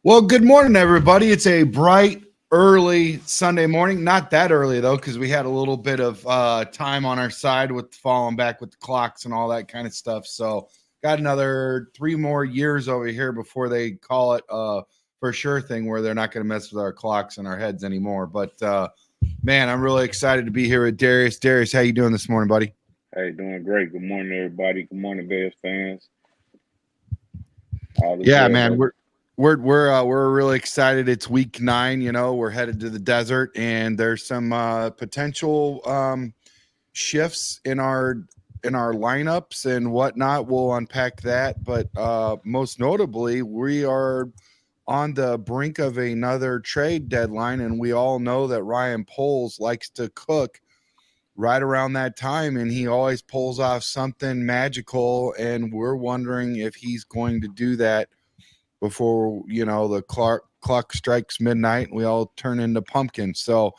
Well, good morning, everybody. It's a bright, early Sunday morning. Not that early, though, because we had a little bit of time on our side with falling back with the clocks and all that kind of stuff. So got another 3 more years over here before they call it for sure thing where they're not going to mess with our clocks and our heads anymore. But, man, I'm really excited to be here with Darius. Darius, how you doing this morning, buddy? Hey, doing great. Good morning, everybody. Good morning, Bears fans. Yeah, man, we're really excited. It's week 9. You know, we're headed to the desert, and there's some potential shifts in our lineups and whatnot. We'll unpack that, but most notably, we are on the brink of another trade deadline, and we all know that Ryan Poles likes to cook right around that time, and he always pulls off something magical, and we're wondering if he's going to do that before, you know, the clock strikes midnight and we all turn into pumpkins. So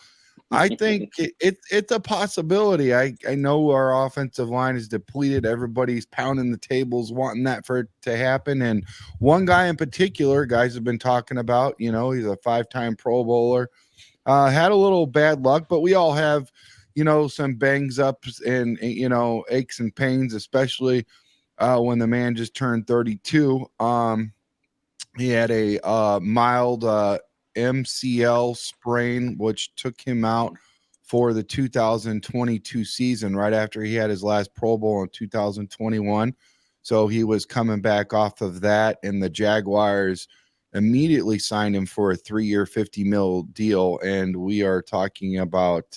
I think it's a possibility. I know our offensive line is depleted. Everybody's pounding the tables wanting that for it to happen. And one guy in particular, guys have been talking about, you know, he's a 5-time Pro Bowler, had a little bad luck, but we all have, you know, some bangs ups and, you know, aches and pains, especially when the man just turned 32. He had a mild MCL sprain, which took him out for the 2022 season right after he had his last Pro Bowl in 2021. So he was coming back off of that, and the Jaguars immediately signed him for a 3-year, $50 million deal. And we are talking about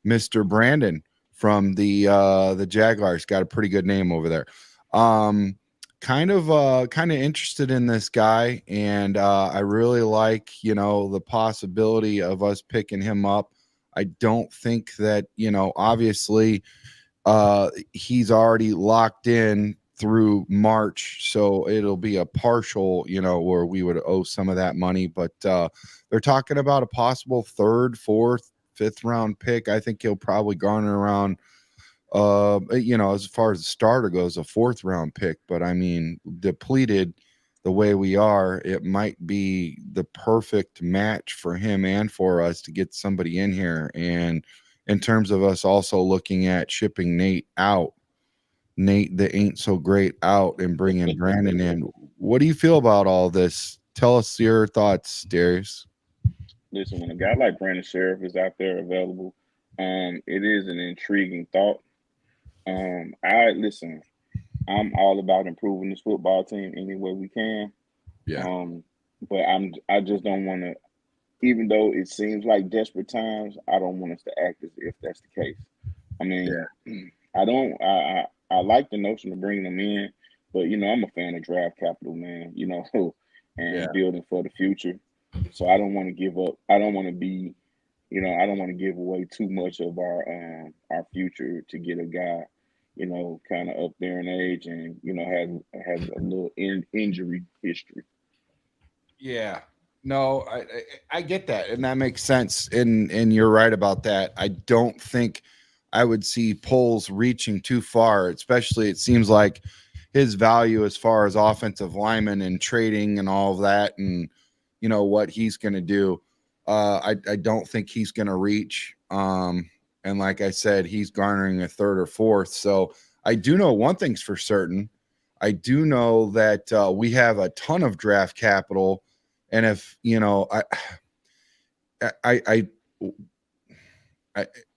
Mr. Brandon from the Jaguars. Got a pretty good name over there. Kind of interested in this guy, and I really like, you know, the possibility of us picking him up. I don't think that, you know, obviously he's already locked in through March, so it'll be a partial, you know, where we would owe some of that money, but they're talking about a possible 3rd, 4th, 5th round pick. I think he'll probably garner around you know, as far as the starter goes, a 4th round pick. But I mean, depleted the way we are, it might be the perfect match for him and for us to get somebody in here. And in terms of us also looking at shipping Nate the ain't so great out, and bringing Brandon in. What do you feel about all this? Tell us your thoughts, Darius. Listen, when a guy like Brandon Sheriff is out there available, it is an intriguing thought. I'm all about improving this football team any way we can. Yeah. But I just don't want to, even though it seems like desperate times, I don't want us to act as if that's the case. I mean, I like the notion of bringing them in, but, you know, I'm a fan of draft capital, man, you know, and building for the future. So I don't want to give up. I don't want to be, you know, I don't want to give away too much of our future to get a guy, you know, kind of up there in age and, you know, has a little injury history. Yeah. No, I get that, and that makes sense, and you're right about that. I don't think I would see Poles reaching too far, especially it seems like his value as far as offensive lineman and trading and all of that, and, you know, what he's going to do. I don't think he's going to reach. And like I said, he's garnering a 3rd or 4th. So I do know one thing's for certain. I do know that we have a ton of draft capital. And if, you know,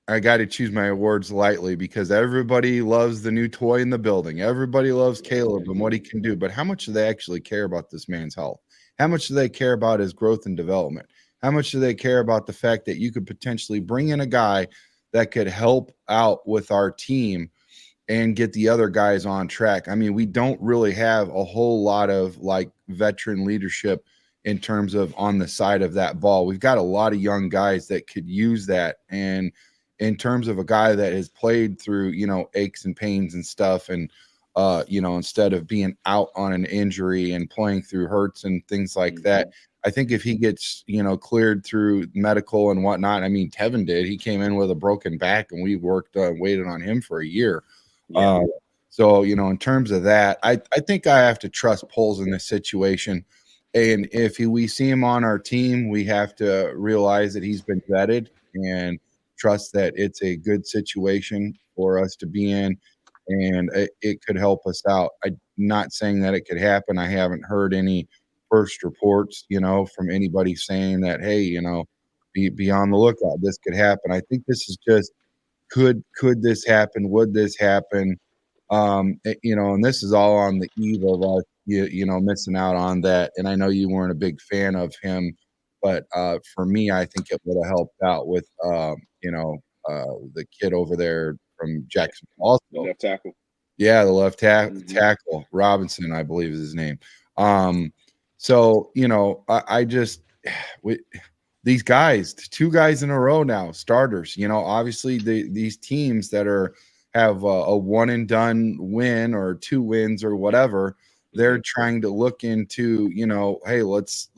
I got to choose my words lightly because everybody loves the new toy in the building. Everybody loves Caleb and what he can do, but how much do they actually care about this man's health? How much do they care about his growth and development? How much do they care about the fact that you could potentially bring in a guy that could help out with our team and get the other guys on track? I mean, we don't really have a whole lot of like veteran leadership in terms of on the side of that ball. We've got a lot of young guys that could use that. And in terms of a guy that has played through, aches and pains and stuff, and instead of being out on an injury and playing through hurts and things like that, I think if he gets, cleared through medical and whatnot, I mean, Tevin did. He came in with a broken back, and we waited on him for a year. Yeah. So, in terms of that, I think I have to trust Poles in this situation. And if we see him on our team, we have to realize that he's been vetted and trust that it's a good situation for us to be in, and it could help us out. I'm not saying that it could happen. I haven't heard any first reports, from anybody saying that, hey, be on the lookout. This could happen. I think this is just could this happen? Would this happen? And this is all on the eve of us, missing out on that. And I know you weren't a big fan of him, but for me, I think it would have helped out with, the kid over there from Jackson. Also, the left tackle. Yeah, the left tackle, Robinson, I believe is his name. So I just these guys, 2 guys in a row now, starters. Obviously these teams that have a one and done win or 2 wins or whatever, they're trying to look into, hey, let's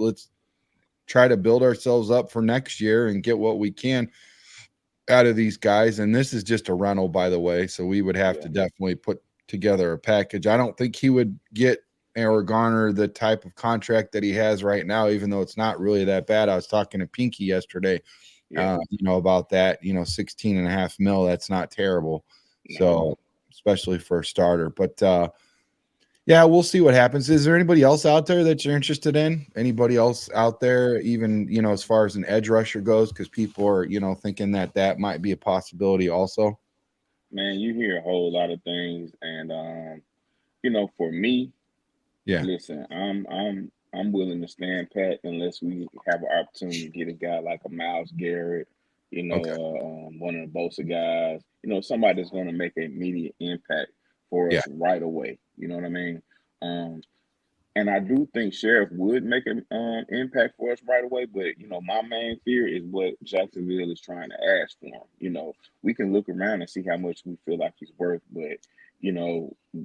try to build ourselves up for next year and get what we can out of these guys. And this is just a rental, by the way, so we would have to definitely put together a package. I don't think he would get or garner the type of contract that he has right now, even though it's not really that bad. I was talking to Pinky yesterday, about that, 16.5 mil. That's not terrible. So, especially for a starter, but yeah, we'll see what happens. Is there anybody else out there that you're interested in? Anybody else out there, even, as far as an edge rusher goes? Because people are, thinking that might be a possibility also. Man, you hear a whole lot of things, and for me, listen, I'm willing to stand pat unless we have an opportunity to get a guy like a Myles Garrett, one of the Bosa guys, somebody that's going to make an immediate impact for us right away. You know what I mean? And I do think Sheriff would make an impact for us right away. But, my main fear is what Jacksonville is trying to ask for him. We can look around and see how much we feel like he's worth, but,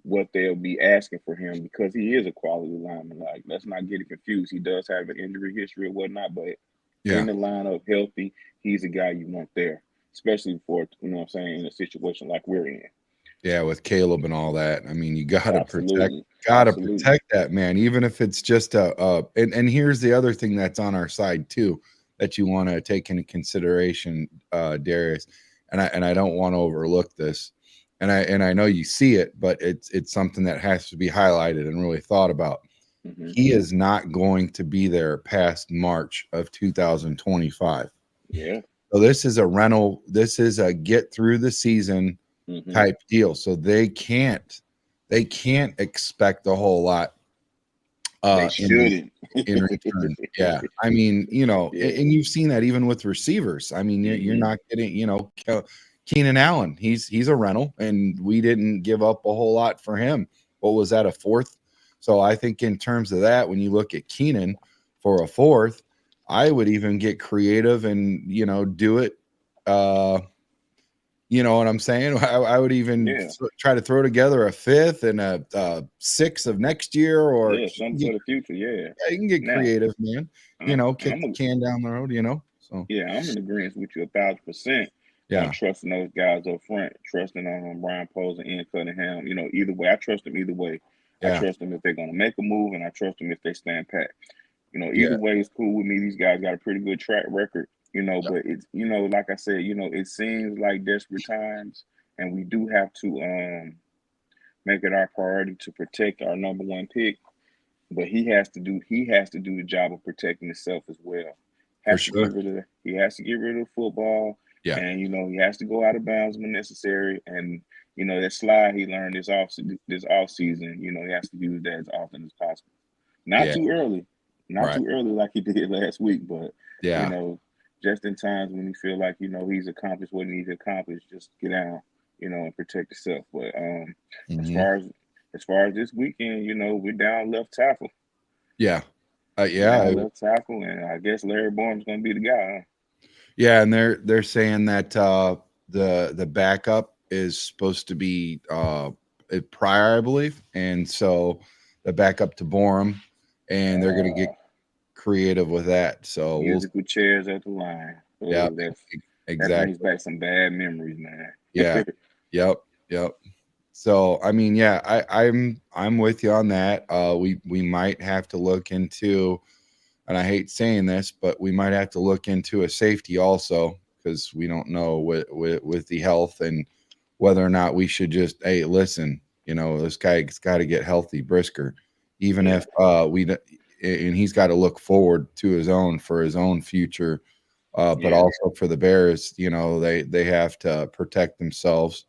what they'll be asking for him, because he is a quality lineman. Like, let's not get it confused. He does have an injury history or whatnot, but in the lineup, healthy, he's a guy you want there, especially for, in a situation like we're in. Yeah, with Caleb and all that. I mean, you gotta protect that man, even if it's just and here's the other thing that's on our side too, that you want to take into consideration, Darius, and I don't want to overlook this, and I know you see it, but it's something that has to be highlighted and really thought about. He is not going to be there past March of 2025. Yeah. So this is a rental. This is a get through the season type deal. So they can't expect a whole lot in return. Yeah. I mean, and you've seen that even with receivers. I mean, you're not getting, Keenan Allen, he's a rental, and we didn't give up a whole lot for him. What was that, a 4th? So I think in terms of that, when you look at Keenan for a 4th, I would even get creative and, do it. You know what I'm saying? I would even try to throw together a 5th and a 6th of next year, or something for the future. Yeah, you can get creative, man. Kick the can down the road. So I'm in agreement with you 1,000%. Yeah, trusting those guys up front, trusting on Brian Poles and Ian Cunningham. Either way, I trust them either way. I trust them if they're going to make a move, and I trust them if they stand pat. Either way is cool with me. These guys got a pretty good track record. But it's, like I said, it seems like desperate times, and we do have to make it our priority to protect our number 1 pick. But he has to do the job of protecting himself as well. He has to get rid of the football. Yeah. and he has to go out of bounds when necessary. And that slide he learned this off season, he has to use that as often as possible. Not Yeah. too early, not Right. too early like he did last week, but you Yeah. know, just in times when you feel like he's accomplished what he needs to accomplish, just get down, and protect yourself. But as Hmm. far as this weekend, we're down left tackle. Yeah. We're Yeah. down left tackle, and I guess Larry Bourne's gonna be the guy. Huh? Yeah. And they're saying that the backup is supposed to be prior, I believe. And so the backup to Borum, and they're gonna get creative with that. So we'll Musical chairs at the line. yeah, Oh, that brings exactly. back some bad memories, man. Yeah. Yep. Yep. So I mean, yeah, I'm with you on that. We might have to look into, and I hate saying this, but we might have to look into a safety also, because we don't know with the health and whether or not we should just, hey, listen, this guy's got to get healthy, Brisker, even Yeah. if and he's got to look forward to for his own future, but Yeah. also for the Bears, they have to protect themselves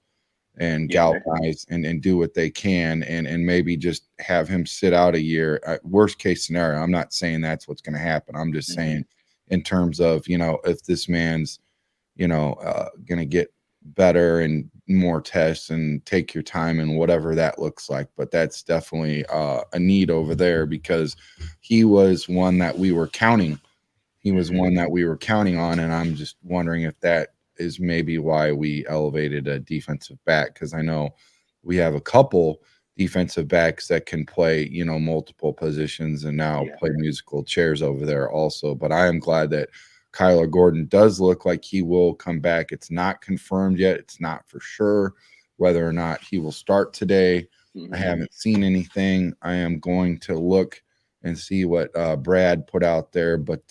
and Yeah. galvanize and do what they can, and maybe just have him sit out a year. Worst case scenario, I'm not saying that's what's going to happen. I'm just saying in terms of, if this man's, going to get better and more tests and take your time and whatever that looks like. But that's definitely a need over there, because he was one that we were counting. He was one that we were counting on, and I'm just wondering if that is maybe why we elevated a defensive back, because I know we have a couple defensive backs that can play, multiple positions and now play musical chairs over there also. But I am glad that Kyler Gordon does look like he will come back. It's not confirmed yet. It's not for sure whether or not he will start today. I haven't seen anything. I am going to look and see what Brad put out there. But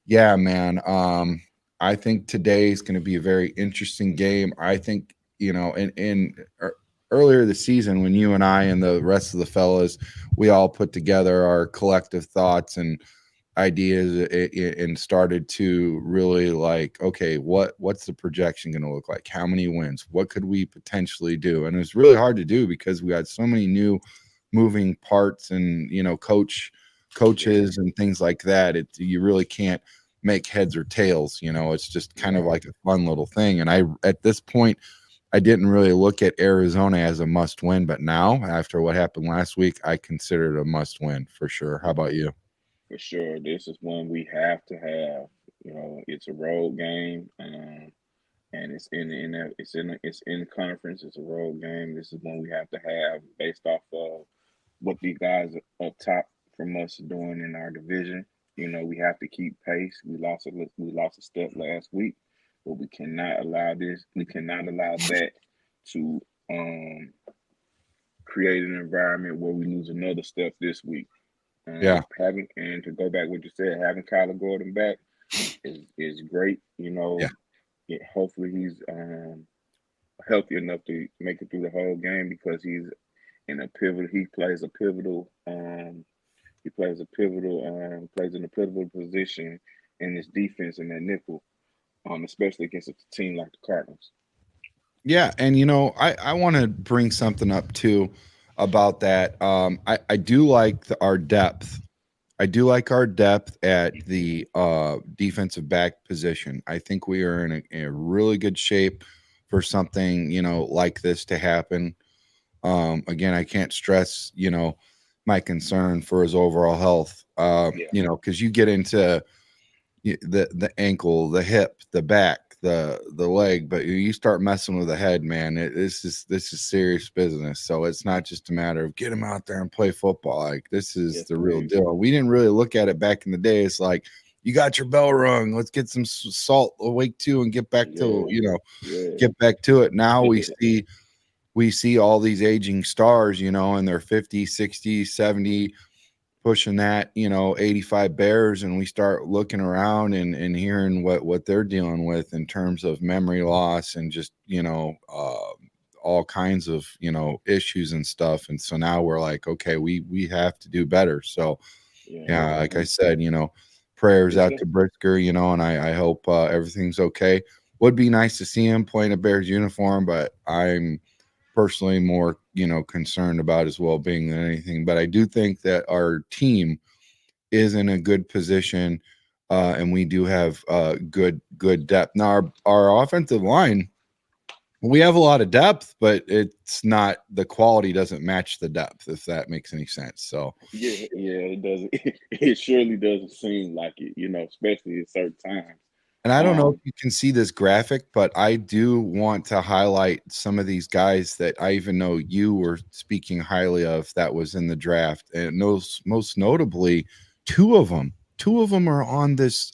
yeah, man, I think today is going to be a very interesting game. I think, in earlier this season, when you and I and the rest of the fellas, we all put together our collective thoughts and ideas and started to really like, okay, what's the projection going to look like? How many wins? What could we potentially do? And it was really hard to do because we had so many new moving parts and, coaches and things like that. You really can't make heads or tails. It's just kind of like a fun little thing. And at this point, I didn't really look at Arizona as a must win, but now after what happened last week, I consider it a must win for sure. How about you? For sure. This is one we have to have. It's a road game, and it's in conference. It's a road game. This is one we have to have based off of what these guys up top from us are doing in our division. We have to keep pace. We lost a step last week, but we cannot allow this. We cannot allow that to create an environment where we lose another step this week. Yeah. Having and to go back what you said, having Kyler Gordon back is great. Hopefully he's healthy enough to make it through the whole game because he's in a pivotal. He plays a pivotal. Plays in a pivotal position in his defense in that nickel, especially against a team like the Cardinals. Yeah, and I want to bring something up too about that. I do like our depth. I do like our depth at the defensive back position. I think we are in a really good shape for something, like this to happen. Again, I can't stress, my concern for his overall health. Because you get into the ankle, the hip, the back, the leg, but you start messing with the head, man. This is serious business. So it's not just a matter of get him out there and play football. Like this is the real deal. We didn't really look at it back in the day. It's like you got your bell rung. Let's get some salt awake too and get back to get back to it. Now we see all these aging stars, in their 50s, 60s, 70s, pushing that 85 Bears, and we start looking around and hearing what they're dealing with in terms of memory loss and just all kinds of issues and stuff. And so now we're like, okay, we have to do better. So yeah, like I said, prayers out to Brisker, and I hope everything's okay. would be nice to see him playing a Bears uniform, but I'm personally more, concerned about his well-being than anything. But I do think that our team is in a good position, and we do have good depth. Now, our offensive line, we have a lot of depth, but it's not, the quality doesn't match the depth, if that makes any sense. So Yeah, it doesn't. It surely doesn't seem like it, especially at certain times. and I don't know if Um, you can see this graphic, but I do want to highlight some of these guys that I even know you were speaking highly of that was in the draft. And those, most notably, two of them are on this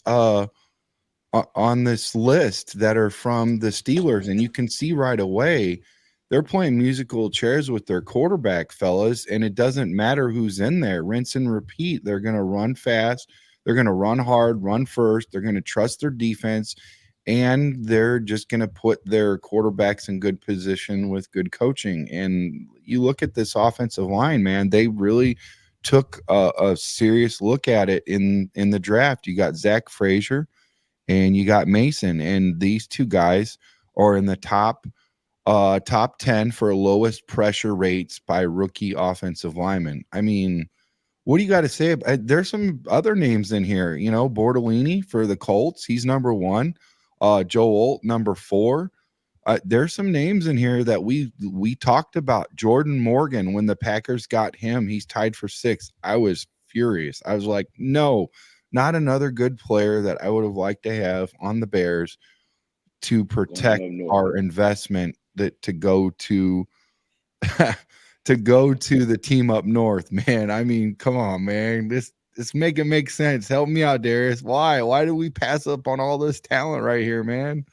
list that are from the Steelers, and you can see right away they're playing musical chairs with their quarterback, fellas, and it doesn't matter who's in there. Rinse and repeat. They're going to run fast. They're going to run hard, run first. They're going to trust their defense, and they're just going to put their quarterbacks in good position with good coaching. And you look at this offensive line, man, they really took a serious look at it in the draft. You got Zach Frazier and you got Mason, and these two guys are in the top 10 for lowest pressure rates by rookie offensive linemen. I mean, what do you got to say? There's some other names in here, Bortolini for the Colts, he's number 1. Joe Alt, number 4. There's some names in here that we talked about. Jordan Morgan, when the Packers got him, he's tied for 6. I was furious. I was like, no, not another good player that I would have liked to have on the Bears to going protect up north. our investment, that to go to to go to the team up north, man. I mean, come on, man. This make it make sense. Help me out, Darius. Why do we pass up on all this talent right here, man?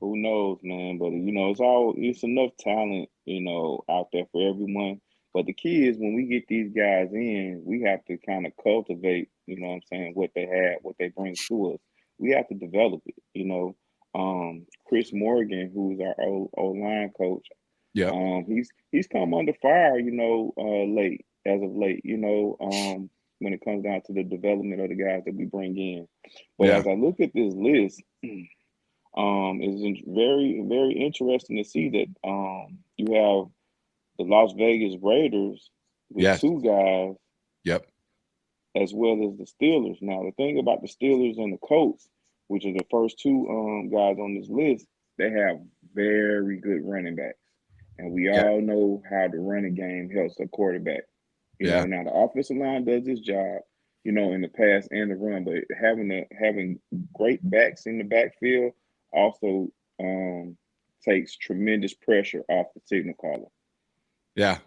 Who knows, man? But it's enough talent, out there for everyone. But the key is when we get these guys in, we have to kind of cultivate, what I'm saying, what they have, what they bring to us. We have to develop it. Chris Morgan, who's our old line coach, Yep. He's come under fire, as of late, when it comes down to the development of the guys that we bring in. But Yeah. as I look at this list, it's very, very interesting to see that you have the Las Vegas Raiders with Yes. 2 guys, Yep. as well as the Steelers. Now, the thing about the Steelers and the Colts, which are the first 2 guys on this list, they have very good running backs, and we Yeah. all know how the running game helps a quarterback. Yeah. Now the offensive line does its job, in the pass and the run, but having great backs in the backfield also takes tremendous pressure off the signal caller. Yeah.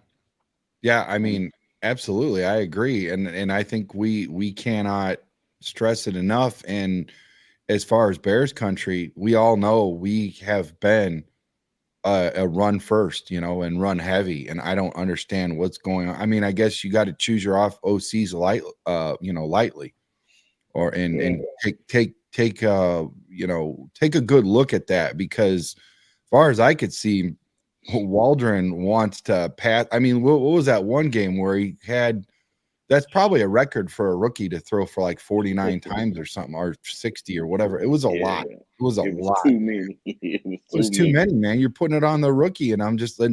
Yeah. I Um, mean, absolutely. I agree. And I think we cannot stress it enough. And as far as Bears country, we all know we have been a run first, and run heavy. And I don't understand what's going on. I mean, I guess you got to choose your OCs lightly, or yeah, and take take a good look at that, because as far as I could see, Waldron wants to pass. I mean, what was that one game where he had? That's probably a record for a rookie to throw for like 49 times or something, or 60 or whatever. It was a yeah, lot. It was a it was lot. too many. It was It was too too many. many, man. You're putting it on the rookie, and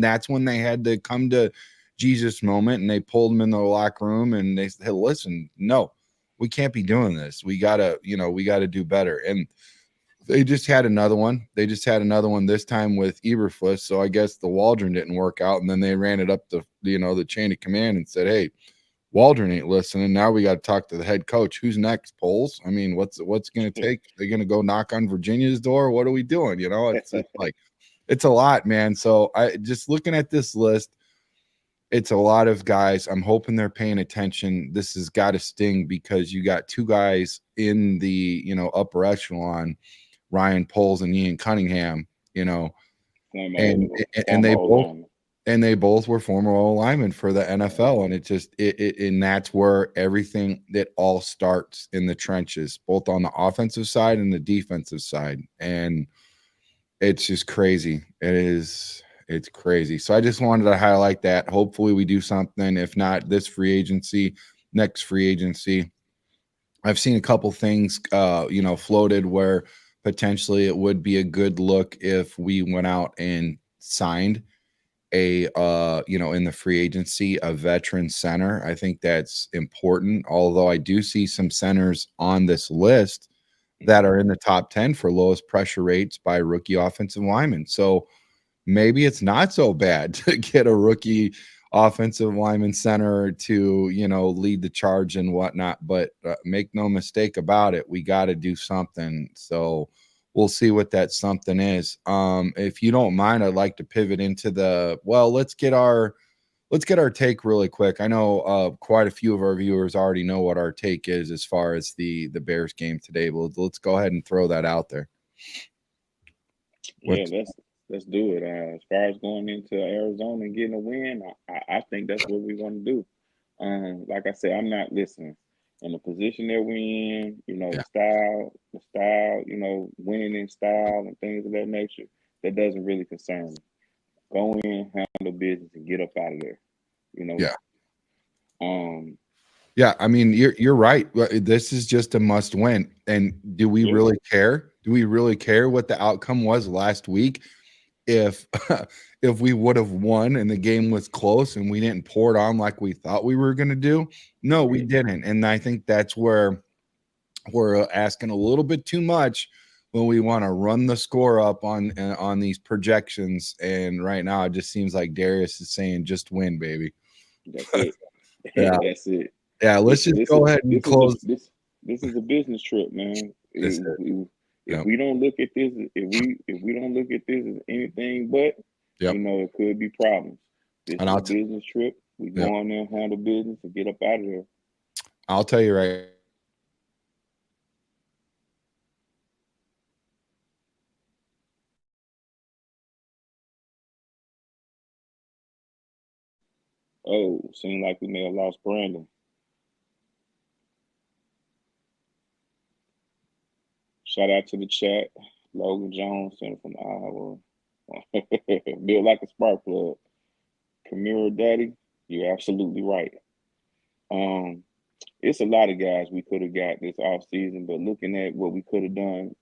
that's when they had to come to Jesus moment, and they pulled him in the locker room, and they said, hey, listen, no, we can't be doing this. We gotta do better. And they just had another one. They just had another one this time with Eberflus. So I guess the Waldron didn't work out, and then they ran it up the chain of command and said, hey, Waldron ain't listening. Now we got to talk to the head coach. Who's next, Poles? I mean, what's going to take? They're going to go knock on Virginia's door? What are we doing? It's like, it's a lot, man. So I just looking at this list, it's a lot of guys. I'm hoping they're paying attention. This has got to sting, because you got 2 guys in the, upper echelon, Ryan Poles and Ian Cunningham, Former and and former they O both lineman. and they both were former linemen for the NFL. And and that's where everything, that all starts in the trenches, both on the offensive side and the defensive side. And it's just crazy. It's crazy. So I just wanted to highlight that. Hopefully we do something. If not this free agency, next free agency. I've seen a couple things, floated where potentially it would be a good look if we went out and signed a in the free agency, a veteran center. I think that's important. Although I do see some centers on this list that are in the top 10 for lowest pressure rates by rookie offensive linemen. So maybe it's not so bad to get a rookie offensive lineman center to, lead the charge and whatnot. But make no mistake about it, we got to do something. So we'll see what that something is. If you don't mind, I'd like to pivot into let's get our take really quick. I know quite a few of our viewers already know what our take is as far as the Bears game today, but let's go ahead and throw that out there. Yeah, let's do it. As far as going into Arizona and getting a win, I think that's what we want to do. Like I said, I'm not listening. In the position that we're in, the style, winning in style and things of that nature, that doesn't really concern me. Go in, handle business, and get up out of there. Yeah, I mean, you're right. This is just a must win. And do we really care? Do we really care what the outcome was last week? If if we would have won and the game was close and we didn't pour it on like we thought we were going to do? No, we didn't. And I think that's where we're asking a little bit too much when we want to run the score up on these projections. And right now, it just seems like Darius is saying, "Just win, baby." That's it. Yeah, that's it. Yeah, let's just go ahead and close. This is a business trip, man. If we don't look at this, if we don't look at this as anything but, it could be problems. This is a business trip. We go on there, handle business, and get up out of there. I'll tell you right. Oh, seemed like we may have lost Brandon. Shout out to the chat. Logan Jones, sent from Iowa. Built like a spark plug. Kamira Daddy, you're absolutely right. It's a lot of guys we could have got this offseason, but looking at what we could have done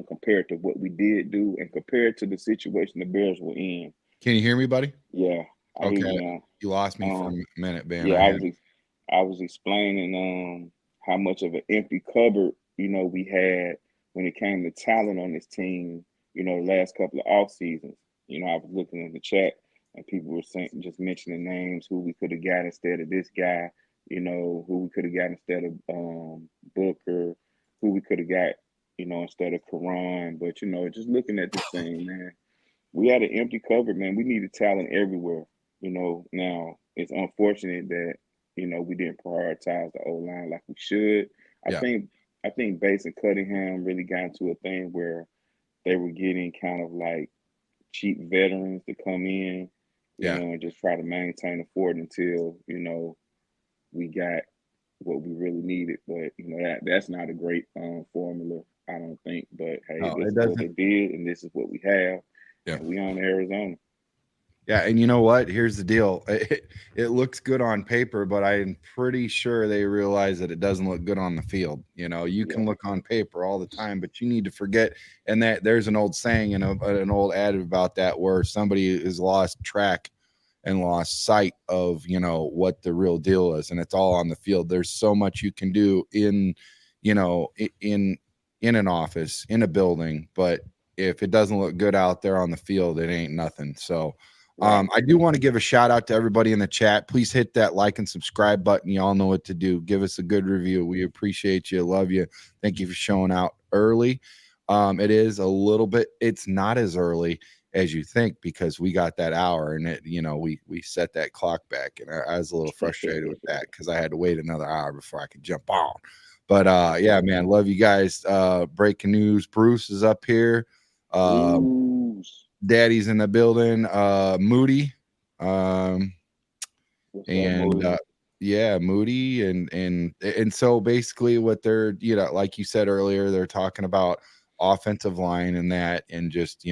compared to what we did do and compared to the situation the Bears were in. Can you hear me, buddy? Yeah. I hear you now. You lost me for a minute, man. Yeah, I was explaining how much of an empty cupboard, we had when it came to talent on this team, the last couple of off seasons. I was looking in the chat and people were saying, just mentioning names, who we could have got instead of this guy, who we could have got instead of Booker, who we could have got, instead of Karan. But, just looking at this thing, man, we had an empty cupboard, man. We needed talent everywhere. Now it's unfortunate that, we didn't prioritize the O-line like we should. I think Bates and Cunningham really got into a thing where they were getting kind of like cheap veterans to come in, and just try to maintain the fort until, we got what we really needed. But, that's not a great formula, I don't think. But, hey, this is what they did, and this is what we have. Yeah. And we on Arizona. Yeah, and you know what? Here's the deal. It looks good on paper, but I'm pretty sure they realize that it doesn't look good on the field. You can look on paper all the time, but you need to forget. And that there's an old saying and an old adage about that where somebody has lost track and lost sight of, what the real deal is. And it's all on the field. There's so much you can do in an office, in a building, but if it doesn't look good out there on the field, it ain't nothing. So I do want to give a shout out to everybody in the chat. Please hit that like and subscribe button. Y'all know what to do. Give us a good review. We appreciate you. Love you. Thank you for showing out early. It is a little bit, it's not as early as you think because we got that hour and it, we set that clock back and I was a little frustrated with that because I had to wait another hour before I could jump on. But yeah, man, love you guys. Breaking news. Bruce is up here. Daddy's in the building. Moody. Moody and so basically what they're, like you said earlier, they're talking about offensive line and that, and just,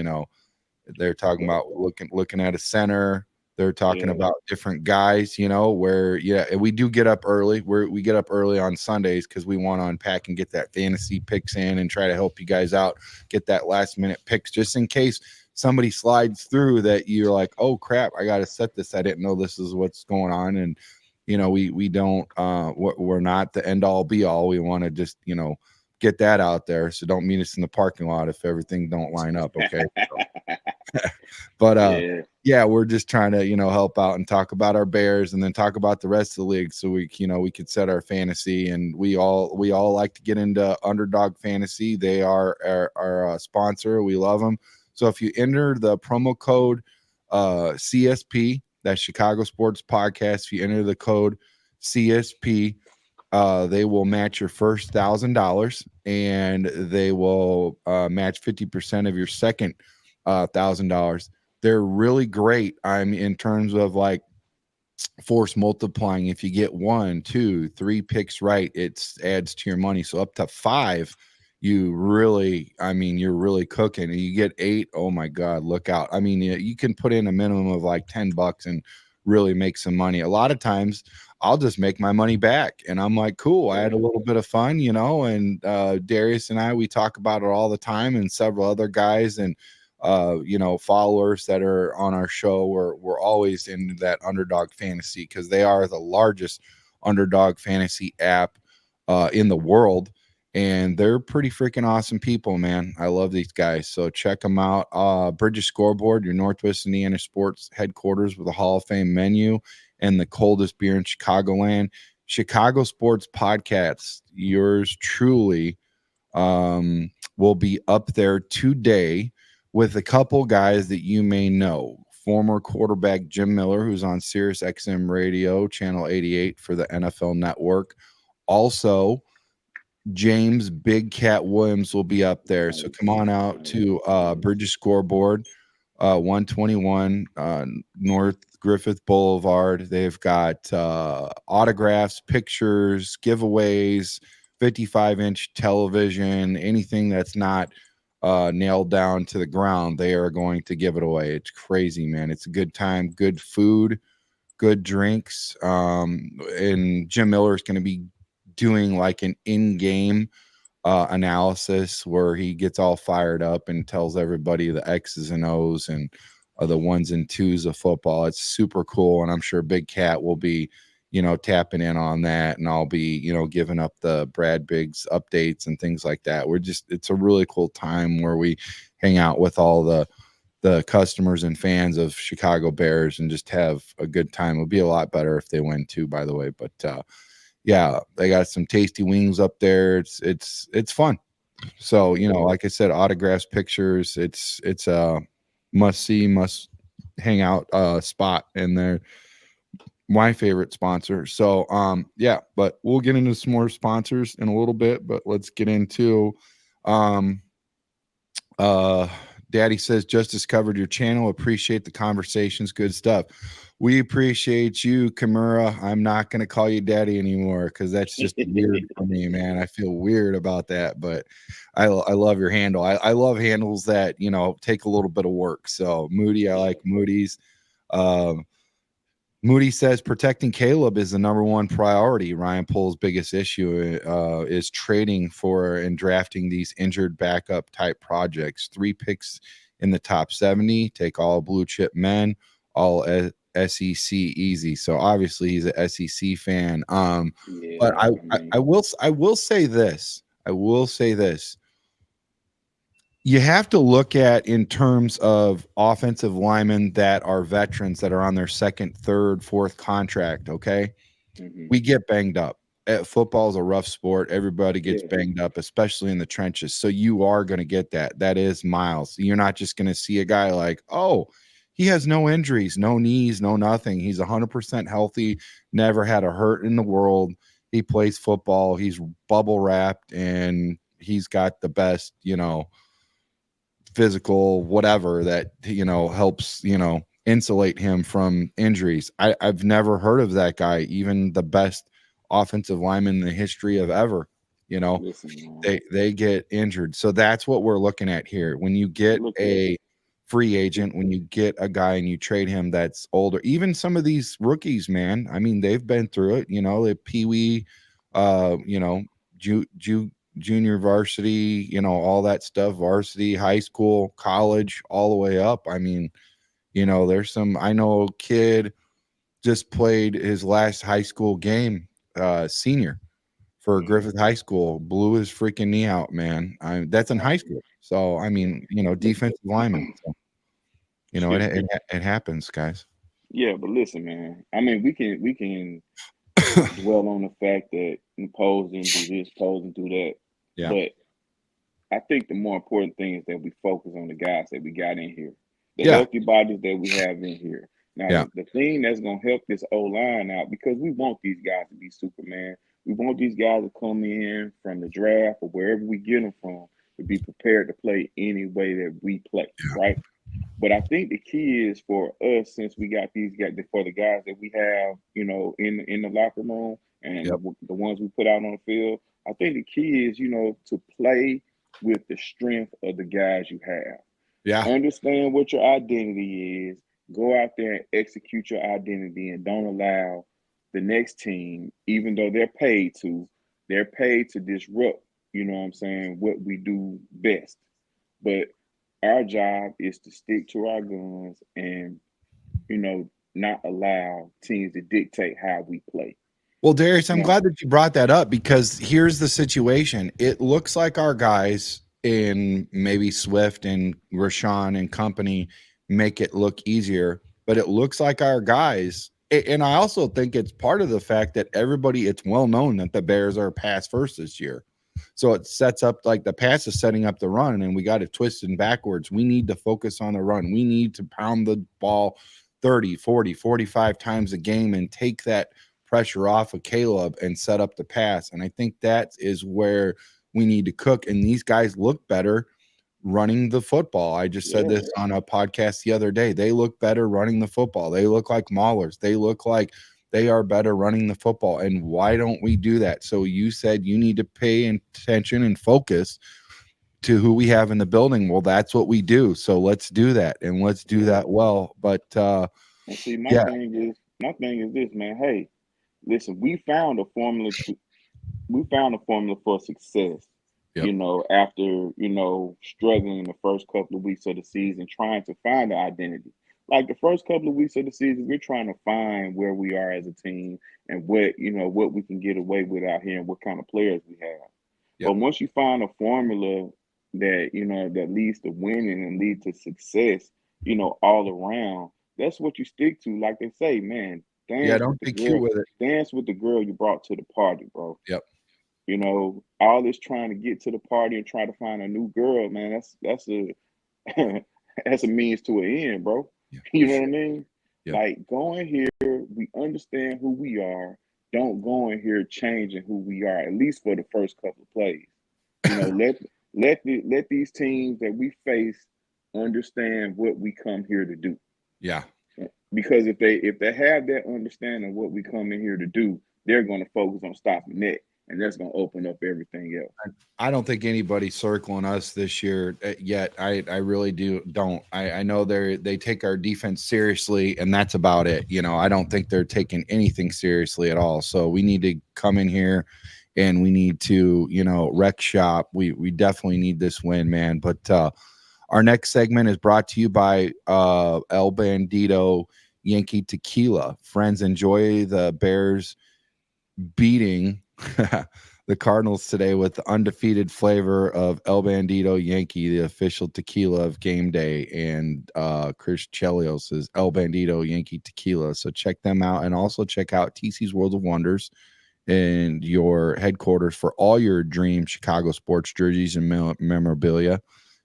they're talking about looking at a center, They're talking Yeah. about different guys, you know, where we do get up early. We get up early on Sundays because we want to unpack and get that fantasy picks in and try to help you guys out, get that last minute picks just in case somebody slides through that you're like, oh crap, I got to set this. I didn't know this is what's going on. And you know, we don't we're not the end all be all. We want to just, you know, get that out there. So don't meet us in the parking lot if everything don't line up. Okay. But yeah, we're just trying to, you know, help out and talk about our Bears and then talk about the rest of the league so we, you know, we could set our fantasy. And we all like to get into Underdog Fantasy. They are our sponsor. We love them. So if you enter the promo code CSP, that's Chicago Sports Podcast, if you enter the code CSP, they will match your first $1,000 and they will match 50% of your second $1,000. They're really great. In terms of like force multiplying. If you get 1, 2, 3 picks right, it adds to your money. So up to 5, you're really cooking. And you get 8, oh my God, look out. I mean, you can put in a minimum of like $10 and really make some money. A lot of times I'll just make my money back and I'm like, cool, I had a little bit of fun, you know. And Darius and I, we talk about it all the time, and several other guys and you know, followers that are on our show. We're always in that Underdog Fantasy because they are the largest Underdog Fantasy app in the world, and they're pretty freaking awesome people, man. I love these guys, so check them out. Bridges Scoreboard, your Northwest Indiana sports headquarters with a Hall of Fame menu and the coldest beer in Chicagoland. Chicago Sports Podcast, yours truly, will be up there today with a couple guys that you may know. Former quarterback Jim Miller, who's on Sirius XM Radio, Channel 88 for the NFL Network. Also, James Big Cat Williams will be up there. So come on out to Bridges Scoreboard, 121 North Griffith Boulevard. They've got autographs, pictures, giveaways, 55-inch television, anything that's not nailed down to the ground, they are going to give it away. It's crazy, man. It's a good time, good food, good drinks. And Jim Miller is going to be doing like an in-game analysis where he gets all fired up and tells everybody the X's and O's and the 1s and 2s of football. It's super cool, and I'm sure Big Cat will be, you know, tapping in on that, and I'll be, you know, giving up the Brad Biggs updates and things like that. It's a really cool time where we hang out with all the customers and fans of Chicago Bears and just have a good time. It'll be a lot better if they win too, by the way. But yeah, they got some tasty wings up there. It's fun. So, you know, like I said, autographs, pictures, it's a must see, must hang out spot, and they're my favorite sponsor. So yeah, but we'll get into some more sponsors in a little bit, but let's get into Daddy says just discovered your channel, appreciate the conversations, good stuff. We appreciate you, Kimura. I'm not going to call you daddy anymore because that's just weird for me, man. I feel weird about that, but I love your handle. I love handles that, you know, take a little bit of work. So Moody, I like Moody's. Moody says protecting Caleb is the #1 priority. Ryan Pohl's biggest issue is trading for and drafting these injured backup type projects. 3 picks in the top 70, take all blue chip men, all SEC easy. So obviously he's a SEC fan. But I will say this. You have to look at in terms of offensive linemen that are veterans that are on their second, third, fourth contract. Okay. Mm-hmm. We get banged up. Football is a rough sport. Everybody gets banged up, especially in the trenches. So you are going to get that. That is Miles. You're not just going to see a guy like, oh, he has no injuries, no knees, no nothing. He's 100% healthy, never had a hurt in the world. He plays football. He's bubble wrapped, and he's got the best, you know, physical whatever that, you know, helps, you know, insulate him from injuries. I've never heard of that guy, even the best offensive lineman in the history of ever, you know. They get injured. So that's what we're looking at here. When you get a free agent, when you get a guy and you trade him that's older. Even some of these rookies, man, I mean, they've been through it, you know, the Pee-wee, you know, junior varsity, you know, all that stuff, varsity, high school, college, all the way up. I mean, you know, there's some, I know a kid just played his last high school game, senior for Griffith High School, blew his freaking knee out, man. That's in high school. So, I mean, you know, defensive lineman. So, you know, it happens, guys. Yeah, but listen, man. I mean, we can dwell on the fact that Posey do this, Posey do that. Yeah. But I think the more important thing is that we focus on the guys that we got in here, the Yeah. healthy bodies that we have in here. Now, Yeah. the thing that's going to help this O-line out, because we want these guys to be Superman. We want these guys to come in from the draft or wherever we get them from to be prepared to play any way that we play, right? But I think the key is for us, since we got these guys, for the guys that we have, you know, in the locker room and the ones we put out on the field, I think the key is, you know, to play with the strength of the guys you have. Yeah. Understand what your identity is. Go out there and execute your identity, and don't allow the next team, even though they're paid to disrupt, you know what I'm saying, what we do best. But our job is to stick to our guns and, you know, not allow teams to dictate how we play. Well, Darius, I'm Now, glad that you brought that up, because here's the situation. It looks like our guys in maybe Swift and Rashawn and company make it look easier, but it looks like our guys, and I also think it's part of the fact that it's well known that the Bears are pass first this year. So it sets up, like, the pass is setting up the run, and we got it twisted backwards. We need to focus on the run. We need to pound the ball 30, 40, 45 times a game and take that pressure off of Caleb and set up the pass. And I think that is where we need to cook. And these guys look better running the football. I just said this on a podcast the other day. They look better running the football. They look like maulers. They look like they are better running the football. And why don't we do that? So you said you need to pay attention and focus to who we have in the building. Well, that's what we do. So let's do that, and let's do that well. But and see, my thing is this, man. Hey, listen, we found a formula for success. You know, after, you know, struggling the first couple of weeks of the season, trying to find the identity. Like the first couple of weeks of the season, we're trying to find where we are as a team and what we can get away with out here and what kind of players we have. But once you find a formula that, you know, that leads to winning and leads to success, you know, all around, that's what you stick to. Like they say, man, don't be cute with it. Dance with the girl you brought to the party, bro. Yep. You know, all this trying to get to the party and try to find a new girl, man, that's a that's a means to an end, bro. You know what I mean? Like, go in here, we understand who we are. Don't go in here changing who we are, at least for the first couple of plays. You know, let these teams that we face understand what we come here to do. Yeah. Because if they have that understanding of what we come in here to do, they're going to focus on stopping that. And that's going to open up everything else. I don't think anybody's circling us this year yet. I really don't. I know they take our defense seriously, and that's about it. You know, I don't think they're taking anything seriously at all. So we need to come in here and we need to, you know, wreck shop. We definitely need this win, man. But our next segment is brought to you by El Bandito Yankee Tequila. Friends, enjoy the Bears beating the Cardinals today with the undefeated flavor of El Bandito Yankee, the official tequila of game day. And Chris Chelios says El Bandito Yankee Tequila. So check them out, and also check out TC's World of Wonders and your headquarters for all your dream Chicago sports jerseys and memorabilia.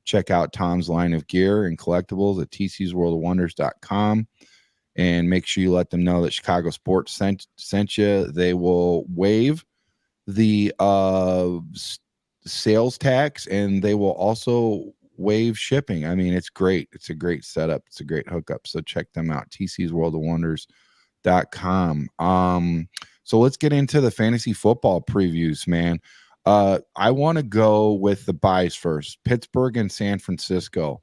Check out Tom's line of gear and collectibles at tcsworldofwonders.com. And make sure you let them know that Chicago Sports sent you. They will waive the sales tax, and they will also waive shipping. I mean, it's great. It's a great setup. It's a great hookup. So check them out, tcsworldofwonders.com. So let's get into the fantasy football previews, man. I want to go with the buys first. Pittsburgh and San Francisco.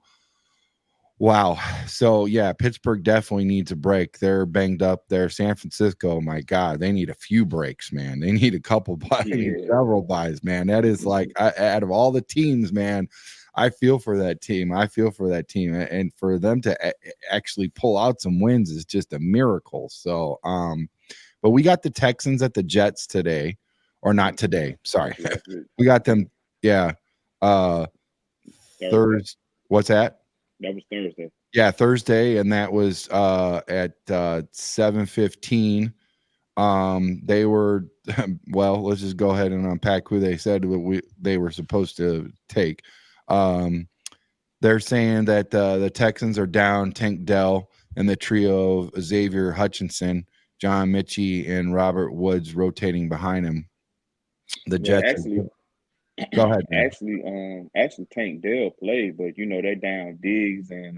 Wow. So yeah, Pittsburgh definitely needs a break. They're banged up there. San Francisco, my God, they need a few breaks, man. They need a couple buys, they need several buys, man. That is like out of all the teams, man. I feel for that team. I feel for that team, and for them to actually pull out some wins is just a miracle. So, but we got the Texans at the Jets today, or not today. Sorry, we got them. Yeah, Thursday. What's that? That was Thursday. Yeah, Thursday, and that was at 7:15. They were well. Let's just go ahead and unpack who they said they were supposed to take. They're saying that the Texans are down Tank Dell and the trio of Xavier Hutchinson, John Mitchie, and Robert Woods rotating behind him. The Jets. Actually, go ahead. Man. Actually, Tank Dell played, but they're down Diggs and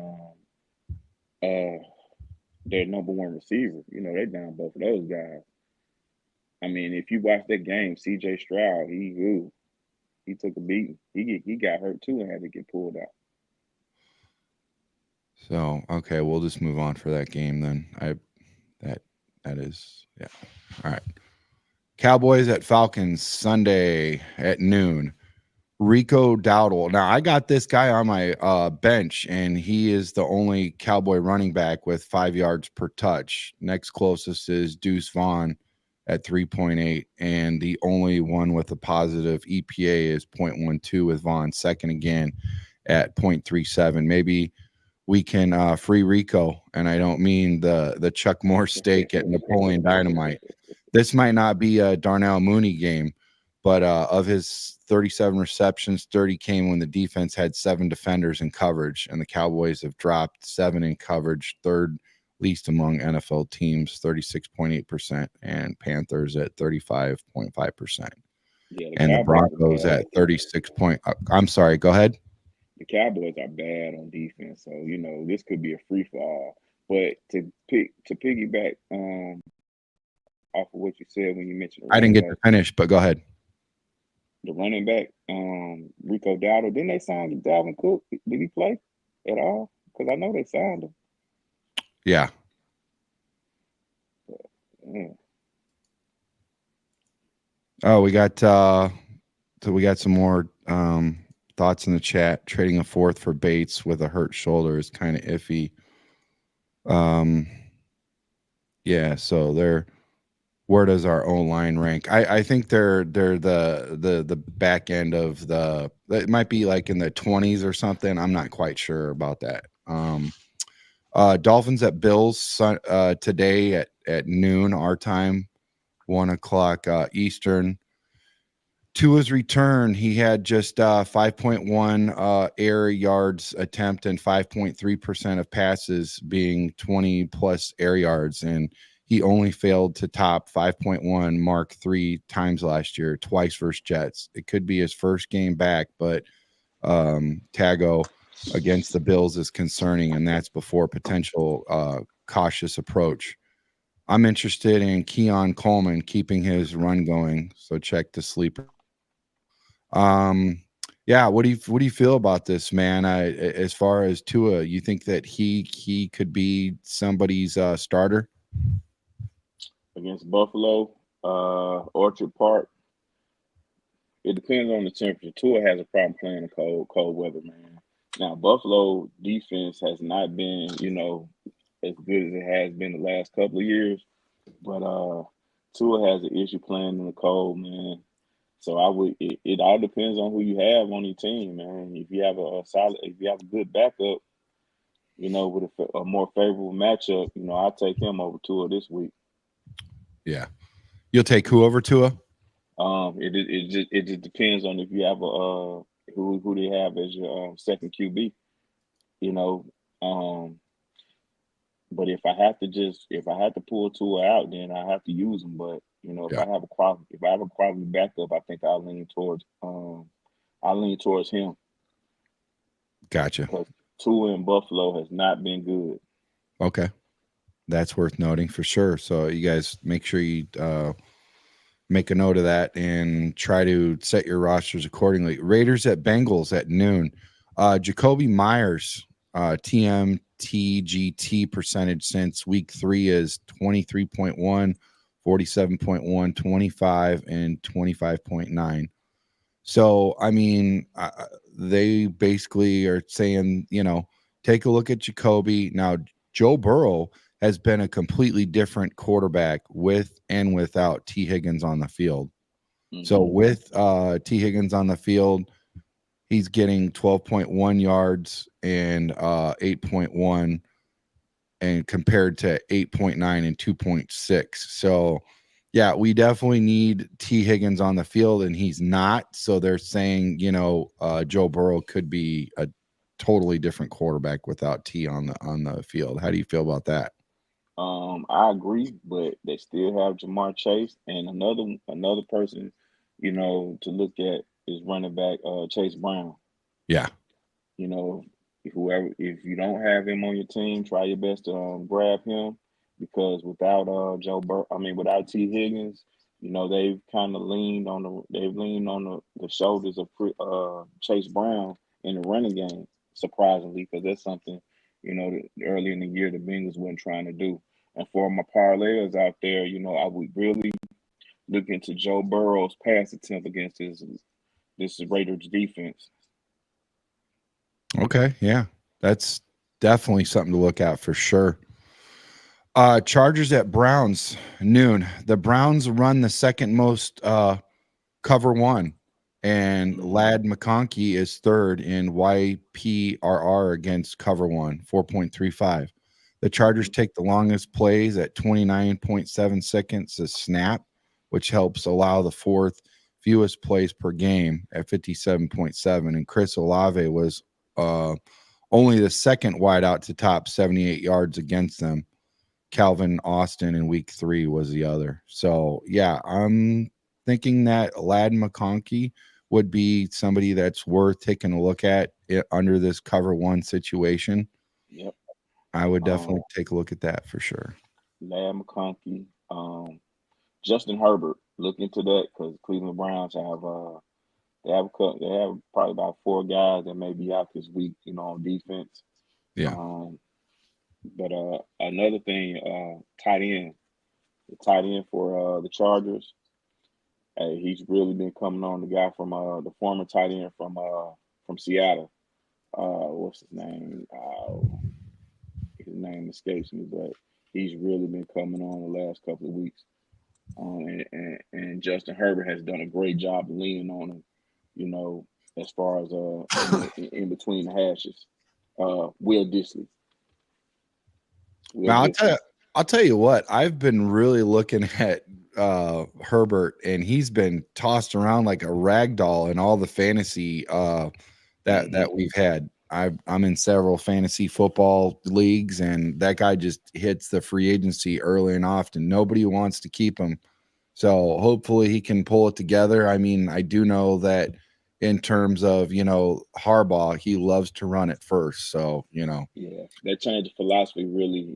their number one receiver. They're down both of those guys. I mean, if you watch that game, C.J. Stroud, he took a beating. He got hurt too and had to get pulled out. So okay, we'll just move on for that game then. That is yeah. All right. Cowboys at Falcons Sunday at noon. Rico Dowdle. Now I got this guy on my bench, and he is the only Cowboy running back with 5 yards per touch. Next closest is Deuce Vaughn at 3.8, and the only one with a positive EPA is 0.12 with Vaughn. Second again at 0.37. Maybe we can free Rico, and I don't mean the Chuck Morse steak at Napoleon Dynamite. This might not be a Darnell Mooney game, but of his 37 receptions, 30 came when the defense had 7 defenders in coverage, and the Cowboys have dropped 7 in coverage, third least among NFL teams, 36.8%, and Panthers at 35.5%. Yeah, and the Broncos at 36 point. I'm sorry, go ahead. The Cowboys are bad on defense, so this could be a free for all. But to piggyback off of what you said when you mentioned, I didn't get to finish, but go ahead. The running back, Rico Dowdle, didn't they sign Dalvin Cook? Did he play at all? Because I know they signed him. Yeah. Yeah. Oh, we got some more thoughts in the chat. Trading a fourth for Bates with a hurt shoulder is kind of iffy. Yeah, so where does our own line rank? I think they're the back end of it might be like in the 20s or something. I'm not quite sure about that. Dolphins at Bills today at noon our time, 1:00 Eastern. Tua's return, he had just 5.1 air yards attempt and 5.3% of passes being 20 plus air yards, and he only failed to top 5.1 mark 3 times last year, twice versus Jets. It could be his first game back, but Tago against the Bills is concerning, and that's before potential cautious approach. I'm interested in Keon Coleman keeping his run going, so check the sleeper. Yeah, what do you feel about this, man? As far as Tua, you think that he could be somebody's starter against Buffalo, Orchard Park? It depends on the temperature. Tua has a problem playing in cold weather, man. Now Buffalo defense has not been, as good as it has been the last couple of years, but Tua has an issue playing in the cold, man. So it all depends on who you have on your team, man. If you have if you have a good backup, with a more favorable matchup, I'll take him over Tua this week. Yeah, you'll take who over Tua? It just depends on if you have who they have as your second QB, But if I have to pull Tua out, then I have to use him. But if I have a quality backup, I think I'll lean towards him. Gotcha. Because Tua in Buffalo has not been good. Okay, that's worth noting for sure. So you guys make sure you make a note of that and try to set your rosters accordingly. Raiders at Bengals at noon. Jacoby Myers TMTGT percentage since week 3 is 23.1, 47.1, 25, and 25.9. So, I mean, they basically are saying, take a look at Jacoby. Now, Joe Burrow has been a completely different quarterback with and without T. Higgins on the field. So with T. Higgins on the field, he's getting 12.1 yards and 8.1, and compared to 8.9 and 2.6. So, yeah, we definitely need T. Higgins on the field, and he's not. So they're saying, Joe Burrow could be a totally different quarterback without T on the field. How do you feel about that? I agree, but they still have Jamar Chase and another person, to look at is running back Chase Brown. Yeah. If you don't have him on your team, try your best to grab him, because without without T. Higgins, they've kind of leaned on the shoulders of Chase Brown in the running game, surprisingly, because that's something early in the year the Bengals weren't trying to do. And for my parlayers out there, I would really look into Joe Burrow's pass attempt against this Raiders defense. Okay, yeah, that's definitely something to look at for sure. Chargers at Browns noon. The Browns run the second most cover one, and Ladd McConkey is third in YPRR against cover one, 4.35. The Chargers take the longest plays at 29.7 seconds a snap, which helps allow the fourth fewest plays per game at 57.7. And Chris Olave was only the second wideout to top 78 yards against them. Calvin Austin in week 3 was the other. So, yeah, I'm thinking that Ladd McConkey would be somebody that's worth taking a look at under this cover one situation. Yep. I would definitely take a look at that for sure. Ladd McConkey, Justin Herbert, look into that, because Cleveland Browns they have probably about 4 guys that may be out this week, on defense. Yeah. But another thing, tight end, the tight end for the Chargers. He's really been coming on. The guy from the former tight end from Seattle. What's his name? His name escapes me, but he's really been coming on the last couple of weeks. And Justin Herbert has done a great job leaning on him, as far as in between the hashes. Will Disley. Now I'll tell you what, I've been really looking at Herbert, and he's been tossed around like a rag doll in all the fantasy that we've had. I'm in several fantasy football leagues, and that guy just hits the free agency early and often. Nobody wants to keep him. So hopefully he can pull it together. I mean, I do know that in terms of, Harbaugh, he loves to run it first. So, Yeah, that change of philosophy really,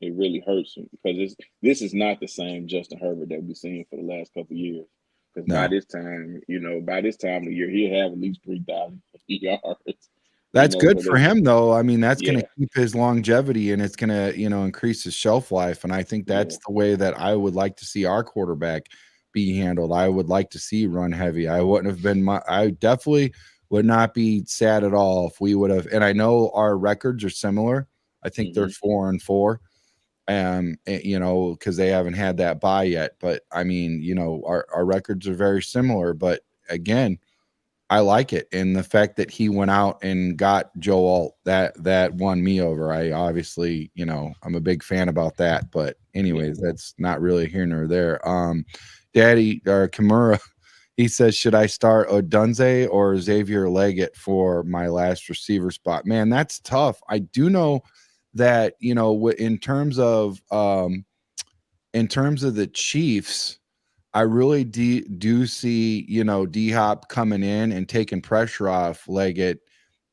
it really hurts him, because this is not the same Justin Herbert that we've seen for the last couple of years. Because by this time of the year, he'll have at least 3,000 yards. That's good for him, though. I mean, that's going to keep his longevity, and it's going to, increase his shelf life. And I think that's the way that I would like to see our quarterback be handled. I would like to see run heavy. I definitely would not be sad at all if we would have. And I know our records are similar. I think they're 4-4, because they haven't had that bye yet. But I mean, our records are very similar. But again, I like it. And the fact that he went out and got Joe Alt, that won me over. I obviously, I'm a big fan about that. But anyways, that's not really here nor there. Daddy or Kimura, he says, should I start Odunze or Xavier Leggett for my last receiver spot? Man, that's tough. I do know that, in terms of the Chiefs, I really do see, D-Hop coming in and taking pressure off Leggett.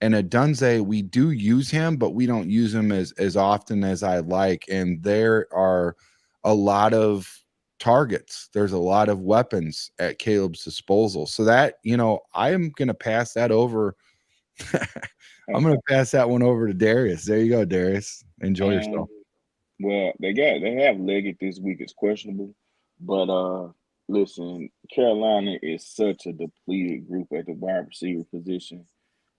And Odunze, we do use him, but we don't use him as often as I'd like. And there are a lot of targets. There's a lot of weapons at Caleb's disposal. So that, I am going to pass that over. I'm gonna pass that one over to Darius. There you go, Darius. Enjoy yourself. Well, they have Leggett this week. It's questionable, but listen, Carolina is such a depleted group at the wide receiver position.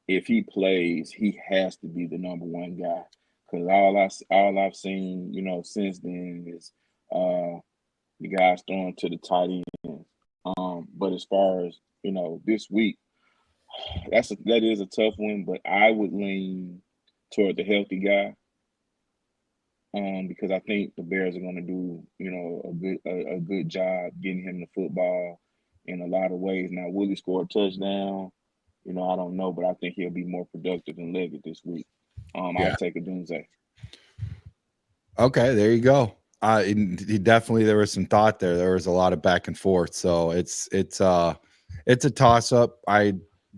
If he plays, he has to be the number one guy. Because all I've seen, since then is the guys throwing to the tight end. But as far as this week, that is a tough one. But I would lean toward the healthy guy. Because I think the Bears are going to do, a good job getting him the football in a lot of ways. Now, will he score a touchdown? I don't know, but I think he'll be more productive than Leggett this week. Yeah. I'd take a Dunze. Okay, there you go. He definitely, there was some thought there. There was a lot of back and forth, so it's a toss up. I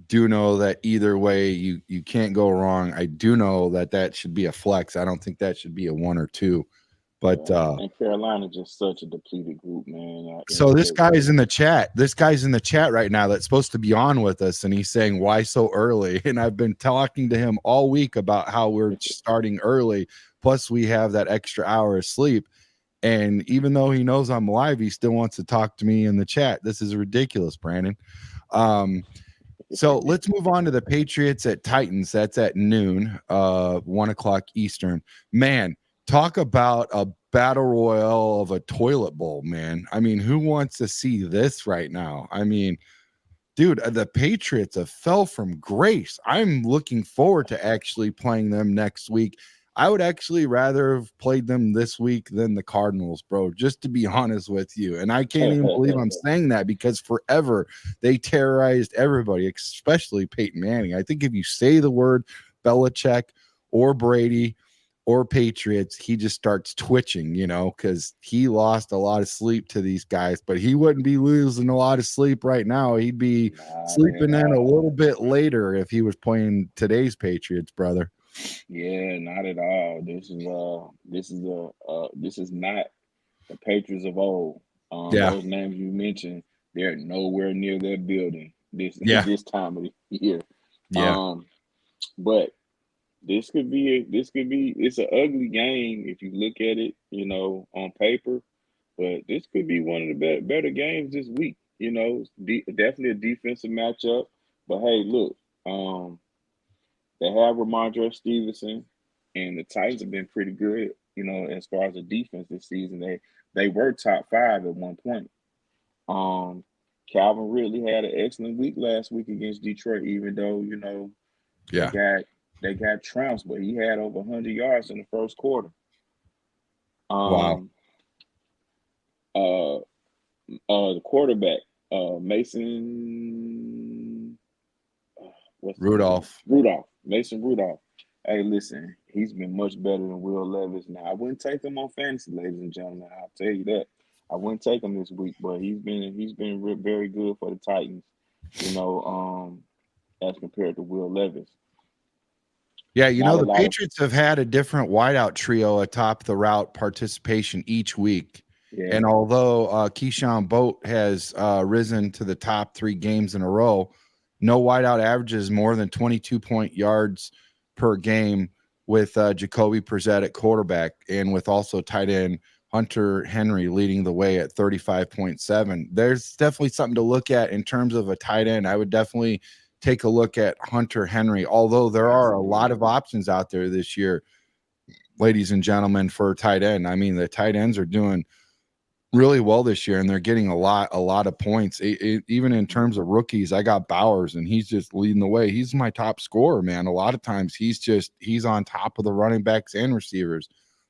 do know that either way, you can't go wrong. I do know that should be a flex. I don't think that should be a 1 or 2. But and Carolina just such a depleted group, man. So this guy's in the chat. This guy's in the chat right now that's supposed to be on with us, and he's saying, "Why so early?" And I've been talking to him all week about how we're starting early. Plus, we have that extra hour of sleep. And even though he knows I'm live, he still wants to talk to me in the chat. This is ridiculous, Brandon. So let's move on to the Patriots at Titans. That's at noon, 1 o'clock Eastern. Man, talk about a battle royale of a toilet bowl, man. I mean, who wants to see this right now? I mean, dude, the Patriots have fell from grace. I'm looking forward to actually playing them next week. I would actually rather have played them this week than the Cardinals, bro, just to be honest with you. And I can't even believe I'm saying that because forever they terrorized everybody, especially Peyton Manning. I think if you say the word Belichick or Brady or Patriots, he just starts twitching, because he lost a lot of sleep to these guys, but he wouldn't be losing a lot of sleep right now. He'd be sleeping in a little bit later if he was playing today's Patriots, brother. Yeah, not at all. This is not the Patriots of old. Those names you mentioned, they're nowhere near their building this time of the year. Yeah. But it's an ugly game if you look at it, on paper. But this could be one of the better games this week. Definitely a defensive matchup. But hey, look, they have Ramondre Stevenson, and the Titans have been pretty good, as far as the defense this season. They were top 5 at one point. Calvin Ridley had an excellent week last week against Detroit, even though, they got trounced, but he had over 100 yards in the first quarter. Wow. The quarterback, Mason Rudolph. Mason Rudolph. Hey, listen, he's been much better than Will Levis. Now, I wouldn't take him on fantasy, ladies and gentlemen. I'll tell you that. I wouldn't take him this week, but he's been very good for the Titans. As compared to Will Levis. Yeah, the Patriots have had a different wideout trio atop the route participation each week. Yeah. And although Keyshawn Boat has risen to the top 3 games in a row, no wideout averages more than 22 yards per game with Jacoby Brissett at quarterback and with also tight end Hunter Henry leading the way at 35.7. There's definitely something to look at in terms of a tight end. I would definitely take a look at Hunter Henry, although there are a lot of options out there this year, ladies and gentlemen, for tight end. I mean, the tight ends are doing really well this year, and they're getting a lot of points. Even in terms of rookies, I got Bowers, and he's just leading the way. He's my top scorer, man. A lot of times he's on top of the running backs and receivers.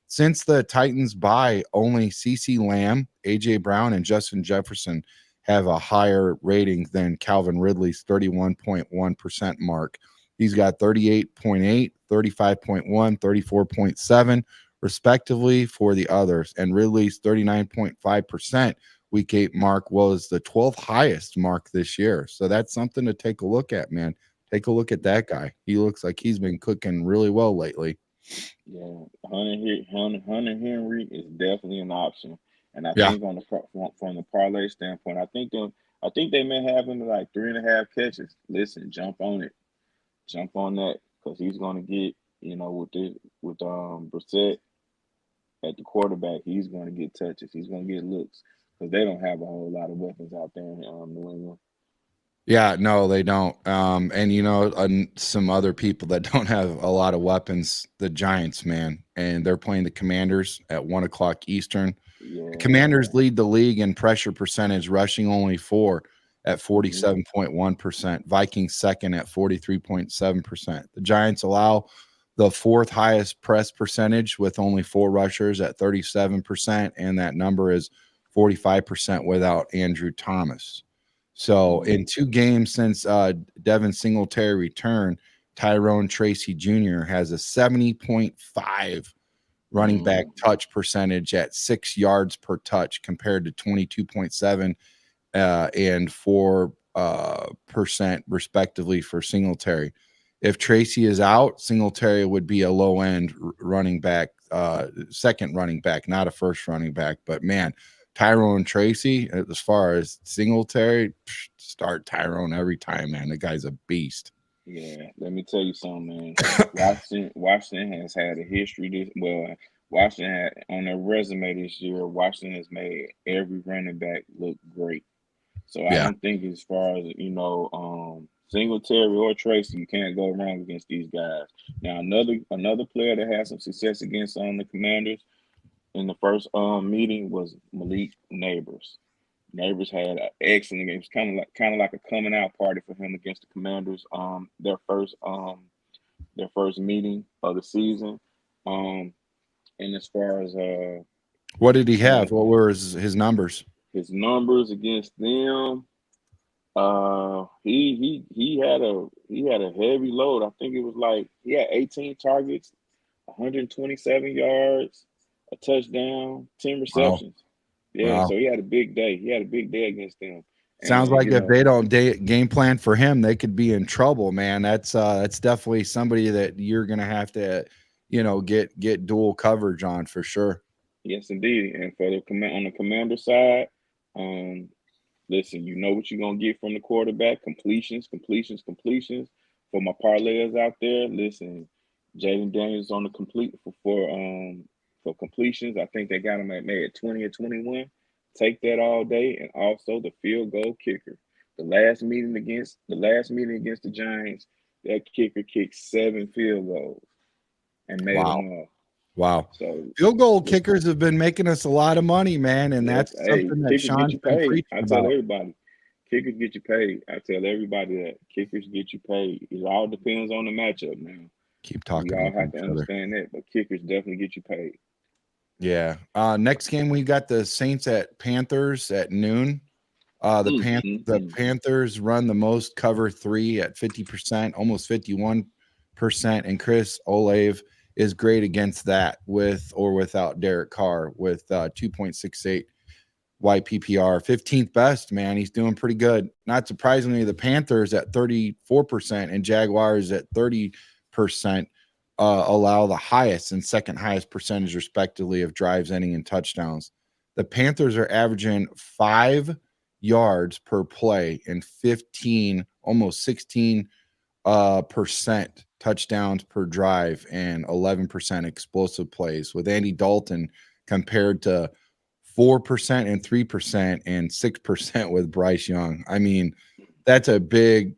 Since the Titans bye, only CeeDee Lamb, A.J. Brown, and Justin Jefferson have a higher rating than Calvin Ridley's 31.1% mark. He's got 38.8, 35.1, 34.7, respectively for the others. And Ridley's 39.5% week 8 mark was the 12th highest mark this year. So that's something to take a look at, man. Take a look at that guy. He looks like he's been cooking really well lately. Yeah, Hunter Henry is definitely an option, and I think from the parlay standpoint, I think they may have him like 3.5 catches. Listen, jump on it, jump on that. because he's going to get, with Brissett at the quarterback, he's going to get touches. He's going to get looks because they don't have a whole lot of weapons out there in New England. Yeah, no, they don't. And some other people that don't have a lot of weapons, the Giants, man, and they're playing the Commanders at 1:00 Eastern. Yeah. The Commanders lead the league in pressure percentage, rushing only 4 at 47.1%. Vikings second at 43.7%. The Giants allow the fourth highest press percentage with only 4 rushers at 37%, and that number is 45% without Andrew Thomas. So in 2 games since Devin Singletary returned, Tyrone Tracy Jr. has a 70.5 running back touch percentage at 6 yards per touch compared to 22.7 and 4% respectively for Singletary. If Tracy is out, Singletary would be a low end running back, second running back, not a first running back. But man, Tyrone Tracy, as far as Singletary, start Tyrone every time, man. The guy's a beast. Yeah, let me tell you something, man. Washington has had a history. Washington had on their resume this year. Washington has made every running back look great. So I don't think, as far as Singletary or Tracy, you can't go wrong against these guys. Now another player that had some success against the Commanders in the first meeting was Malik Neighbors. Neighbors had an excellent game. It was kind of like a coming out party for him against the Commanders. Their first meeting of the season. And as far as what did he have? What were his numbers? His numbers against them. He had a heavy load. I think it was like he had 18 targets, 127 yards, a touchdown, 10 receptions. Wow. Yeah, so he had a big day. He had a big day against them. Sounds like if they don't game plan for him, they could be in trouble, man. That's definitely somebody that you're gonna have to, get dual coverage on for sure. Yes, indeed. And for on the Commander side, listen, you know what you're gonna get from the quarterback: completions. For my parlayers out there, listen, Jaden Daniels on the complete for completions. I think they got him at maybe 20 or 21. Take that all day, and also the field goal kicker. The last meeting against the Giants, that kicker kicked 7 field goals and made them all. Wow. So field goal kickers have been making us a lot of money, man. And that's something that Sean's been preaching about. I tell everybody, kickers get you paid. I tell everybody that kickers get you paid. It all depends on the matchup, man. Keep talking. We all have to understand that, but kickers definitely get you paid. Yeah. Next game, we got the Saints at Panthers at noon. The Panthers run the most cover 3 at 50%, almost 51%, and Chris Olave is great against that with or without Derek Carr with 2.68 YPPR, 15th best, man. He's doing pretty good. Not surprisingly, the Panthers at 34% and Jaguars at 30% allow the highest and second highest percentage, respectively, of drives ending in touchdowns. The Panthers are averaging 5 yards per play and 15, almost 16 percent touchdowns per drive and 11% explosive plays, with Andy Dalton compared to 4% and 3% and 6% with Bryce Young. I mean, that's a big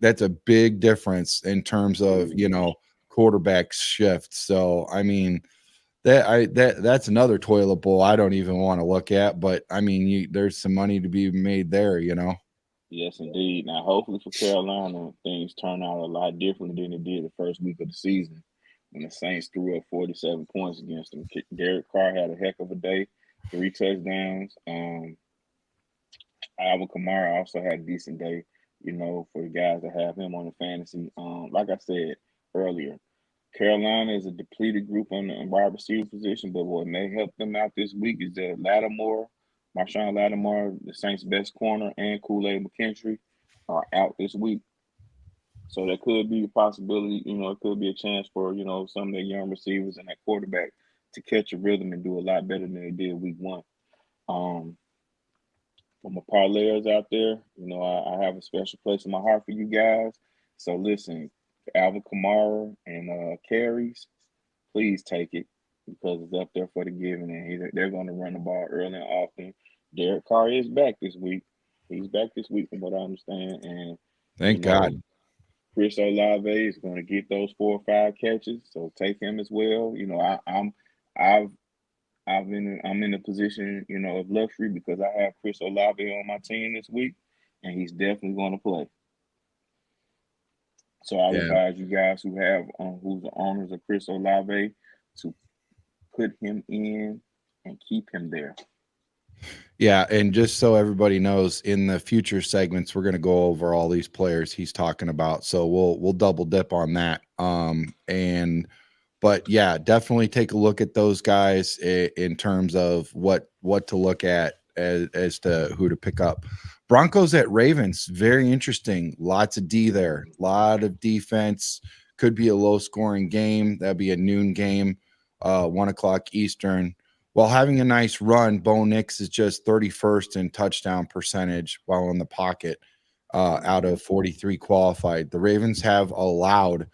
difference in terms of, quarterback shift. So, I mean, that's another toilet bowl I don't even want to look at, but I mean, there's some money to be made there, Yes, indeed. Now, hopefully for Carolina, things turn out a lot differently than it did the first week of the season when the Saints threw up 47 points against them. Derek Carr had a heck of a day, 3 touchdowns. Alvin Kamara also had a decent day, for the guys that have him on the fantasy. Like I said earlier, Carolina is a depleted group on the wide receiver position, but what may help them out this week is that Marshawn Lattimore, the Saints' best corner, and Kool-Aid McKinstry are out this week. So there could be a possibility, it could be a chance for, some of the young receivers and that quarterback to catch a rhythm and do a lot better than they did week 1. For my parlayers out there, I have a special place in my heart for you guys. So listen, Alvin Kamara and carries, please take it because it's up there for the giving, and they're going to run the ball early and often. Derek Carr is back this week. He's back this week, from what I understand, and Thank God. Chris Olave is going to get those 4 or 5 catches, so take him as well. I'm in a position, of luxury because I have Chris Olave on my team this week, and he's definitely going to play. So I would advise you guys who's the owners of Chris Olave to put him in and keep him there. Yeah, and just so everybody knows, in the future segments, we're going to go over all these players he's talking about. So we'll double dip on that. But yeah, definitely take a look at those guys in terms of what to look at as to who to pick up. Broncos at Ravens, very interesting. Lots of D there, a lot of defense. Could be a low scoring game. That'd be a noon game, 1 o'clock Eastern. While having a nice run, Bo Nix is just 31st in touchdown percentage while in the pocket out of 43 qualified. The Ravens have allowed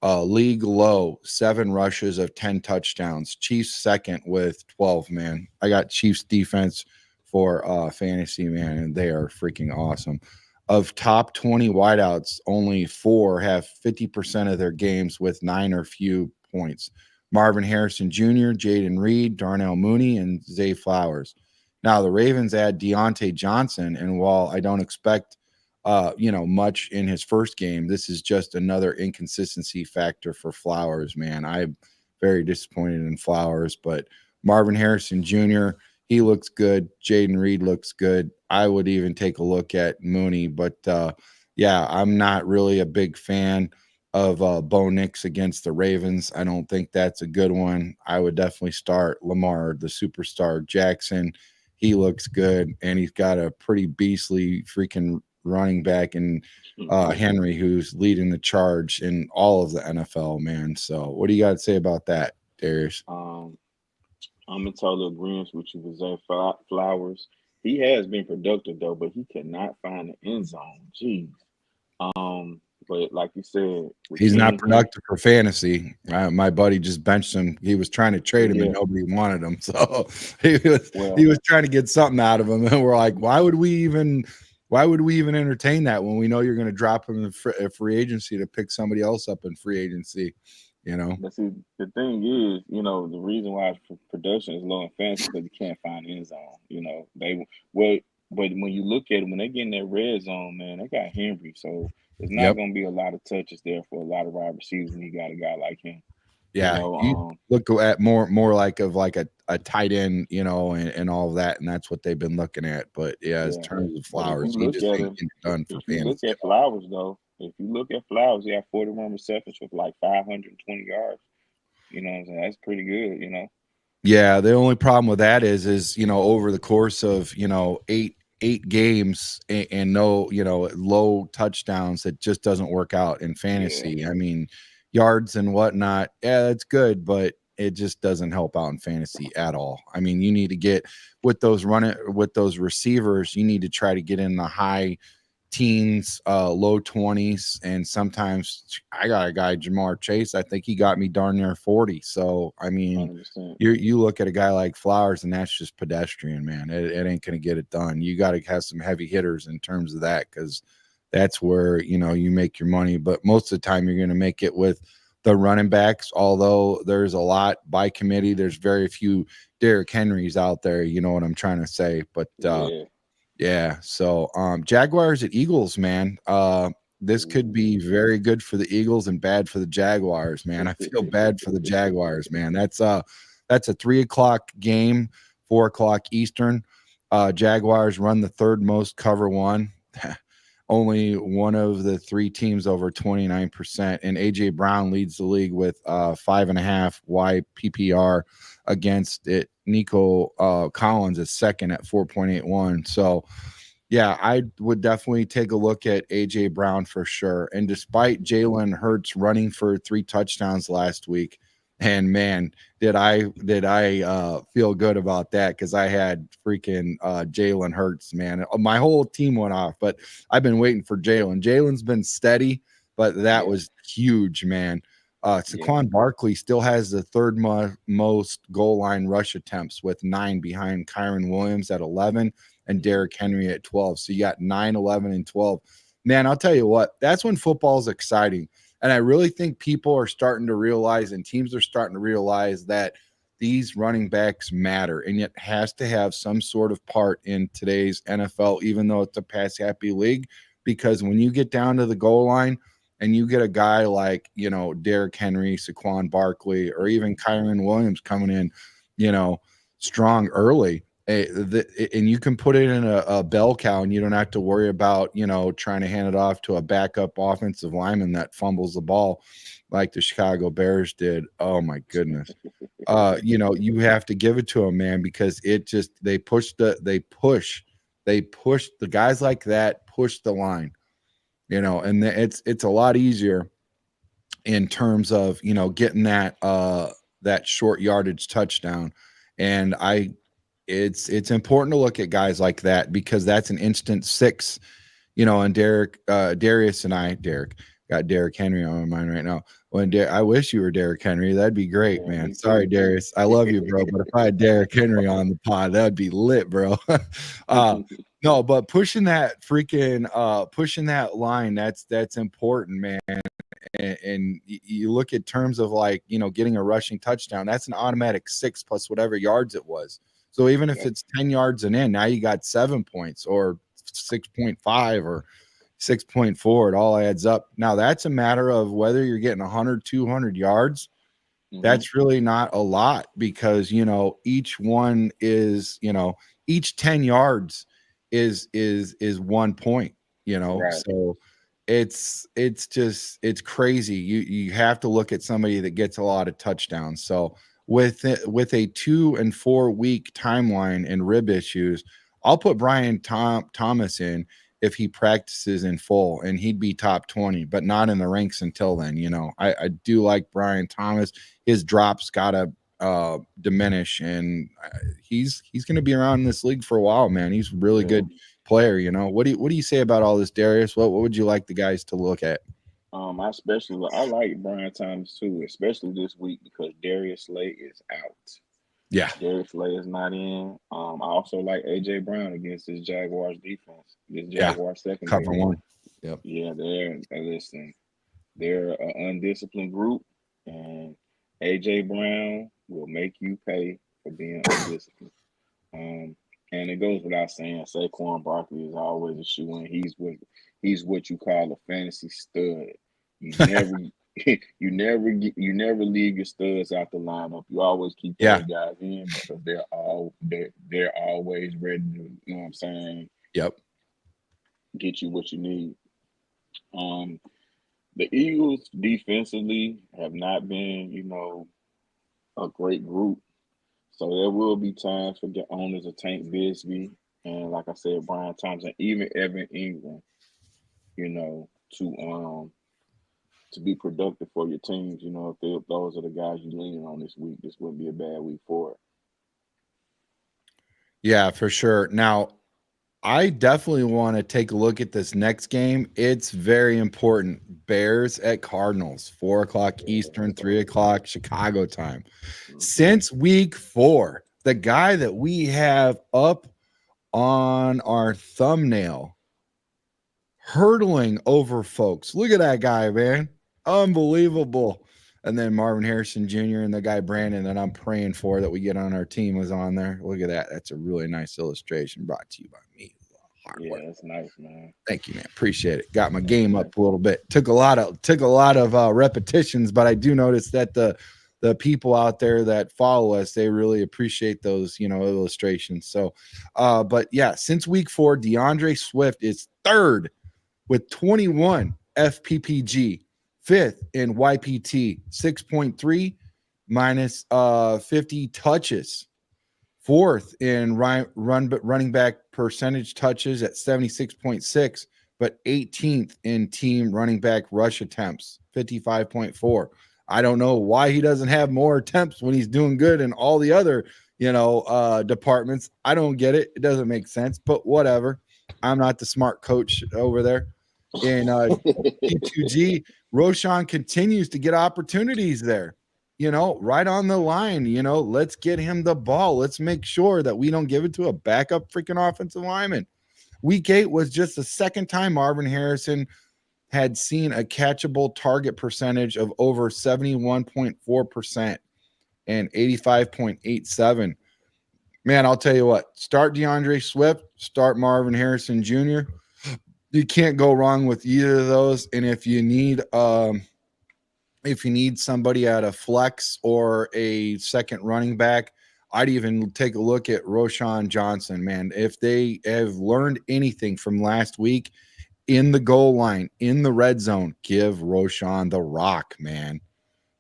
league low 7 rushes of 10 touchdowns. Chiefs second with 12, man. I got Chiefs defense for fantasy, man, and they are freaking awesome. Of top 20 wideouts, only 4 have 50% of their games with 9 or few points. Marvin Harrison Jr., Jaden Reed, Darnell Mooney, and Zay Flowers. Now, the Ravens add Deontay Johnson, and while I don't expect much in his first game, this is just another inconsistency factor for Flowers, man. I'm very disappointed in Flowers, but Marvin Harrison Jr., he looks good. Jaden Reed looks good. I would even take a look at Mooney, but yeah, I'm not really a big fan of Bo Nix against the Ravens. I don't think that's a good one. I would definitely start Lamar, the superstar. Jackson, he looks good, and he's got a pretty beastly freaking running back in Henry, who's leading the charge in all of the NFL, man. So what do you got to say about that, Darius? I'm in total agreement with you with Zay Flowers. He has been productive though, but he cannot find the end zone. Jeez. But like you said, he's not productive for fantasy. My buddy just benched him. He was trying to trade him and nobody wanted him. So he was trying to get something out of him. And we're like, why would we even entertain that when we know you're going to drop him in free agency to pick somebody else up in free agency? But see, the thing is, the reason why production is low in fantasy because you can't find end zone. But when you look at it, when they get in that red zone, man, they got Henry, so there's not going to be a lot of touches there for a lot of wide receivers when you got a guy like him. Yeah, you look at more like a tight end, and all of that, and that's what they've been looking at. But yeah, in terms of Flowers, he just ain't getting done for fantasy. Look at Flowers though. If you look at Flowers, he had 41 receptions with like 520 yards. You know what I'm saying? That's pretty good, Yeah, the only problem with that is over the course of eight games and no low touchdowns, it just doesn't work out in fantasy. Yeah. I mean, yards and whatnot, yeah, that's good, but it just doesn't help out in fantasy at all. I mean, you need to get with those receivers, you need to try to get in the high teens, low 20s, and sometimes I got a guy, Jamar Chase, I think he got me darn near 40. So I mean, you look at a guy like Flowers and that's just pedestrian, man. It ain't gonna get it done. You got to have some heavy hitters in terms of that, because that's where you make your money. But most of the time you're gonna make it with the running backs, although there's a lot by committee. There's very few Derrick Henrys out there, you know what I'm trying to say. But yeah, so Jaguars at Eagles, man. This could be very good for the Eagles and bad for the Jaguars, man. I feel bad for the Jaguars, man. That's a 3 o'clock game, 4 o'clock Eastern. Jaguars run the third most cover one. Only one of the 3 teams over 29%, and AJ Brown leads the league with 5.5 YPPR against it. Nico Collins is second at 4.81. So yeah, I would definitely take a look at AJ Brown for sure. And despite Jalen Hurts running for 3 touchdowns last week, and man, did I feel good about that, because I had freaking Jalen Hurts, man. My whole team went off, but I've been waiting for Jalen. Jalen's been steady, but that was huge, man. Saquon Barkley still has the third most goal line rush attempts with 9 behind Kyren Williams at 11 and Derrick Henry at 12. So you got 9, 11, and 12. Man, I'll tell you what, that's when football is exciting. And I really think people are starting to realize and teams are starting to realize that these running backs matter, and it has to have some sort of part in today's NFL, even though it's a pass-happy league, because when you get down to the goal line and you get a guy like, Derrick Henry, Saquon Barkley, or even Kyren Williams coming in, strong early, and you can put it in a bell cow and you don't have to worry about, trying to hand it off to a backup offensive lineman that fumbles the ball like the Chicago Bears did. Oh my goodness. You have to give it to them, man, because they push the guys like that, push the line, and it's a lot easier in terms of, getting that short yardage touchdown. And it's important to look at guys like that because that's an instant 6, and Derek got Derrick Henry on my mind right now. I wish you were Derrick Henry. That'd be great, man. Sorry, Darius. I love you, bro. But if I had Derrick Henry on the pod, that'd be lit, bro. No, but pushing that line, that's important, man. And you look at terms of like, getting a rushing touchdown, that's an automatic 6 plus whatever yards it was. So even if it's 10 yards and in, now you got 7 points or 6.5 or 6.4, it all adds up. Now that's a matter of whether you're getting 100, 200 yards. That's really not a lot because, each one is, each 10 yards is 1 point, Right. So it's crazy. You have to look at somebody that gets a lot of touchdowns. So with a 2 and 4 week timeline and rib issues, I'll put Brian Thomas in if he practices in full, and he'd be top 20, but not in the ranks until then. I do like Brian Thomas. His drops gotta diminish, and he's going to be around in this league for a while, man. He's a really good player. What do you say about all this, Darius? What would you like the guys to look at? I like Brian Thomas too, especially this week because Darius Slay is out. Yeah, Darius Slay is not in. I also like AJ Brown against this Jaguars defense, this Jaguars secondary. cover one. Yep. Yeah, they're an undisciplined group, and AJ Brown will make you pay for being undisciplined. And it goes without saying, Saquon Barkley is always a shoe-in. He's what you call a fantasy stud. You never you never leave your studs out the lineup. You always keep those guys in because they're always ready to, you know what I'm saying? Yep. Get you what you need. The Eagles defensively have not been, a great group. So there will be times for the owners of Tank Bigsby and, like I said, Brian Thompson, even Evan Ingram, to be productive for your teams. If those are the guys you're leaning on this week, this wouldn't be a bad week for it. Yeah, for sure. Now, I definitely want to take a look at this next game. It's very important. Bears at Cardinals, 4:00 Eastern, 3:00 Chicago time. Since week 4, the guy that we have up on our thumbnail hurdling over folks. Look at that guy, man. Unbelievable. And then Marvin Harrison Jr. and the guy Brandon that I'm praying for that we get on our team was on there. Look at that. That's a really nice illustration brought to you by me. Yeah, that's nice, man. Thank you, man. Appreciate it. Got my game up a little bit. Took a lot of repetitions, but I do notice that the people out there that follow us, they really appreciate those, illustrations. So, but yeah, since week 4, DeAndre Swift is 3rd with 21 FPPG, 5th in YPT, 6.3 minus 50 touches. 4th in running back percentage touches at 76.6, but 18th in team running back rush attempts, 55.4. I don't know why he doesn't have more attempts when he's doing good in all the other, departments. I don't get it. It doesn't make sense, but whatever. I'm not the smart coach over there. And P2G, Roschon continues to get opportunities there, right on the line. Let's get him the ball. Let's make sure that we don't give it to a backup freaking offensive lineman. Week 8 was just the second time Marvin Harrison had seen a catchable target percentage of over 71.4% and 85.87. Man, I'll tell you what, start DeAndre Swift, start Marvin Harrison Jr. You can't go wrong with either of those. And if you need somebody at a flex or a second running back, I'd even take a look at Roschon Johnson, man. If they have learned anything from last week, in the goal line, in the red zone, give Roschon the rock, man.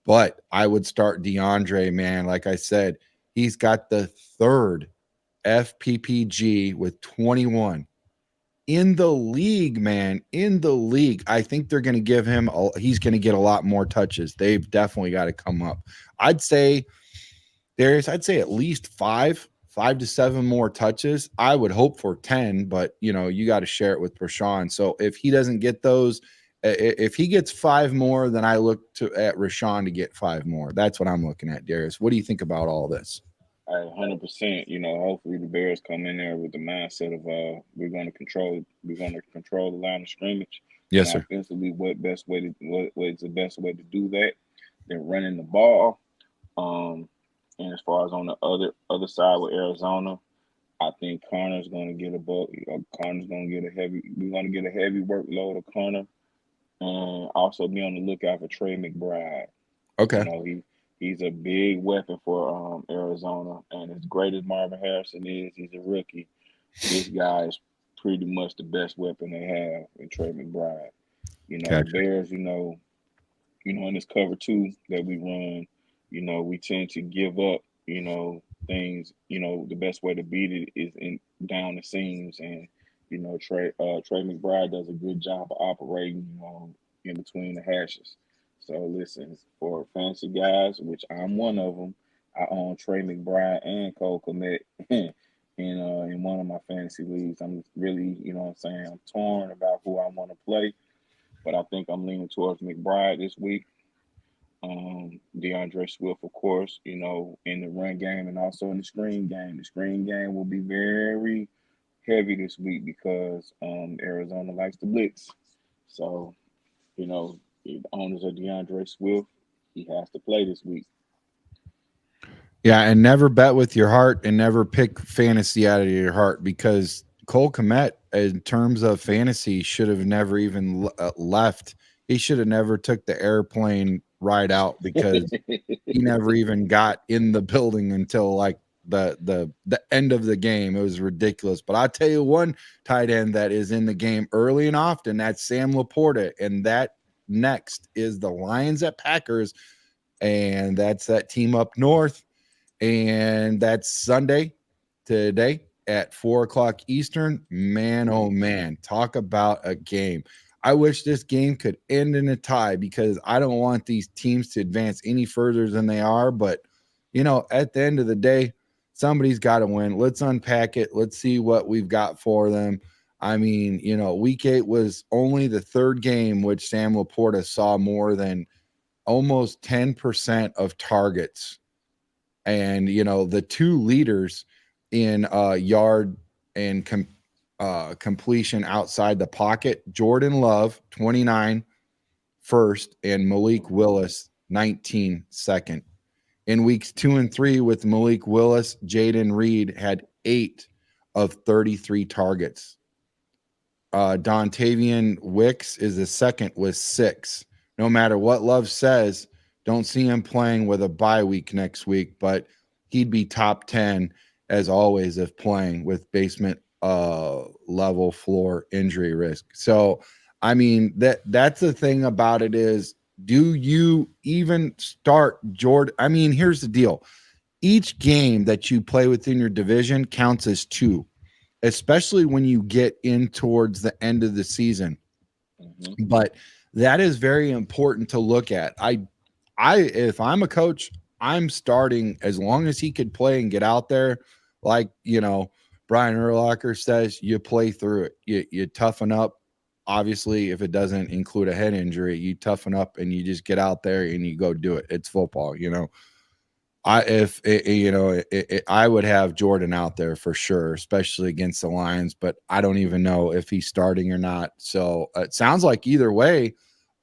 But I would start DeAndre, man. Like I said, he's got the third FPPG with 21 in the league, man. In the league, I think they're going to give him. He's going to get a lot more touches. They've definitely got to come up. I'd say at least 5 to 7 more touches. I would hope for 10, but you got to share it with Rashawn. So if he doesn't get those, if he gets 5 more, then I look at Rashawn to get 5 more. That's what I'm looking at, Darius. What do you think about all this? 100%. Hopefully the Bears come in there with the mindset of we're going to control the line of scrimmage. Yes, sir. Offensively, what is the best way to do that? They're running the ball. And as far as on the other side with Arizona, I think Connor's going to get Connor's going to get we're going to get a heavy workload of Connor, and also be on the lookout for Trey McBride. Okay. He's a big weapon for Arizona, and as great as Marvin Harrison is, he's a rookie. This guy is pretty much the best weapon they have in Trey McBride. Gotcha. The Bears, in this cover 2 that we run, we tend to give up, things, the best way to beat it is down the seams. And, Trey McBride does a good job of operating, in between the hashes. So listen, for fancy guys, which I'm one of them, I own Trey McBride and Cole Kmet in one of my fantasy leagues. I'm really, I'm torn about who I want to play, but I think I'm leaning towards McBride this week. DeAndre Swift, of course, in the run game and also in the screen game. The screen game will be very heavy this week because Arizona likes to blitz. So, the owners of DeAndre Swift, he has to play this week. Yeah, and never bet with your heart and never pick fantasy out of your heart, because Cole Kmet, in terms of fantasy, should have never even left. He should have never took the airplane ride out, because he never even got in the building until like the end of the game. It was ridiculous. But I'll tell you one tight end that is in the game early and often, that's Sam Laporta. And that next is the Lions at Packers, and that's that team up north. And that's Sunday today at 4:00 Eastern. Man, oh man, talk about a game. I wish this game could end in a tie, because I don't want these teams to advance any further than they are. But, at the end of the day, somebody's got to win. Let's unpack it. Let's see what we've got for them. I mean, week 8 was only the third game which Sam Laporta saw more than almost 10% of targets. And, the 2 leaders in yard and completion outside the pocket, Jordan Love, 29 first, and Malik Willis, 19 second. In weeks 2 and 3 with Malik Willis, Jaden Reed had 8 of 33 targets. Dontavian Wicks is the second with 6. No matter what Love says, don't see him playing with a bye week next week, but he'd be top 10 as always if playing with basement level floor injury risk. So, I mean, that's the thing about it is, do you even start Jordan? I mean, here's the deal. Each game that you play within your division counts as 2, especially when you get in towards the end of the season. Mm-hmm. But that is very important to look at. If I'm a coach, I'm starting as long as he could play and get out there. Like, Brian Urlacher says, you play through it. You toughen up. obviously, if it doesn't include a head injury, you toughen up and you just get out there and you go do it. It's football, you know. I would have Jordan out there for sure, especially against the Lions, but I don't even know if he's starting or not. So it sounds like either way,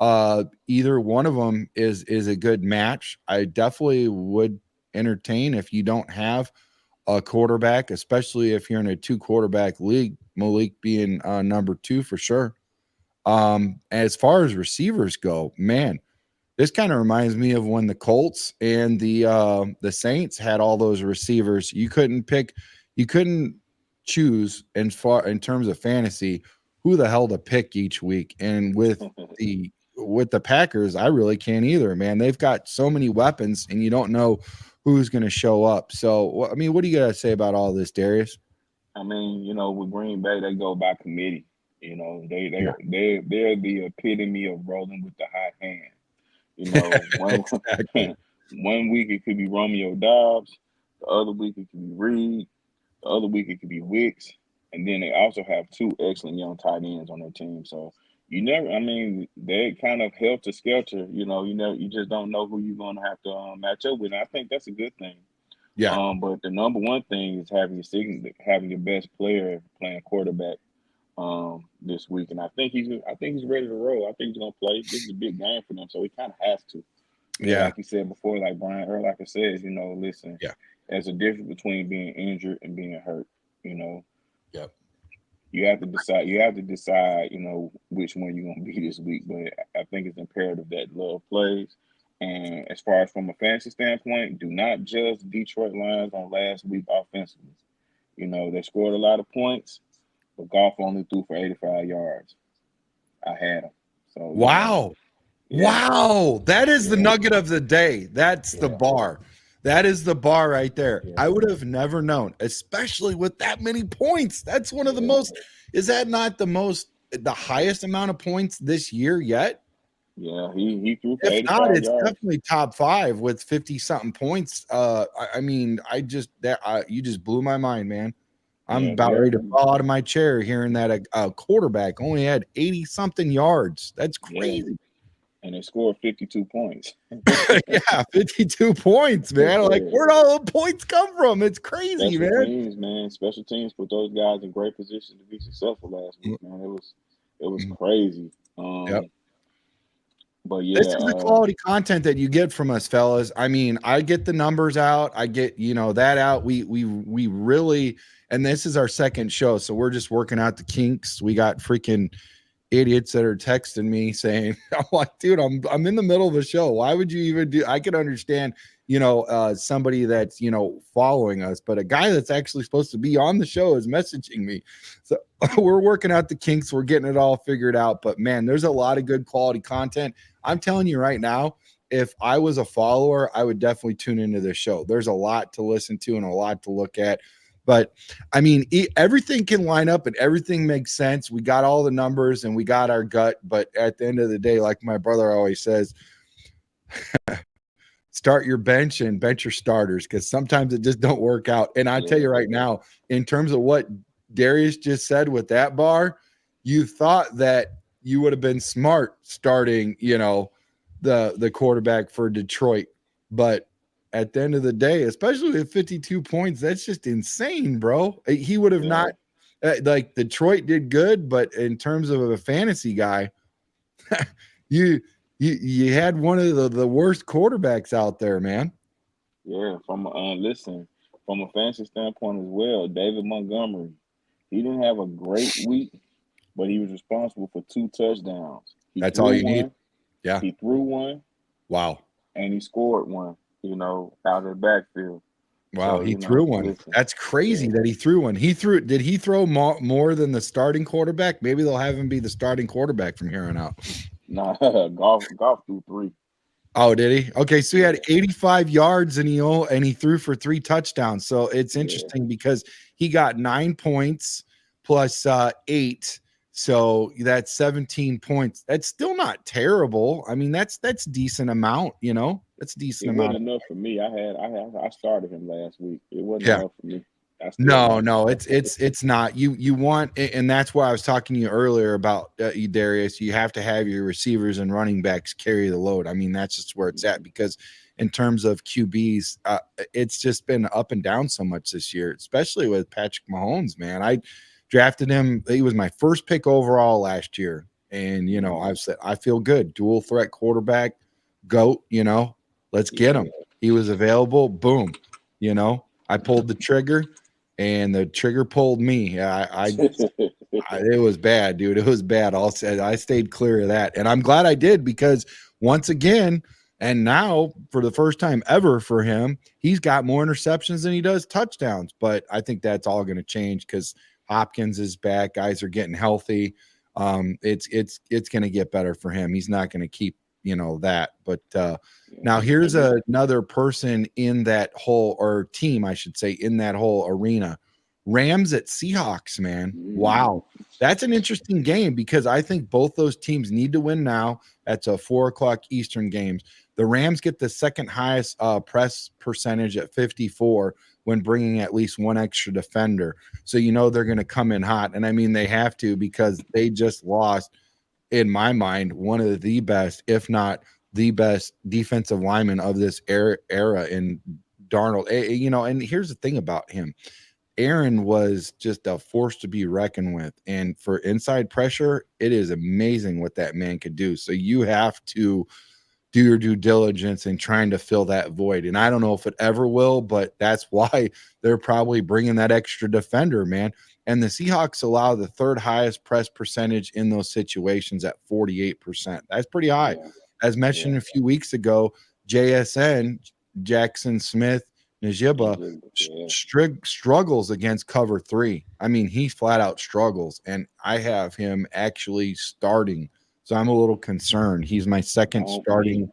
either one of them is a good match. I definitely would entertain if you don't have a quarterback, especially if you're in a 2-quarterback league, Malik being number 2 for sure. As far as receivers go, man, this kind of reminds me of when the Colts and the Saints had all those receivers. You couldn't choose in terms of fantasy who the hell to pick each week. And with the Packers, I really can't either, man. They've got so many weapons, and you don't know who's going to show up. So, I mean, what do you got to say about all this, Darius? I mean, you know, with Green Bay, they go by committee. You know, they're the epitome of rolling with the hot hand. You know, Exactly. one week it could be Romeo Dobbs, the other week it could be Reed, the other week it could be Wicks, and then they also have 2 excellent young tight ends on their team. So you never, I mean, they're kind of helter skelter. You know, you just don't know who you're going to have to match up with. And I think that's a good thing. Yeah. But the number one thing is having your best player playing quarterback this week, and I think he's ready to roll. I think he's gonna play. This is a big game for them, so he kind of has to. Yeah. Like you said before, like Brian Urlacher says, you know, listen, Yeah. there's a difference between being injured and being hurt. You know, Yep. you have to decide. You know, which one you're gonna be this week. But I think it's imperative that Love plays. And as far as from a fantasy standpoint, do not judge Detroit Lions on last week offensively. You know, they scored a lot of points, but Goff only threw for 85 yards. I had him. So wow. You know, Wow. That is the nugget of the day. That's the bar. That is the bar right there. Yeah. I would have never known, especially with that many points. That's one of the most, is that not the highest amount of points this year yet? Yeah, he threw for If 85 not, it's yards. definitely top 5 with 50 something points. I mean, you just blew my mind, man. I'm about ready to fall out of my chair hearing that a quarterback only had 80 something yards. That's crazy. And they scored 52 points. Yeah, 52 points, man. Like, where'd all the points come from? It's crazy, Special teams, man. Special teams put those guys in great positions to be successful last week, man. It was crazy. Yep. But yeah, this is the quality content that you get from us, fellas. I mean, I get the numbers out. I get, that out. We really, and this is our second show, so we're just working out the kinks. We got freaking idiots that are texting me saying, I'm like, dude, I'm in the middle of a show. Why would you even do? I can understand, somebody that's, following us, but a guy that's actually supposed to be on the show is messaging me. So we're working out the kinks. We're getting it all figured out, but man, there's a lot of good quality content. I'm telling you right now, if I was a follower, I would definitely tune into this show. There's a lot to listen to and a lot to look at. But I mean, everything can line up and everything makes sense. We got all the numbers and we got our gut. But at the end of the day, like my brother always says, start your bench and bench your starters, because sometimes it just don't work out. And I tell you right now, in terms of what Darius just said with that bar, you thought that you would have been smart starting, the quarterback for Detroit. But at the end of the day, especially with 52 points, that's just insane, bro. He would have not, like, Detroit did good, but in terms of a fantasy guy, you had one of the worst quarterbacks out there, man. Yeah, from a fantasy standpoint as well, David Montgomery, he didn't have a great week, but he was responsible for 2 touchdowns. That's all you need. Yeah. He threw one. Wow. And he scored one, out of the backfield. Wow, so, he threw one. Listen, that's crazy that he threw one. Did he throw more than the starting quarterback? Maybe they'll have him be the starting quarterback from here on out. Nah, Goff threw 3. Oh, did he? Okay, so he had 85 yards and he threw for 3 touchdowns. So it's interesting because he got 9 points plus 8. So that's 17 points. That's still not terrible. I mean, that's decent amount, That's decent amount. It wasn't enough for me. I started him last week. It wasn't enough for me. I still like No, it's not. You want, and that's why I was talking to you earlier about Darius. You have to have your receivers and running backs carry the load. I mean, that's just where it's at, because in terms of QBs, it's just been up and down so much this year, especially with Patrick Mahomes. Man, I drafted him. He was my first pick overall last year, and I've said I feel good. Dual threat quarterback, GOAT. Let's get him. He was available. Boom. I pulled the trigger, and the trigger pulled me. It was bad, dude. It was bad. I stayed clear of that, and I'm glad I did, because once again, and now for the first time ever for him, he's got more interceptions than he does touchdowns. But I think that's all going to change because Hopkins is back. Guys are getting healthy. It's going to get better for him. He's not going to keep that. But now here's another person in that whole, or team, I should say, in that whole arena. Rams at Seahawks, man. Wow. That's an interesting game, because I think both those teams need to win now. That's a 4:00 Eastern games. The Rams get the second highest press percentage at 54 when bringing at least one extra defender. So they're going to come in hot. And I mean, they have to, because they just lost, in my mind, one of the best, if not the best defensive lineman of this era in Darnold. And here's the thing about him. Aaron was just a force to be reckoned with. And for inside pressure, it is amazing what that man could do. So you have to do your due diligence in trying to fill that void. And I don't know if it ever will, but that's why they're probably bringing that extra defender, man. And the Seahawks allow the third highest press percentage in those situations at 48%. That's pretty high. Yeah. As mentioned a few weeks ago, JSN, Jackson Smith, Najibba, struggles against cover 3. I mean, he flat out struggles, and I have him actually starting. So I'm a little concerned. He's my second starting.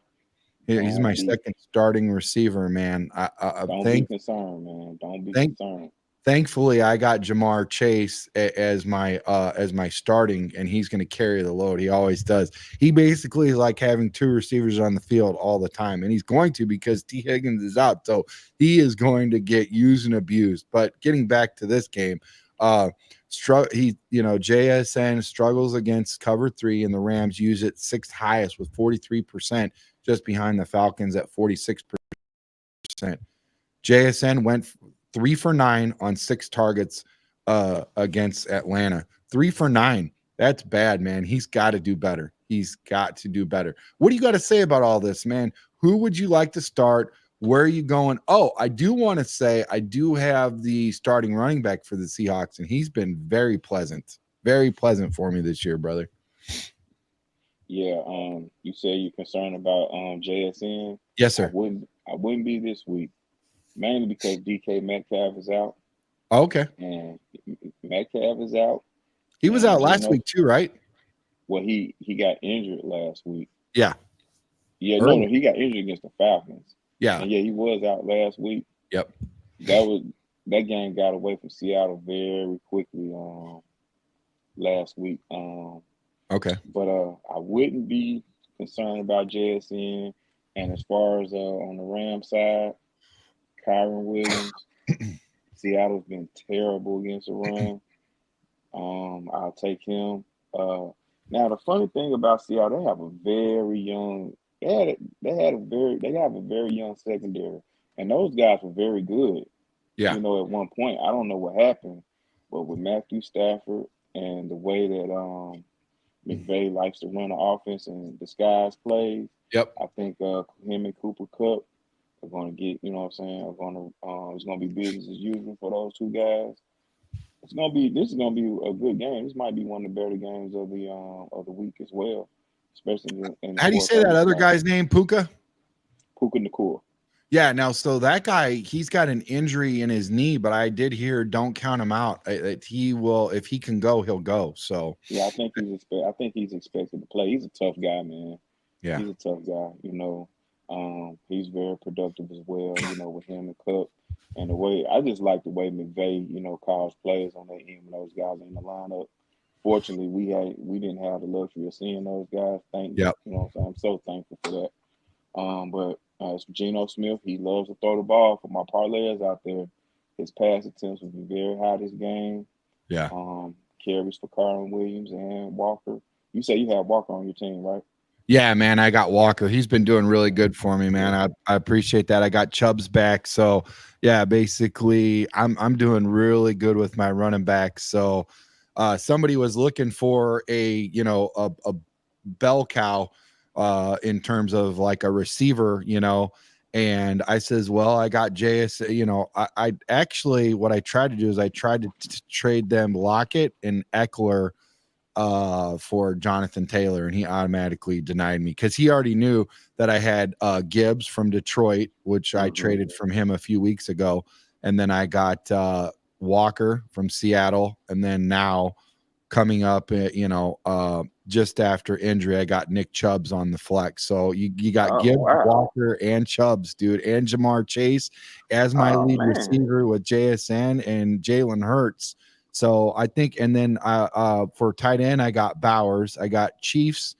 He's my second starting receiver, man. Don't be concerned, man. Don't be concerned. Thankfully, I got Jamar Chase as my starting, and he's going to carry the load. He always does. He basically is like having two receivers on the field all the time, and he's going to, because T. Higgins is out, so he is going to get used and abused. But getting back to this game, JSN struggles against cover 3, and the Rams use it sixth highest with 43%, just behind the Falcons at 46%. JSN went 3 for 9 on 6 targets against Atlanta. 3 for 9. That's bad, man. He's got to do better. He's got to do better. What do you got to say about all this, man? Who would you like to start? Where are you going? Oh, I do want to say I do have the starting running back for the Seahawks, and he's been very pleasant for me this year, brother. Yeah, you said you're concerned about JSN. Yes, sir. I wouldn't be this week, mainly because DK Metcalf is out. Okay. And Metcalf is out. He was out last week too, right? Well, he got injured last week. Yeah. Yeah, no, he got injured against the Falcons. Yeah. And yeah, he was out last week. Yep. That game got away from Seattle very quickly last week. Okay. But I wouldn't be concerned about JSN. And as far as on the Rams side, Kyron Williams, Seattle's been terrible against the run. I'll take him. Now the funny thing about Seattle, they have a very young. They have a very young secondary, and those guys were very good. Yeah. At one point, I don't know what happened, but with Matthew Stafford and the way that McVay likes to run the offense and disguise plays. Yep. I think him and Cooper Kupp are going to get, it's going to be business as usual for those two guys. This is going to be a good game. This might be one of the better games of the week as well, especially in how do you say that other guy's name? Puka Nacua. Yeah. Now, so that guy, he's got an injury in his knee, but I did hear don't count him out. He will, if he can go, he'll go. So yeah, I think he's expected to play. He's a tough guy, man. Yeah, he's a tough guy. He's very productive as well. With him and Kupp, and the way I just like the way McVay, calls plays on that end when those guys in the lineup. Fortunately, we didn't have the luxury of seeing those guys. Yep. So I'm so thankful for that. But as for Geno Smith, he loves to throw the ball. For my parlayers out there, His pass attempts will be very high this game. Yeah. Carries for Carlin Williams and Walker. You say you have Walker on your team, right? Yeah, man, I got Walker. He's been doing really good for me, man. I appreciate that. I got Chubb's back. So yeah, basically I'm doing really good with my running back. So somebody was looking for a bell cow in terms of like a receiver, and I says, well, I got JS, I actually what I tried to do is I tried to trade them Lockett and Eckler for Jonathan Taylor, and he automatically denied me because he already knew that I had Gibbs from Detroit, which I traded from him a few weeks ago, and then I got Walker from Seattle, and then now coming up, just after injury, I got Nick Chubbs on the flex. So you got Gibbs, Walker, and Chubbs, dude, and Jamar Chase as my lead receiver with JSN and Jalen Hurts. So I think, and then for tight end, I got Bowers, I got Chiefs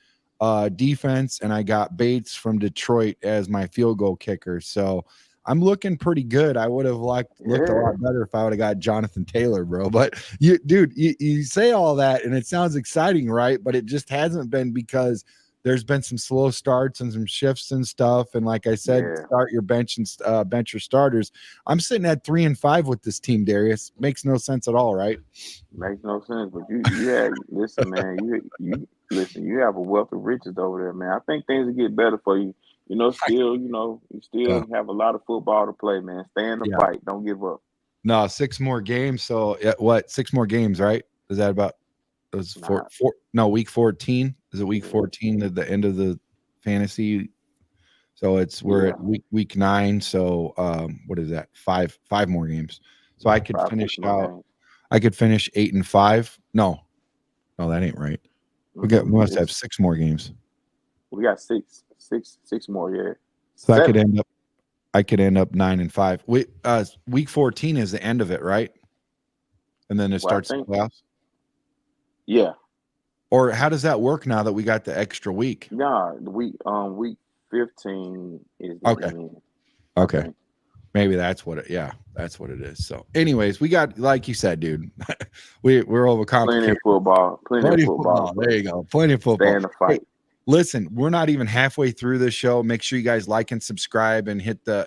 defense, and I got Bates from Detroit as my field goal kicker. So I'm looking pretty good. I would have looked a lot better if I would have got Jonathan Taylor, bro. But you say all that and it sounds exciting, right? But it just hasn't been because there's been some slow starts and some shifts and stuff. And like I said, start your bench and bench your starters. I'm sitting at 3-5 with this team, Darius. Makes no sense at all, right? Makes no sense. But listen, man, you have a wealth of riches over there, man. I think things will get better for you. You still have a lot of football to play, man. Stay in the fight. Don't give up. No, 6 more games. So what? 6 more games, right? Is that about? It was week 14. Is it week 14 at the end of the fantasy? So we're at week 9. So what is that? 5 more games. So I could finish out. I could finish 8-5. No, that ain't right. We must have 6 more games. We got six more, yeah. So I could end up 9-5. Week 14 is the end of it, right? And then it starts the playoffs. Yeah. Or how does that work now that we got the extra week? Nah, week 15 is the end. Okay. Maybe that's what that's what it is. So anyways, we got, like you said, dude, we're overcomplicated. Plenty of football. There you go. Plenty of football. Stay in the fight. Hey, listen, we're not even halfway through this show. Make sure you guys like and subscribe and hit the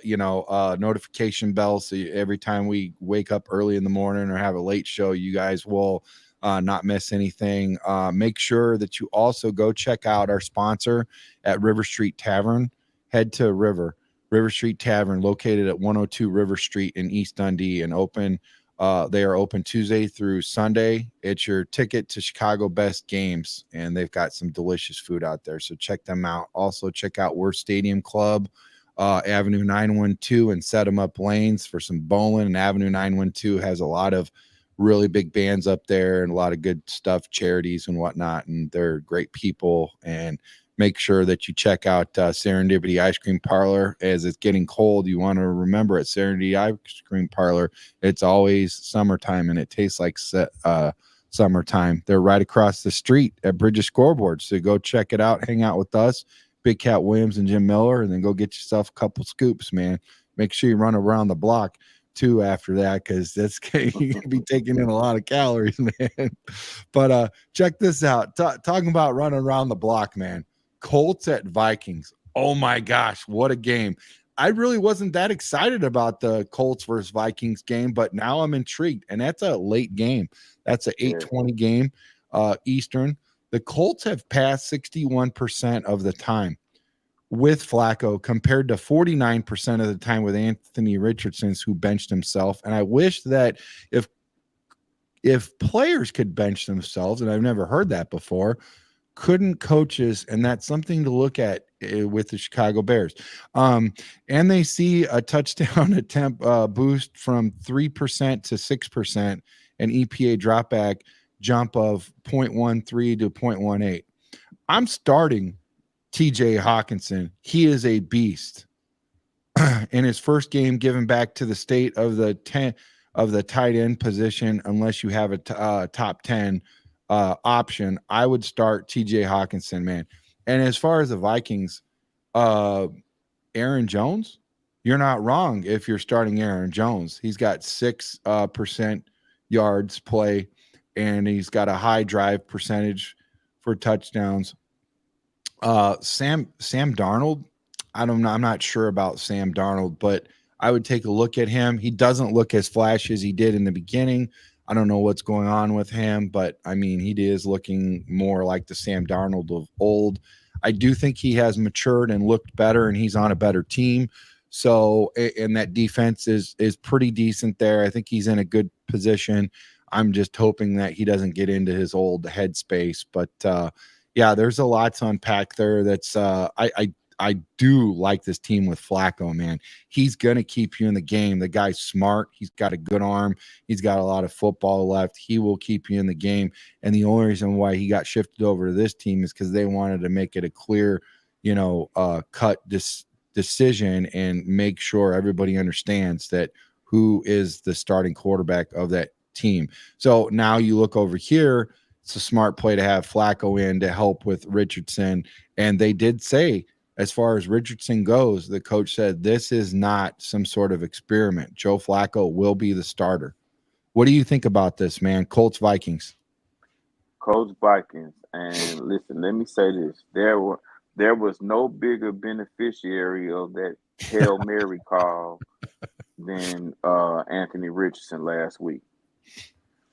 notification bell so every time we wake up early in the morning or have a late show, you guys will not miss anything. Make sure that you also go check out our sponsor at River Street Tavern. Head to River Street Tavern, located at 102 River Street in East Dundee, and open. They are open Tuesday through Sunday. It's your ticket to Chicago best games, and they've got some delicious food out there. So check them out. Also check out Worth Stadium Club, Avenue 912, and Set 'em Up Lanes for some bowling. And Avenue 912 has a lot of really big bands up there and a lot of good stuff, charities and whatnot. And they're great people. And make sure that you check out Serendipity Ice Cream Parlor. As it's getting cold, you want to remember at Serendipity Ice Cream Parlor, it's always summertime and it tastes like summertime. They're right across the street at Bridges Scoreboard. So go check it out. Hang out with us, Big Cat Williams and Jim Miller, and then go get yourself a couple scoops, man. Make sure you run around the block too after that, because that's you're gonna be taking in a lot of calories, man. But check this out. Talking about running around the block, man. Colts at Vikings. Oh my gosh, what a game. I really wasn't that excited about the Colts versus Vikings game, but now I'm intrigued. And that's a late game. That's a 8:20 game Eastern. The Colts have passed 61% of the time with Flacco compared to 49% of the time with Anthony Richardson, who benched himself. And I wish that if players could bench themselves, and I've never heard that before, couldn't coaches, and that's something to look at with the Chicago Bears. And they see a touchdown attempt boost from 3% to 6%, an EPA dropback jump of 0.13 to 0.18. I'm starting TJ Hawkinson. He is a beast. In his first game, given back to the state of the tight end position, unless you have a top 10 option, I would start TJ Hawkinson, man. And as far as the Vikings, Aaron Jones, you're not wrong if you're starting Aaron Jones. He's got 6% yards play, and he's got a high drive percentage for touchdowns. Sam Darnold, I'm not sure about Sam Darnold, but I would take a look at him. He doesn't look as flashy as he did in the beginning. I don't know what's going on with him, but I mean, he is looking more like the Sam Darnold of old. I do think he has matured and looked better, and he's on a better team. So, and that defense is pretty decent there. I think he's in a good position. I'm just hoping that he doesn't get into his old headspace. But yeah, there's a lot to unpack there. That's I do like this team with Flacco, man. He's gonna keep you in the game. The guy's smart. He's got a good arm. He's got a lot of football left. He will keep you in the game. And the only reason why he got shifted over to this team is because they wanted to make it a clear, cut decision and make sure everybody understands that who is the starting quarterback of that team. So now you look over here. It's a smart play to have Flacco in to help with Richardson. And they did say, as far as Richardson goes, the coach said this is not some sort of experiment. Joe Flacco will be the starter. What do you think about this, man? Colts, Vikings. Colts, Vikings. And listen, let me say this. There was no bigger beneficiary of that Hail Mary call than Anthony Richardson last week.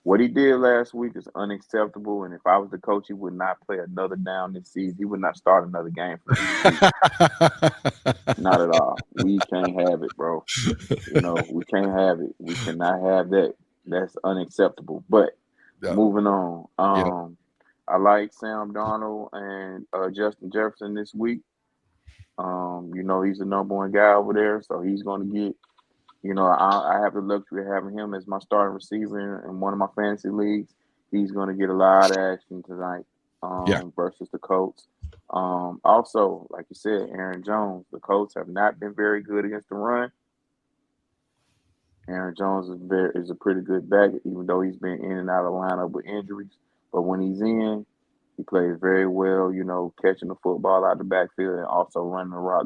What he did last week is unacceptable, and if I was the coach, he would not play another down this season. He would not start another game for this Not at all. We can't have it, bro. We can't have it. We cannot have that. That's unacceptable. But moving on. I like Sam Darnold and Justin Jefferson this week. He's the number one guy over there, so he's going to get. I have the luxury of having him as my starting receiver in one of my fantasy leagues. He's going to get a lot of action tonight versus the Colts. Also, like you said, Aaron Jones, the Colts have not been very good against the run. Aaron Jones is a pretty good back, even though he's been in and out of the lineup with injuries. But when he's in, he plays very well, catching the football out of the backfield and also running the rock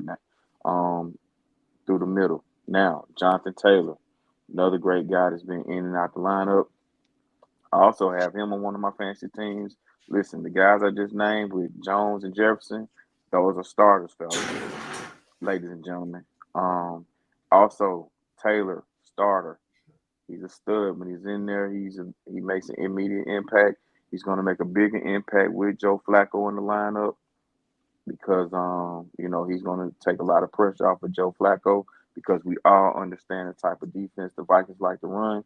through the middle. Now, Jonathan Taylor, another great guy that's been in and out the lineup. I also have him on one of my fantasy teams. Listen, the guys I just named with Jones and Jefferson, those are starters, fellas, ladies and gentlemen. Also, Taylor, starter. He's a stud. When he's in there, he makes an immediate impact. He's going to make a bigger impact with Joe Flacco in the lineup because, he's going to take a lot of pressure off of Joe Flacco because we all understand the type of defense the Vikings like to run.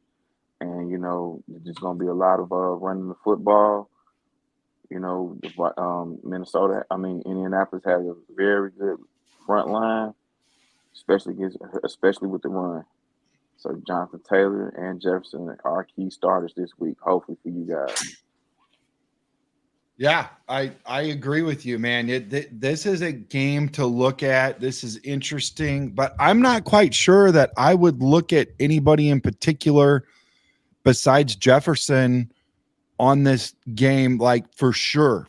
And, there's just going to be a lot of running the football. Indianapolis has a very good front line, especially with the run. So Jonathan Taylor and Jefferson are key starters this week, hopefully for you guys. Yeah, I agree with you, man. This is a game to look at. This is interesting, but I'm not quite sure that I would look at anybody in particular besides Jefferson on this game, like for sure,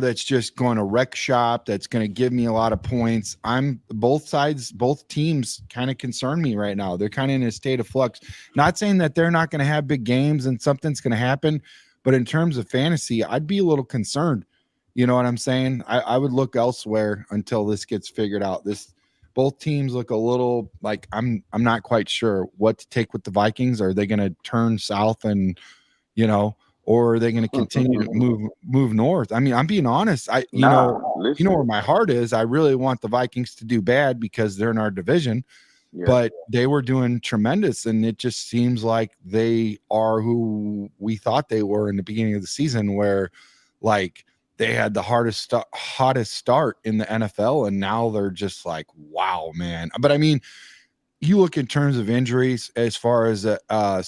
that's just going to wreck shop. That's going to give me a lot of points. Both teams kind of concern me right now. They're kind of in a state of flux. Not saying that they're not going to have big games and something's going to happen, but in terms of fantasy, I'd be a little concerned. You know what I'm saying? I would look elsewhere until this gets figured out. Both teams look a little like I'm not quite sure what to take with the Vikings. Are they going to turn south and, or are they going to continue to move north? I mean, I'm being honest. You know where my heart is. I really want the Vikings to do bad because they're in our division. Yeah. But they were doing tremendous, and it just seems like they are who we thought they were in the beginning of the season, where like they had the hottest start in the NFL, and now they're just like, wow, man. But I mean, you look in terms of injuries as far as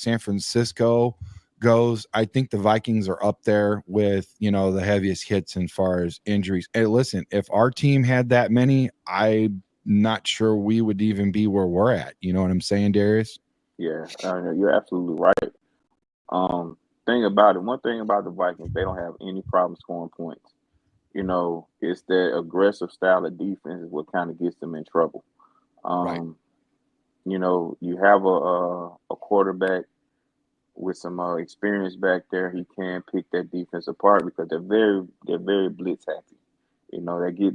San Francisco goes, I think the Vikings are up there with, the heaviest hits as far as injuries. Hey, listen, if our team had that many, I'm not sure we would even be where we're at. You know what I'm saying, Darius? Yeah, you're absolutely right. One thing about the Vikings, they don't have any problem scoring points. It's that aggressive style of defense is what kind of gets them in trouble. Right. you have a quarterback with some experience back there. He can pick that defense apart because they're very blitz happy.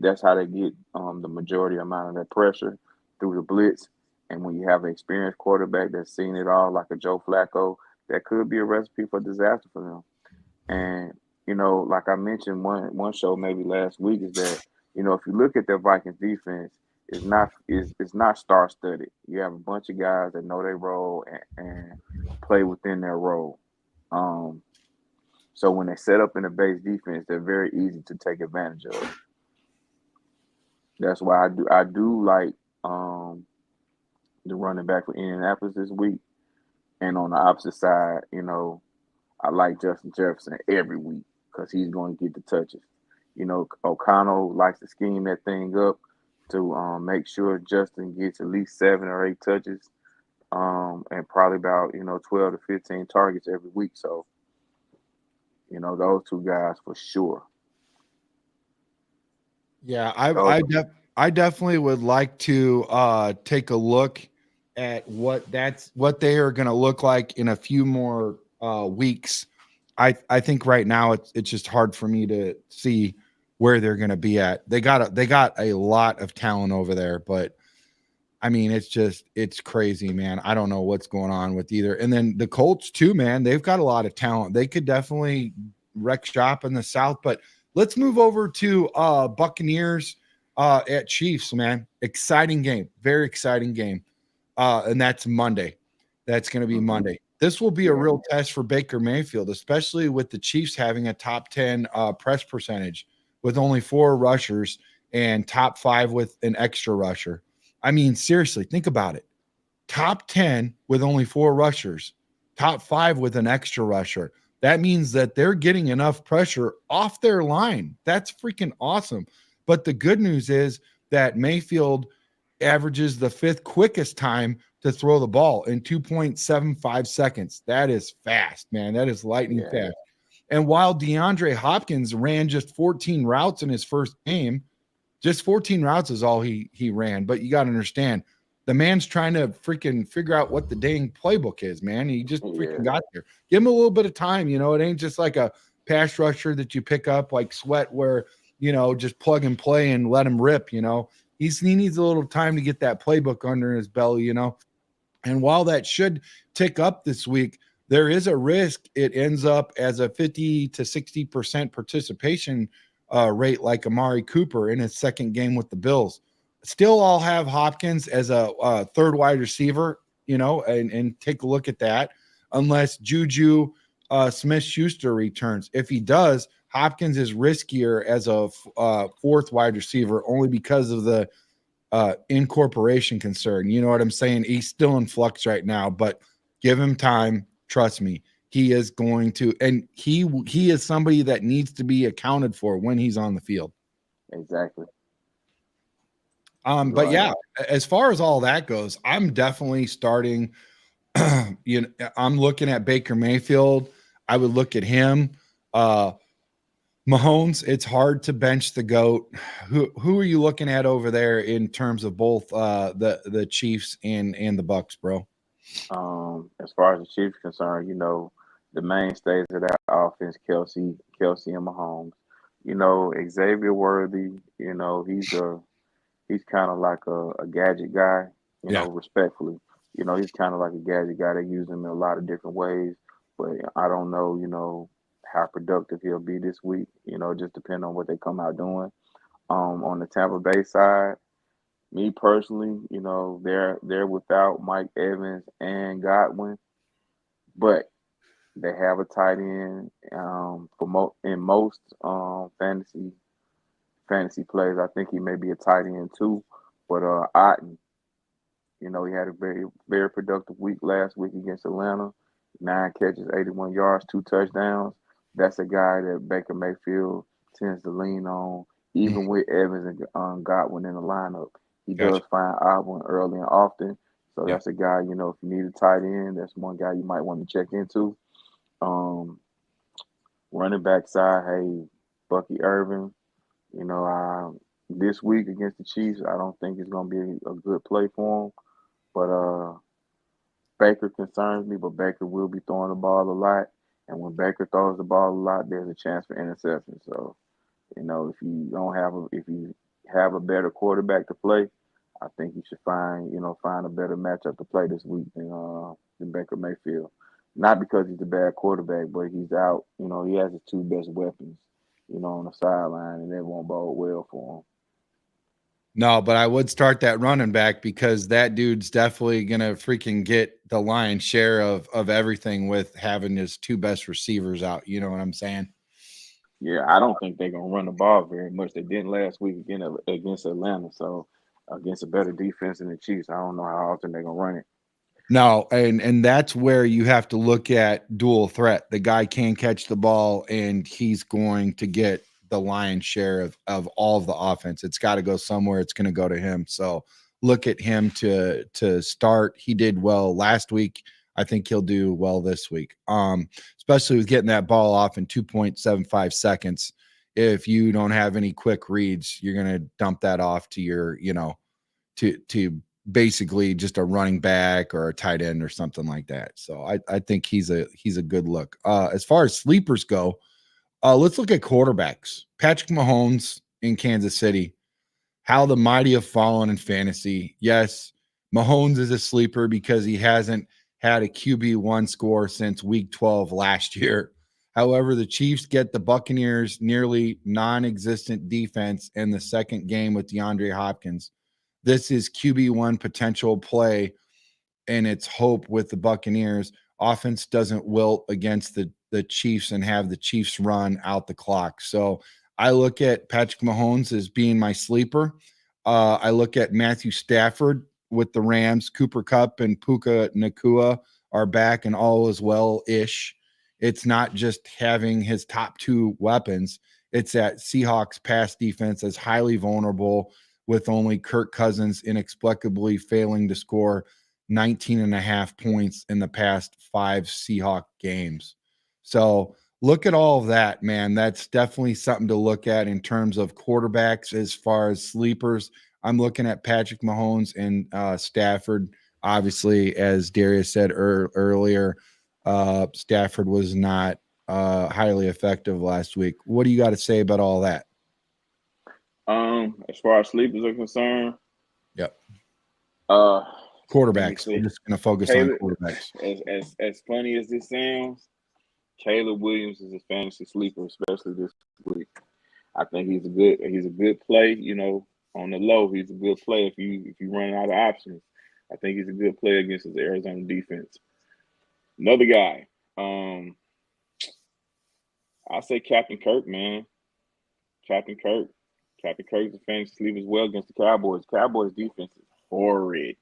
That's how they get the majority amount of that pressure through the blitz. And when you have an experienced quarterback that's seen it all, like a Joe Flacco, that could be a recipe for disaster for them. And like I mentioned one show maybe last week, is that if you look at their Vikings defense, it's not star studded. You have a bunch of guys that know their role and play within their role. Um, so when they set up in a base defense, they're very easy to take advantage of. That's why I do like the running back for Indianapolis this week. And on the opposite side, I like Justin Jefferson every week because he's going to get the touches. O'Connell likes to scheme that thing up to make sure Justin gets at least 7 or 8 touches, and probably about 12 to 15 targets every week. So those two guys for sure. Yeah, So I definitely would like to take a look at what they are going to look like in a few more weeks. I think right now it's just hard for me to see where they're going to be at. They got a lot of talent over there, but I mean it's crazy, man. I don't know what's going on with either. And then the Colts too, man. They've got a lot of talent. They could definitely wreck shop in the South, but let's move over to Buccaneers at Chiefs, man. Exciting game. Very exciting game. And that's Monday. That's going to be mhm, Monday. This will be a yeah, real test for Baker Mayfield, especially with the Chiefs having a top 10 press percentage with only 4 rushers and top 5 with an extra rusher. I mean, seriously, think about it. Top 10 with only 4 rushers, top 5 with an extra rusher. That means that they're getting enough pressure off their line. That's freaking awesome. But the good news is that Mayfield averages the 5th quickest time to throw the ball in 2.75 seconds. That is fast, man. That is lightning yeah, fast. And while DeAndre Hopkins ran just 14 routes in his first game, just 14 routes is all he ran. But you got to understand, the man's trying to freaking figure out what the dang playbook is, man. He just freaking yeah, got there. Give him a little bit of time. It ain't just like a pass rusher that you pick up like Sweat, where just plug and play and let him rip. He needs a little time to get that playbook under his belly. And while that should tick up this week, there is a risk it ends up as a 50 to 60% participation rate like Amari Cooper in his second game with the Bills. Still, I'll have Hopkins as a third wide receiver, and take a look at that, unless Juju Smith-Schuster returns. If he does, Hopkins is riskier as a fourth wide receiver only because of the incorporation concern. You know what I'm saying? He's still in flux right now, but give him time. Trust me, he is going to, and he is somebody that needs to be accounted for when he's on the field. exactly. But Right. yeah, as far as all that goes, I'm definitely starting. I'm looking at Baker Mayfield. I would look at him. Mahomes, it's hard to bench the GOAT. Who are you looking at over there in terms of both the Chiefs and the Bucks, bro? As far as the Chiefs concerned, the mainstays of that offense, Kelsey and Mahomes. Xavier Worthy, he's kind of like a gadget guy, Yeah. respectfully. He's kind of like a gadget guy. They use him in a lot of different ways, but I don't know, how productive he'll be this week. Just depending on what they come out doing. On the Tampa Bay side, me personally, they're without Mike Evans and Godwin, but they have a tight end in most fantasy plays. I think he may be a tight end too, but Otten, he had a very very productive week last week against Atlanta. 9 catches, 81 yards, 2 touchdowns. That's a guy that Baker Mayfield tends to lean on, even Mhm. with Evans and Godwin in the lineup. He Gotcha. does find Godwin early and often. So Yeah. that's a guy, if you need a tight end, that's one guy you might want to check into. Um, Running back side, hey, Bucky Irvin, you know, this week against the Chiefs, I don't think it's going to be a good play for him. But Baker concerns me, but Baker will be throwing the ball a lot. And when Baker throws the ball a lot, there's a chance for interception. So, if you have a better quarterback to play, I think you should find a better matchup to play this week than Baker Mayfield. Not because he's a bad quarterback, but he's out. He has his two best weapons, on the sideline, and it won't bode well for him. No, but I would start that running back because that dude's definitely gonna freaking get the lion's share of everything with having his two best receivers out. You know what I'm saying? Yeah, I don't think they're gonna run the ball very much. They didn't last week again against Atlanta, so against a better defense than the Chiefs, I don't know how often they're gonna run it. No, and that's where you have to look at dual threat. The guy can catch the ball, and he's going to get the lion's share of all of the offense. It's got to go somewhere. It's going to go to him. So look at him to start. He did well last week. I think he'll do well this week. Especially with getting that ball off in 2.75 seconds. If you don't have any quick reads, you're going to dump that off to your, to basically just a running back or a tight end or something like that. So I think he's a good look. As far as sleepers go, let's look at quarterbacks. Patrick Mahomes in Kansas City. How the mighty have fallen in fantasy. Yes, Mahomes is a sleeper because he hasn't had a QB1 score since week 12 last year. However, the Chiefs get the Buccaneers nearly non-existent defense in the second game with DeAndre Hopkins. This is QB1 potential play, and it's hope with the Buccaneers. Offense doesn't wilt against the Chiefs and have the Chiefs run out the clock. So I look at Patrick Mahomes as being my sleeper. I look at Matthew Stafford with the Rams. Cooper Kupp and Puka Nacua are back and all is well-ish. It's not just having his top two weapons. It's that Seahawks pass defense is highly vulnerable with only Kirk Cousins inexplicably failing to score 19.5 points in the past 5 Seahawk games. So look at all of that, man. That's definitely something to look at in terms of quarterbacks as far as sleepers. I'm looking at Patrick Mahomes and Stafford. Obviously, as Darius said earlier, Stafford was not highly effective last week. What do you got to say about all that? As far as sleepers are concerned, yep. Quarterbacks. We're just going to focus on quarterbacks. As funny as this sounds, Caleb Williams is a fantasy sleeper, especially this week. I think he's a good play. On the low, he's a good play if you run out of options. I think he's a good play against his Arizona defense. Another guy, I'll say Captain Kirk, man. Captain Kirk is a fantasy sleeper as well against the Cowboys. Cowboys defense is horrid.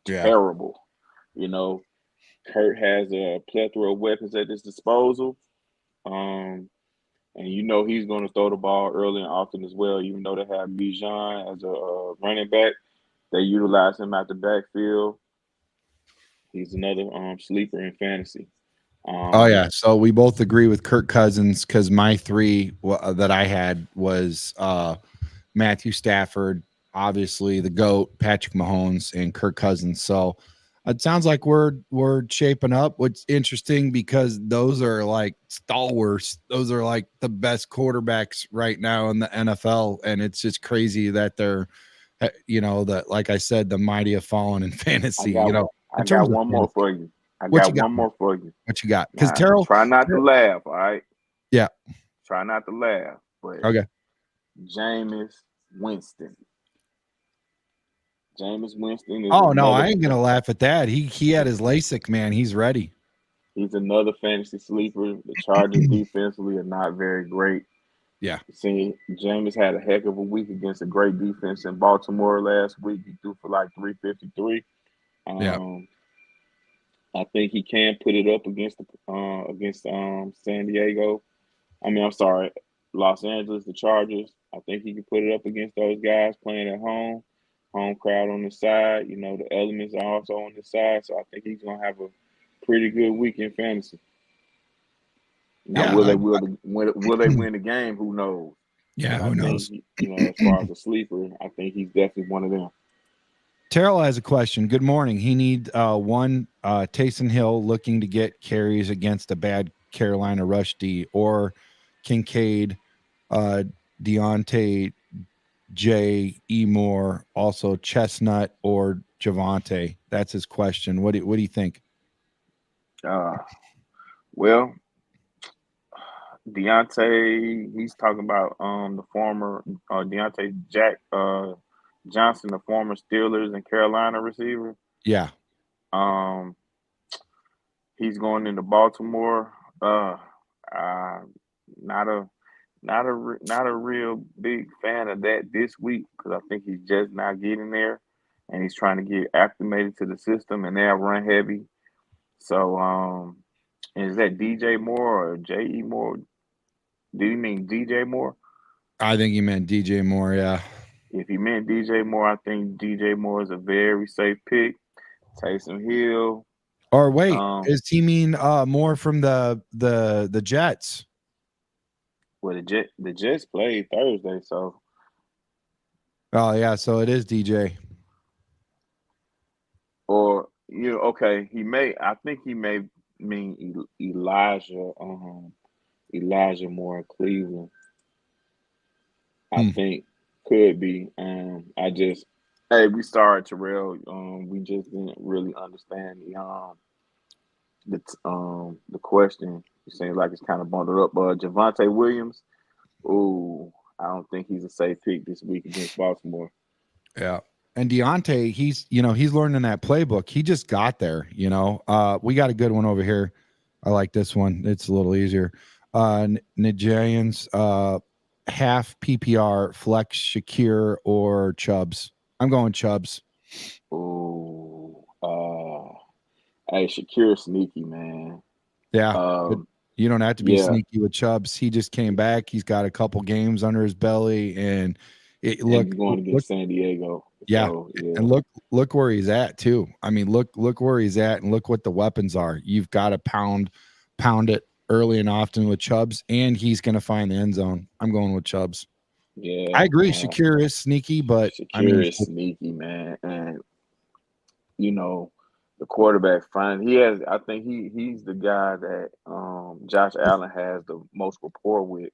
Yeah. Terrible. Kurt has a plethora of weapons at his disposal. And he's going to throw the ball early and often as well. Even though they have Bijan as a running back, they utilize him at the backfield. He's another sleeper in fantasy. So we both agree with Kirk Cousins because my three that I had was Matthew Stafford, obviously the GOAT, Patrick Mahomes, and Kirk Cousins. So it sounds like we're shaping up. What's interesting because those are like stalwarts. Those are like the best quarterbacks right now in the NFL, and it's just crazy that they're, that like I said, the mighty have fallen in fantasy. I got one more for you. What you got? Because Terrell, try not to laugh. All right. Yeah. Try not to laugh. But okay. Jameis Winston. Jameis Winston is I ain't gonna laugh at that. He had his LASIK, man. He's ready. He's another fantasy sleeper. The Chargers defensively are not very great. Yeah. See, Jameis had a heck of a week against a great defense in Baltimore last week. He threw for like 353. I think he can put it up against San Diego. Los Angeles, the Chargers. I think he can put it up against those guys playing at home. Home crowd on the side. The elements are also on the side. So I think he's going to have a pretty good week in fantasy. Now, will they win the game? Who knows? Yeah, who knows? As far as a sleeper, I think he's definitely one of them. Terrell has a question. Good morning. He needs one Taysom Hill looking to get carries against a bad Carolina rush D, or Kincaid, Deontay, J.E. Moore, also Chestnut or Javante. That's his question. What do you think? Well, Deontay, he's talking about the former Deontay Jack Johnson, the former Steelers and Carolina receiver. Yeah. He's going into Baltimore. Not a real big fan of that this week, because I think he's just not getting there, and he's trying to get acclimated to the system, and they have run heavy. So is that DJ Moore or J.E. Moore? Did he mean DJ Moore? I think he meant DJ Moore, yeah. If he meant DJ Moore, I think DJ Moore is a very safe pick. Taysom Hill. Or wait, does he mean more from the Jets? Well, the Jets played Thursday, so. Oh yeah, so it is DJ. Or okay, I think he may mean Elijah Moore in Cleveland. I think could be. We started Terrell. We just didn't really understand the question. It seems like it's kind of bundled up. But Javonte Williams, I don't think he's a safe pick this week against Baltimore. Yeah. And Deontay, he's learning that playbook. He just got there, we got a good one over here. I like this one. It's a little easier. Nigerians, half PPR, flex Shakir or Chubbs. I'm going Chubbs. Hey, Shakir sneaky, man. Yeah. You don't have to be sneaky with Chubbs. He just came back. He's got a couple games under his belly, and he's going against San Diego. Yeah. So, yeah. And look where he's at too. I mean, look where he's at, and look what the weapons are. You've got to pound it early and often with Chubbs, and he's going to find the end zone. I'm going with Chubbs. Yeah, I agree. Shakir is sneaky, but Shakir is sneaky, man. And the quarterback I think he's the guy that Josh Allen has the most rapport with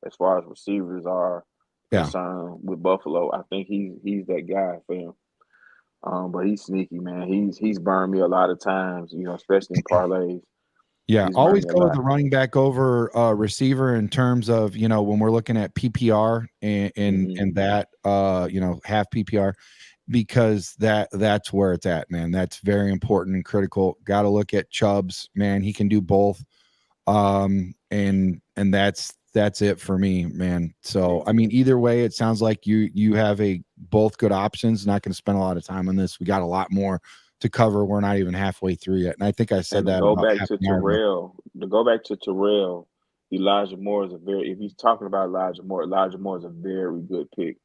as far as receivers are concerned with Buffalo. I think he's that guy for him. But he's sneaky, man. He's burned me a lot of times, especially in parlays. Yeah, always go with the running back over receiver in terms of, when we're looking at PPR and that half PPR, because that's where it's at, man. That's very important and critical. Got to look at Chubbs, man. He can do both. And that's it for me, man. So, I mean, either way, it sounds like you have both good options. Not going to spend a lot of time on this. We got a lot more to cover. We're not even halfway through yet. And I think I said that. To go back to Terrell, Elijah Moore if he's talking about Elijah Moore is a very good pick,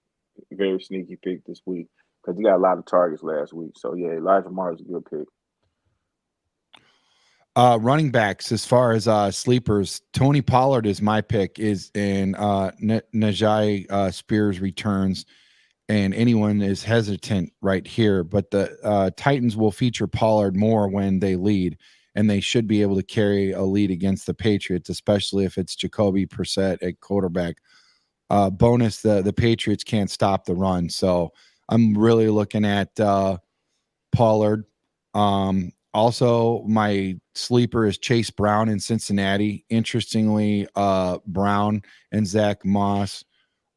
very sneaky pick this week, because he got a lot of targets last week. So yeah, Elijah Moore is a good pick. Running backs, as far as sleepers, Tony Pollard is my pick. Najee Spears returns, and anyone is hesitant right here. But the Titans will feature Pollard more when they lead, and they should be able to carry a lead against the Patriots, especially if it's Jacoby Brissett at quarterback. Bonus, the Patriots can't stop the run, so I'm really looking at Pollard. Also, my sleeper is Chase Brown in Cincinnati. Interestingly, Brown and Zach Moss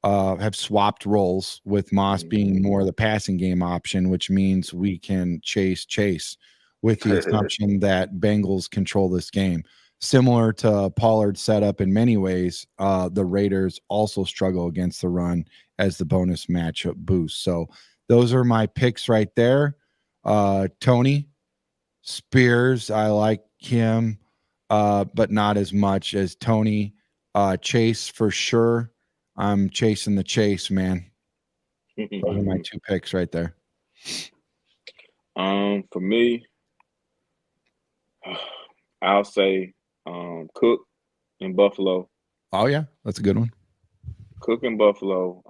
have swapped roles, with Moss being more the passing game option, which means we can chase with the assumption that Bengals control this game. Similar to Pollard's setup in many ways, the Raiders also struggle against the run as the bonus matchup boost. So those are my picks right there. Tony Spears, I like him, but not as much as Tony. Chase for sure. I'm chasing the chase, man. Those are my two picks right there. For me, I'll say Cook in Buffalo. Oh yeah, that's a good one. Cook in Buffalo.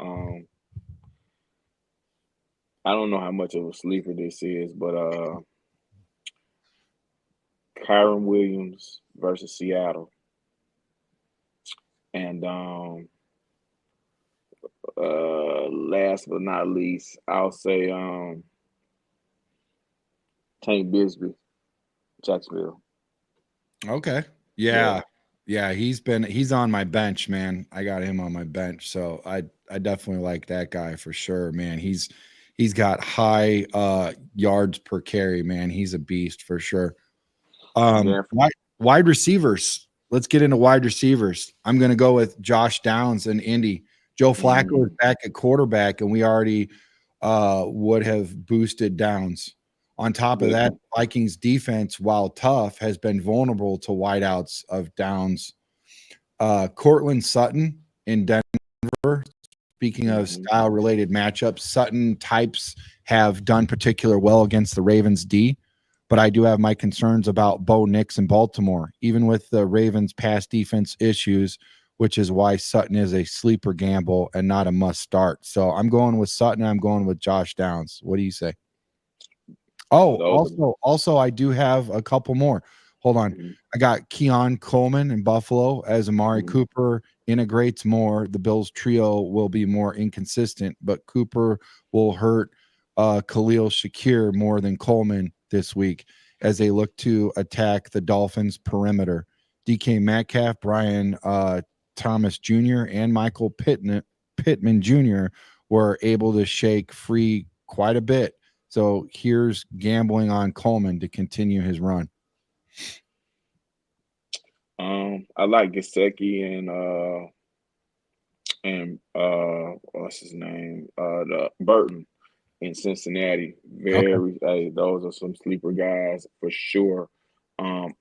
I don't know how much of a sleeper this is, but Kyron Williams versus Seattle, and last but not least, I'll say Tank Bisbee, Jacksonville. Okay. Yeah. He's on my bench, man. I got him on my bench. So I definitely like that guy for sure, man. He's got high yards per carry, man. He's a beast for sure. Yeah. Wide receivers. Let's get into wide receivers. I'm gonna go with Josh Downs and Indy. Joe Flacco is back at quarterback, and we already would have boosted Downs. On top of that, Vikings defense, while tough, has been vulnerable to wideouts of Downs. Cortland Sutton in Denver. Speaking of style-related matchups, Sutton types have done particular well against the Ravens D, but I do have my concerns about Bo Nix in Baltimore, even with the Ravens' pass defense issues, which is why Sutton is a sleeper gamble and not a must start. So I'm going with Sutton. I'm going with Josh Downs. What do you say? Oh, also, I do have a couple more. Hold on. I got Keon Coleman in Buffalo. As Amari Cooper integrates more, the Bills trio will be more inconsistent, but Cooper will hurt Khalil Shakir more than Coleman this week as they look to attack the Dolphins' perimeter. DK Metcalf, Brian Thomas Jr., and Michael Pittman Jr. were able to shake free quite a bit. So here's gambling on Coleman to continue his run. I like Gesicki and what's his name? The Burton in Cincinnati. Hey, those are some sleeper guys for sure.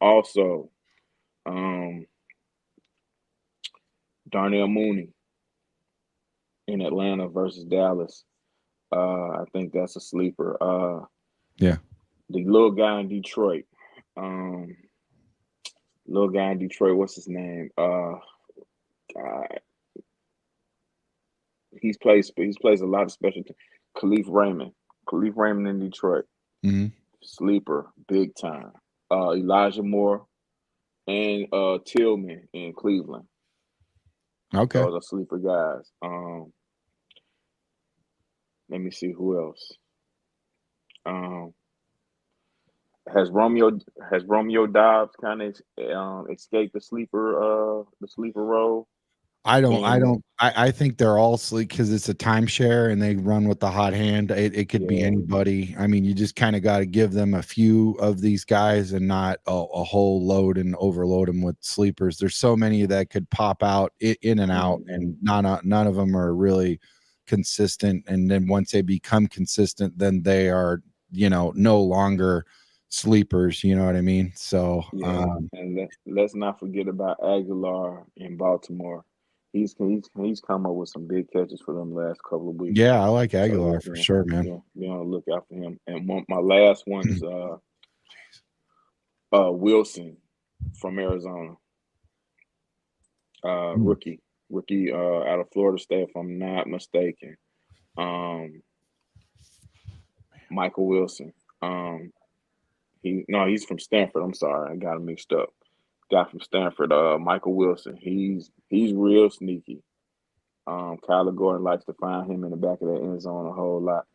Also, Darnell Mooney in Atlanta versus Dallas. I think that's a sleeper. The little guy in Detroit. What's his name? God. He plays a lot of special teams. Khalif Raymond in Detroit. Sleeper, big time. Elijah Moore and Tillman in Cleveland. Okay. Those are sleeper guys. Let me see who else. Has Romeo Dobbs kind of escaped the sleeper role? I think they're all sleek because it's a timeshare and they run with the hot hand. It could be anybody. I mean, you just kind of got to give them a few of these guys and not a whole load and overload them with sleepers. There's so many that could pop out in and out, and none of them are really consistent. And then once they become consistent, then they are, no longer sleepers. You know what I mean? So and let's not forget about Aguilar in Baltimore. He's come up with some big catches for them last couple of weeks. Yeah, I like Aguilar for sure, man. Be on the lookout for him. And my last one is Wilson from Arizona. Rookie out of Florida State, if I'm not mistaken. Michael Wilson. He's from Stanford. I'm sorry, I got him mixed up. Guy from Stanford, Michael Wilson. He's real sneaky. Kyler Gordon likes to find him in the back of the end zone a whole lot.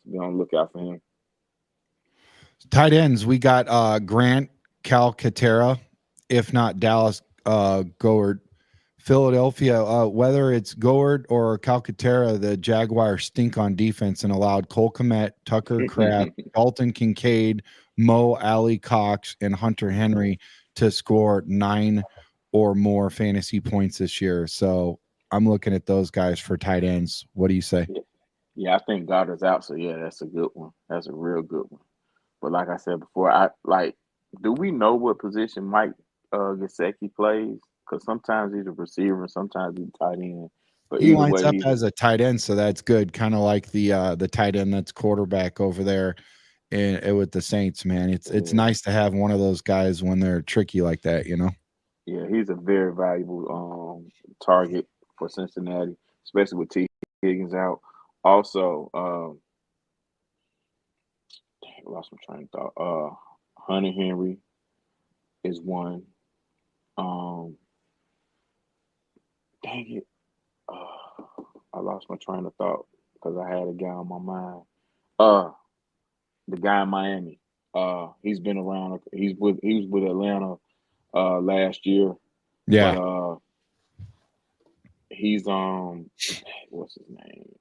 So be on the lookout for him. Tight ends, we got Grant Calcaterra, if not Dallas Goedert. Philadelphia, whether it's Goedert or Calcaterra, the Jaguars stink on defense and allowed Cole Kmet, Tucker Kraft, Dalton Kincaid, Mo Alley Cox, and Hunter Henry to score 9 or more fantasy points this year. So I'm looking at those guys for tight ends. What do you say? Yeah, I think Goddard's out. So yeah, that's a good one. That's a real good one. But like I said before, do we know what position Mike Gesicki plays? Because sometimes he's a receiver, sometimes he's a tight end. But he lines up as a tight end, so that's good. Kind of like the tight end that's quarterback over there with the Saints, man. It's nice to have one of those guys when they're tricky like that, Yeah, he's a very valuable target for Cincinnati, especially with T. Higgins out. Also, I lost my train of thought. Hunter Henry is one. Dang it. I lost my train of thought because I had a guy on my mind. The guy in Miami. He's been around. He was with Atlanta last year. Yeah. But he's what's his name?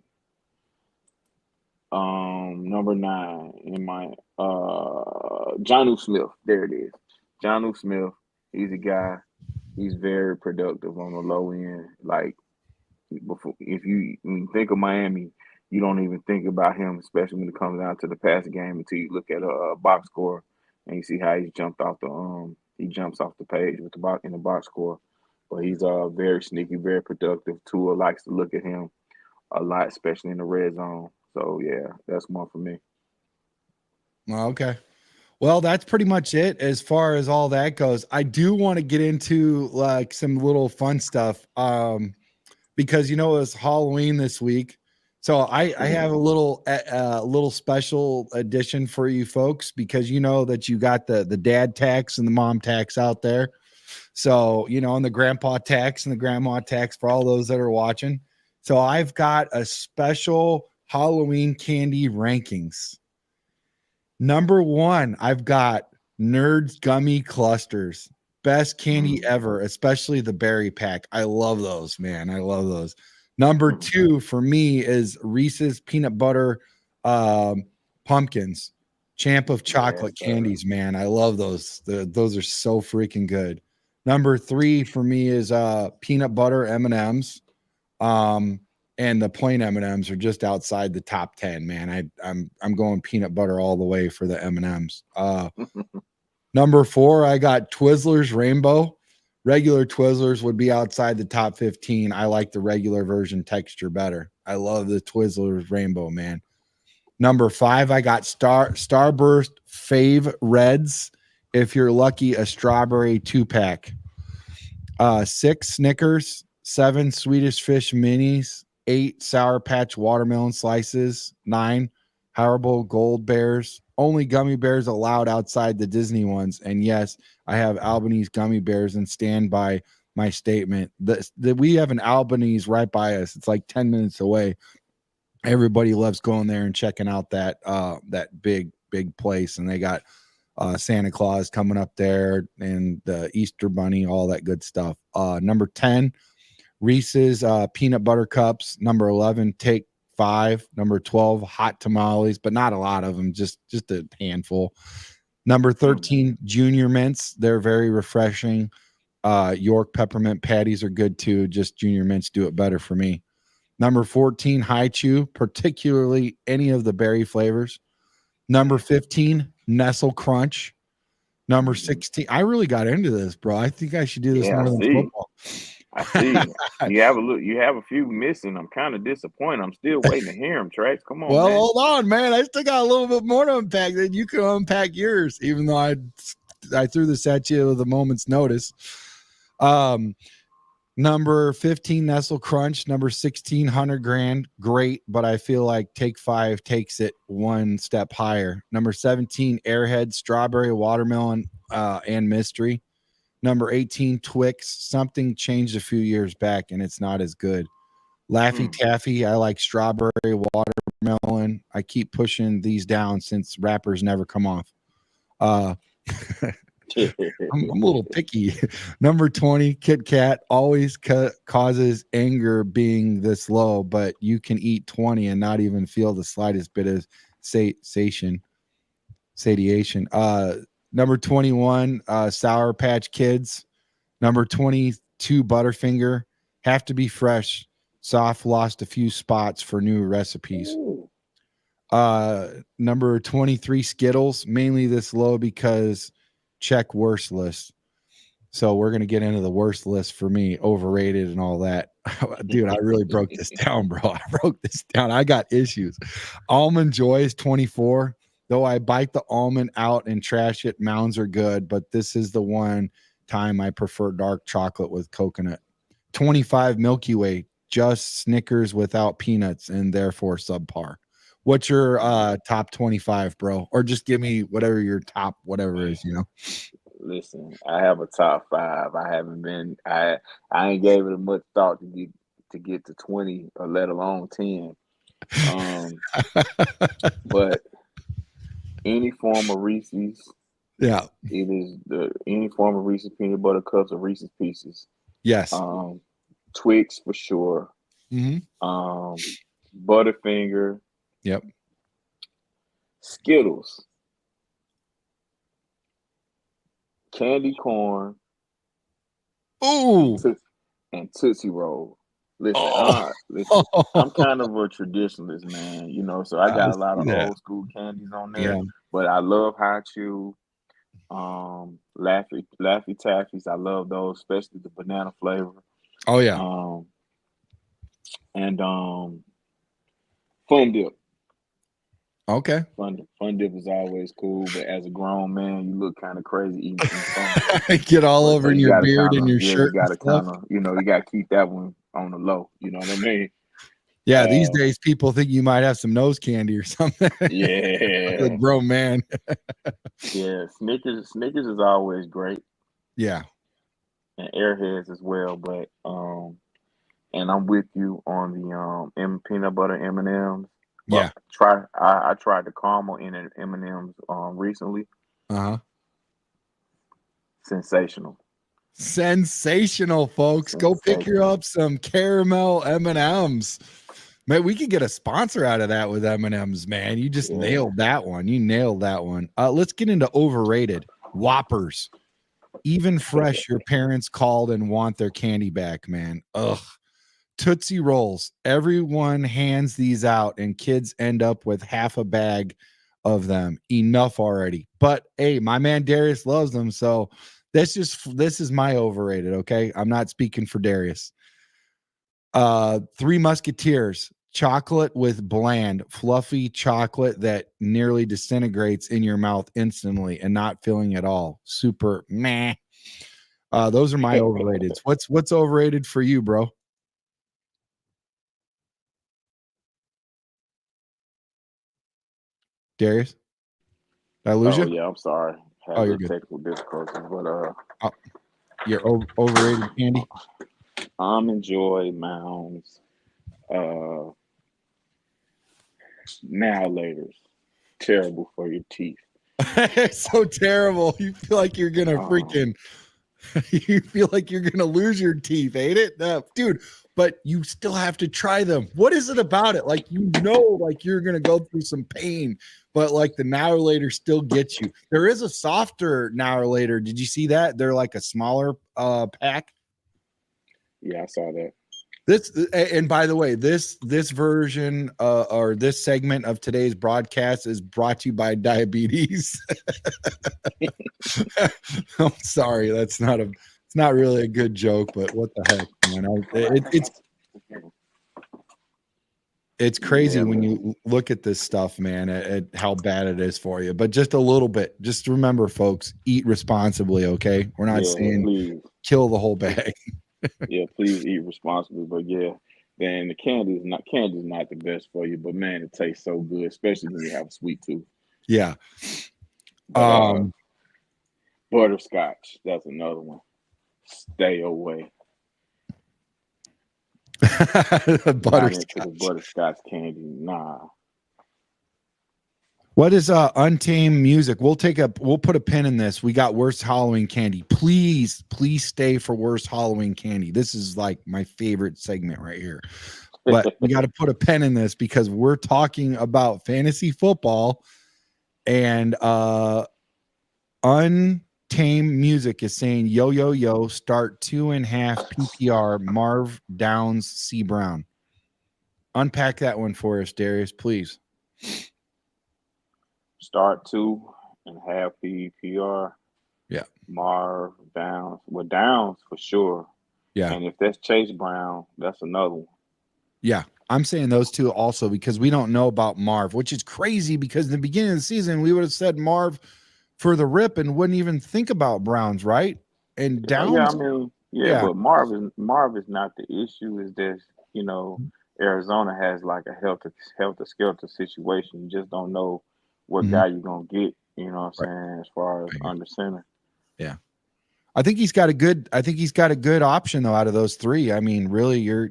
Number 9 in my Jonnu Smith. There it is. Jonnu Smith. He's a guy. He's very productive on the low end. Like before, when you think of Miami, you don't even think about him, especially when it comes down to the passing game, until you look at a box score and you see how he's jumped off the he jumps off the page with the box in the box score. But he's very sneaky, very productive. Tua likes to look at him a lot, especially in the red zone. So yeah, that's one for me. Okay. Well, that's pretty much it as far as all that goes. I do want to get into like some little fun stuff. Because it's Halloween this week. So I have a little special edition for you folks, because that you got the dad tax and the mom tax out there. So, and the grandpa tax and the grandma tax for all those that are watching. So I've got a special Halloween candy rankings. Number 1, I've got Nerds Gummy Clusters. Best candy ever, especially the berry pack. I love those, man. I love those. Number 2 for me is Reese's Peanut Butter Pumpkins. Champ of chocolate candies, man. I love those. Those are so freaking good. Number 3 for me is peanut butter M&Ms. And the plain M&Ms are just outside the top 10, man. I'm going peanut butter all the way for the M&Ms. Number 4, I got Twizzlers Rainbow. Regular Twizzlers would be outside the top 15. I like the regular version texture better. I love the Twizzlers Rainbow, man. Number 5, I got Starburst Fave Reds. If you're lucky, a strawberry 2-pack. 6, Snickers. 7, Swedish Fish Minis. 8, Sour Patch Watermelon Slices. 9, Haribo Gold Bears. Only gummy bears allowed outside the Disney ones. And yes, I have Albanese gummy bears and stand by my statement. That we have an Albanese right by us. It's like 10 minutes away. Everybody loves going there and checking out that big place. And they got Santa Claus coming up there and the Easter Bunny, all that good stuff. Number 10, Reese's Peanut Butter Cups. Number 11, Take 5. Number 12, Hot Tamales, but not a lot of them, just a handful. Number 13, Junior Mints. They're very refreshing. York Peppermint Patties are good too. Just Junior Mints do it better for me. Number 14, High Chew, particularly any of the berry flavors. Number 15, Nestle Crunch. Number 16, I really got into this, bro. I think I should do this more than football. I see. You have a few missing. I'm kind of disappointed. I'm still waiting to hear them, Trax. Come on, man. Hold on, man. I still got a little bit more to unpack. Then you can unpack yours, even though I threw this at you with a moment's notice. Number 15, Nestle Crunch. Number 16, 100 Grand. Great, but I feel like Take 5 takes it one step higher. Number 17, Airhead Strawberry Watermelon and Mystery. Number 18, Twix. Something changed a few years back, and it's not as good. Laffy Taffy. I like Strawberry Watermelon. I keep pushing these down since wrappers never come off. I'm a little picky. Number 20, Kit Kat. Always causes anger being this low, but you can eat 20 and not even feel the slightest bit of satiation. Number 21, Sour Patch Kids. Number 22, Butterfinger. Have to be fresh. Soft lost a few spots for new recipes. Number 23, Skittles. Mainly this low because check worst list. So we're going to get into the worst list for me, overrated and all that. Dude, I really broke this down, bro. I broke this down. I got issues. Almond Joy is 24. Though I bite the almond out and trash it, mounds are good, but this is the one time I prefer dark chocolate with coconut. 25, Milky Way, just Snickers without peanuts and therefore subpar. what's your top 25, bro? Or just give me whatever your top whatever is, you know. Listen, I have a top 5. I ain't gave it much thought to get to 20 or let alone 10. But any form of Reese's, Yeah. it is any form of Reese's peanut butter cups or Reese's pieces. Yes. Twix for sure. Butterfinger. Yep. Skittles. Candy corn. Ooh. And Tootsie Roll. Listen, Oh. I'm kind of a traditionalist, man. You know, so I got a lot of that. old school candies on there. Yeah. But I love Hot Chew, Laffy Taffies. I love those, especially the banana flavor. Oh yeah. And Fun Dip. Okay. Fun Dip is always cool, but as a grown man, you look kind of crazy eating Fun Dip. Get all But, over so in you your gotta beard kinda, and your yeah, shirt. you gotta kind of, you gotta keep that one on the low. You know what I mean? Yeah, these days people think you might have some nose candy or something. Yeah. Like a grown man. Yeah, Snickers is always great. Yeah. And Airheads as well, but and I'm with you on the peanut butter M&Ms. Yeah. I tried the caramel in M&Ms recently. Sensational, folks. Go pick her up some caramel M&Ms. Man, we could get a sponsor out of that with M&Ms, man. You just nailed that one. You nailed that one. Let's get into overrated. Whoppers. Even fresh, your parents called and want their candy back, man. Ugh. Tootsie Rolls. Everyone hands these out, and kids end up with half a bag of them. Enough already. But hey, my man Darius loves them, so this is my overrated. Okay, I'm not speaking for Darius. Three Musketeers. Chocolate with bland, fluffy chocolate that nearly disintegrates in your mouth instantly and not feeling at all. Super meh. Those are my overrated. What's overrated for you, bro? Darius? Did I lose you? Yeah, I'm sorry. You're good. Technical difficulties, but you're overrated candy. Enjoy Mounds. Now laters. Terrible for your teeth. It's so terrible. You feel like you're gonna freaking you feel like you're gonna lose your teeth, ain't it? No, dude, but you still have to try them. What is it about it? Like, like you're gonna go through some pain, but like the now or later still gets you. There is a softer now or later. Did you see that? They're like a smaller pack. Yeah, I saw that. And by the way, this version or this segment of today's broadcast is brought to you by diabetes. I'm sorry, it's not really a good joke, but what the heck, man? It's crazy when you look at this stuff, man, at how bad it is for you. But just a little bit. Just remember, folks, eat responsibly, okay? We're not saying kill the whole bag. Yeah, please eat responsibly. But yeah, then the candy's not the best for you. But man, it tastes so good, especially when you have a sweet tooth. Yeah. But, butterscotch, that's another one. Stay away. Butterscotch. Not into the butterscotch candy. Nah. What is Untamed Music? We'll put a pin in this. We got worst Halloween candy. Please stay for worst Halloween candy. This is like my favorite segment right here. But we got to put a pin in this because we're talking about fantasy football, and Untamed Music is saying yo start 2.5 PPR Marv Downs C Brown. Unpack that one for us, Darius, please. Start 2.5 PPR. Yeah. Marv Downs. Well, Downs for sure. Yeah. And if that's Chase Brown, that's another one. Yeah. I'm saying those two also because we don't know about Marv, which is crazy because in the beginning of the season, we would have said Marv for the rip and wouldn't even think about Browns, right? And Downs. Yeah, I mean, but Marv is not the issue. Is this, Arizona has like a helter skelter situation. You just don't know what Mhm. guy you're gonna get. You know what Right. I'm saying? As far as Right. under center. Yeah. I think he's got a good option though out of those three. I mean, really, you're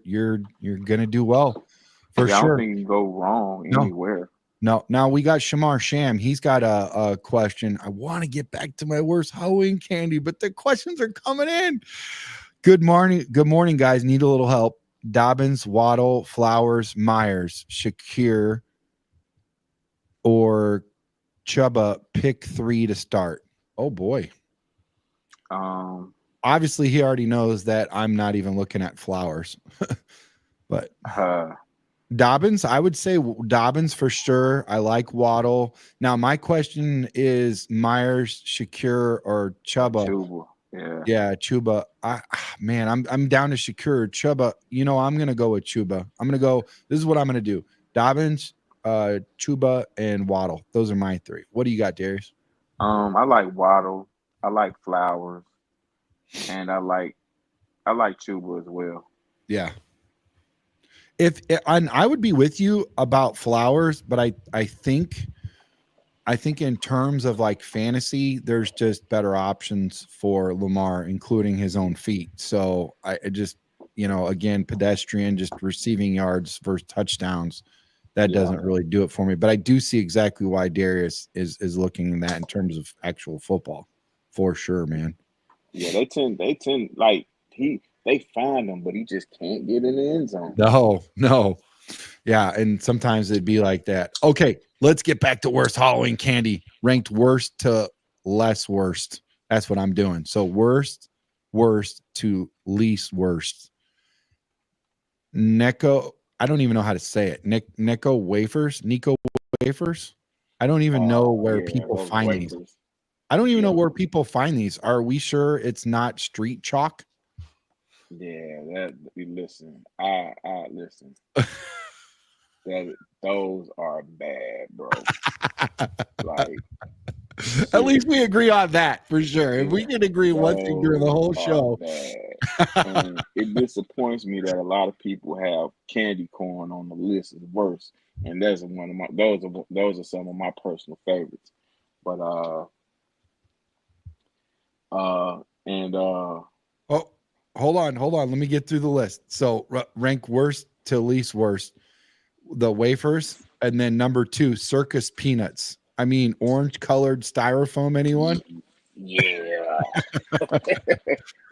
gonna do well for Yeah, I don't sure. think you can go wrong No, anywhere. no. Now we got Shamar Sham. He's got a question. I want to get back to my worst Halloween candy, but the questions are coming in. Good morning, guys. Need a little help. Dobbins, Waddle, Flowers, Myers, Shakir, or Chuba. Pick 3 to start. Oh boy. Obviously, he already knows that I'm not even looking at Flowers, but Dobbins, I would say Dobbins for sure. I like Waddle. Now, my question is Myers, Shakir, or Chuba. Chuba. Yeah, Chuba. Man, I'm down to Shakir. Chuba. I'm gonna go with Chuba. I'm gonna go. This is what I'm gonna do. Dobbins, Chuba, and Waddle. Those are my 3. What do you got, Darius? I like Waddle. I like Flowers, and I like Chuba as well. Yeah. And I would be with you about Flowers, but I think in terms of like fantasy, there's just better options for Lamar, including his own feet. So I just, again, pedestrian, just receiving yards versus touchdowns. That doesn't really do it for me. But I do see exactly why Darius is looking at that in terms of actual football, for sure, man. Yeah, they tend like they find him, but he just can't get in the end zone. No. Yeah, and sometimes it'd be like that. Okay, let's get back to worst Halloween candy. Ranked worst to less worst. That's what I'm doing. So worst to least worst. Necco, I don't even know how to say it. Necco wafers, Nico wafers. I don't even know where people find these. I don't even know where people find these. Are we sure it's not street chalk? Yeah, listen. I listen. Those are bad, bro. Like, at least we agree on that for sure. If we can agree one thing during the whole show, and it disappoints me that a lot of people have candy corn on the list as worst, and that's one of my those are some of my personal favorites. But oh, hold on. Let me get through the list. So rank worst to least worst. The wafers, and then number 2, circus peanuts. I mean, orange colored styrofoam. Anyone? Yeah.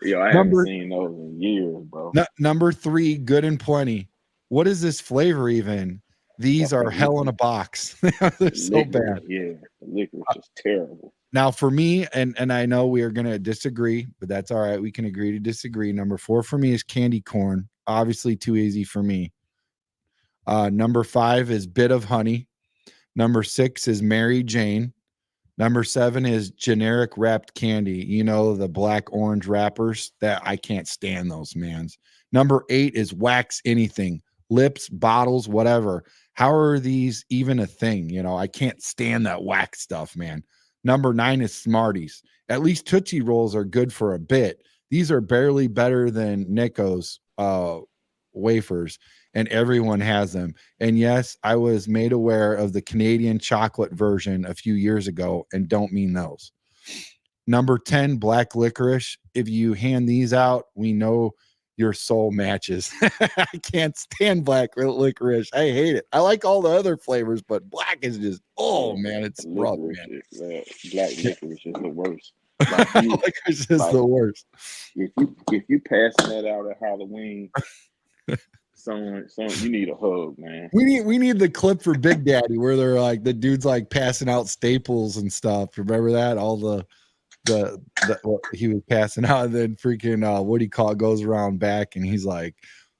Yo, I haven't seen those in years, bro. Number 3, good and plenty. What is this flavor even? These are hell in a box. They're so bad. Yeah, the liquor is just terrible. Now, for me, and I know we are going to disagree, but that's all right. We can agree to disagree. Number 4 for me is candy corn. Obviously, too easy for me. Number 5 is bit of honey. Number 6 is Mary Jane. Number 7 is generic wrapped candy. The black orange wrappers that I can't stand those, mans. Number 8 is wax anything, lips, bottles, whatever. How are these even a thing? I can't stand that wax stuff, man. Number 9 is Smarties. At least Tootsie Rolls are good for a bit. These are barely better than Necco's wafers, and everyone has them. And yes, I was made aware of the Canadian chocolate version a few years ago and don't mean those. Number 10, black licorice. If you hand these out, we know your soul matches. I can't stand black licorice. I hate it. I like all the other flavors, but black is just, man, it's rough, man. Black licorice is the worst. Licorice is the worst. If you passing that out at Halloween, someone you need a hug, man. We need the clip for Big Daddy where they're like the dude's like passing out staples and stuff. Remember that? All the what he was passing out, and then freaking what do you call it goes around back, and he's like,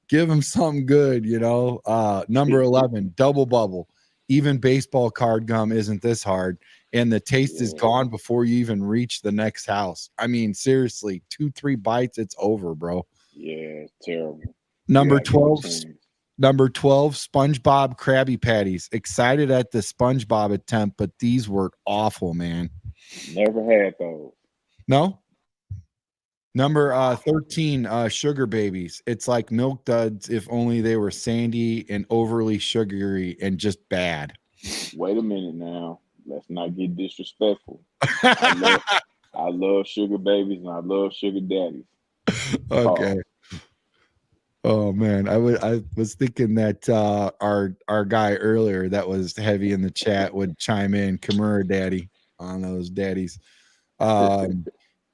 give him something good, Number 11, double bubble. Even baseball card gum isn't this hard, and the taste is gone before you even reach the next house. I mean, seriously, 2-3 bites, it's over, bro. Yeah, it's terrible. Number 12, SpongeBob Krabby Patties. Excited at the SpongeBob attempt, but these were awful, man. Never had those. No? Number 13, sugar babies. It's like milk duds if only they were sandy and overly sugary and just bad. Wait a minute now. Let's not get disrespectful. I love sugar babies and I love sugar daddies. Okay. Oh man, I was thinking that our guy earlier that was heavy in the chat would chime in, Kimura daddy on those daddies.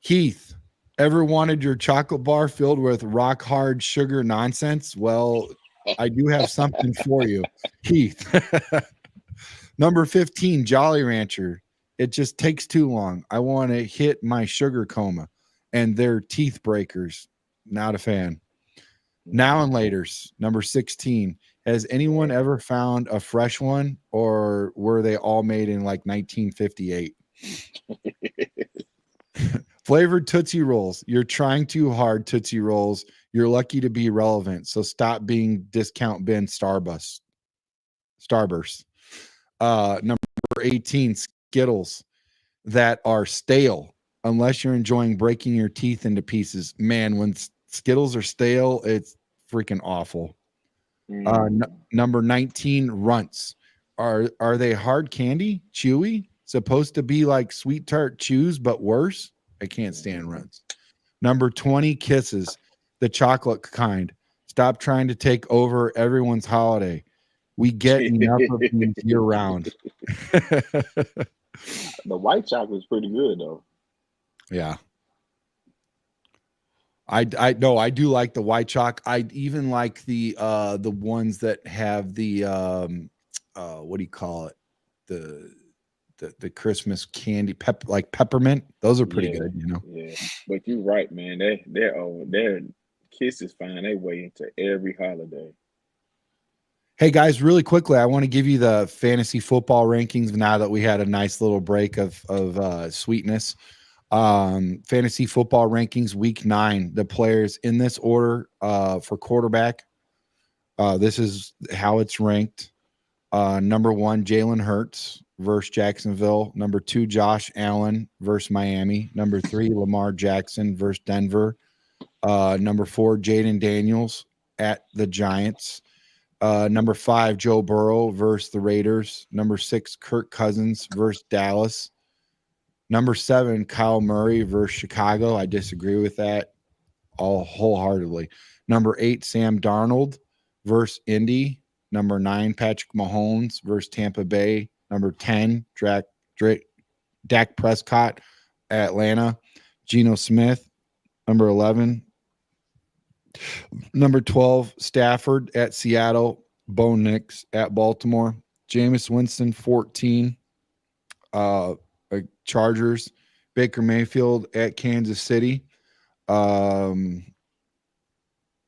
Keith, ever wanted your chocolate bar filled with rock hard sugar nonsense? Well, I do have something for you, Keith. Number 15, Jolly Rancher. It just takes too long. I want to hit my sugar coma, and they're teeth breakers. Not a fan. Now and laters. Number 16. Has anyone ever found a fresh one, or were they all made in like 1958? Flavored Tootsie Rolls. You're trying too hard, Tootsie Rolls. You're lucky to be relevant. So stop being discount bin Starburst. Number 18, Skittles that are stale unless you're enjoying breaking your teeth into pieces. Man, when Skittles are stale, it's freaking awful. Number 19, Runts. Are they hard candy? Chewy? Supposed to be like Sweet Tart Chews, but worse? I can't stand Runts. Number 20, Kisses, the chocolate kind. Stop trying to take over everyone's holiday. We get enough of these year round. The white chocolate's pretty good though. Yeah. I know I do like the white chalk. I even like the ones that have the what do you call it? The Christmas candy like peppermint. Those are pretty good, you know. Yeah. But you're right, man. Their Kisses find their way into every holiday. Hey guys, really quickly, I want to give you the fantasy football rankings now that we had a nice little break of sweetness. Fantasy football rankings week 9. The players in this order for quarterback. This is how it's ranked. Number 1, Jalen Hurts versus Jacksonville. Number 2, Josh Allen versus Miami. Number 3, Lamar Jackson versus Denver. Number 4, Jaden Daniels at the Giants. Number 5, Joe Burrow versus the Raiders. Number 6, Kirk Cousins versus Dallas. Number 7, Kyle Murray versus Chicago. I disagree with that all wholeheartedly. Number 8, Sam Darnold versus Indy. Number 9, Patrick Mahomes versus Tampa Bay. Number 10, Dak Prescott, Atlanta. Geno Smith. Number 11. Number 12, Stafford at Seattle. Bo Nix at Baltimore. Jameis Winston, 14. Chargers. Baker Mayfield at Kansas City.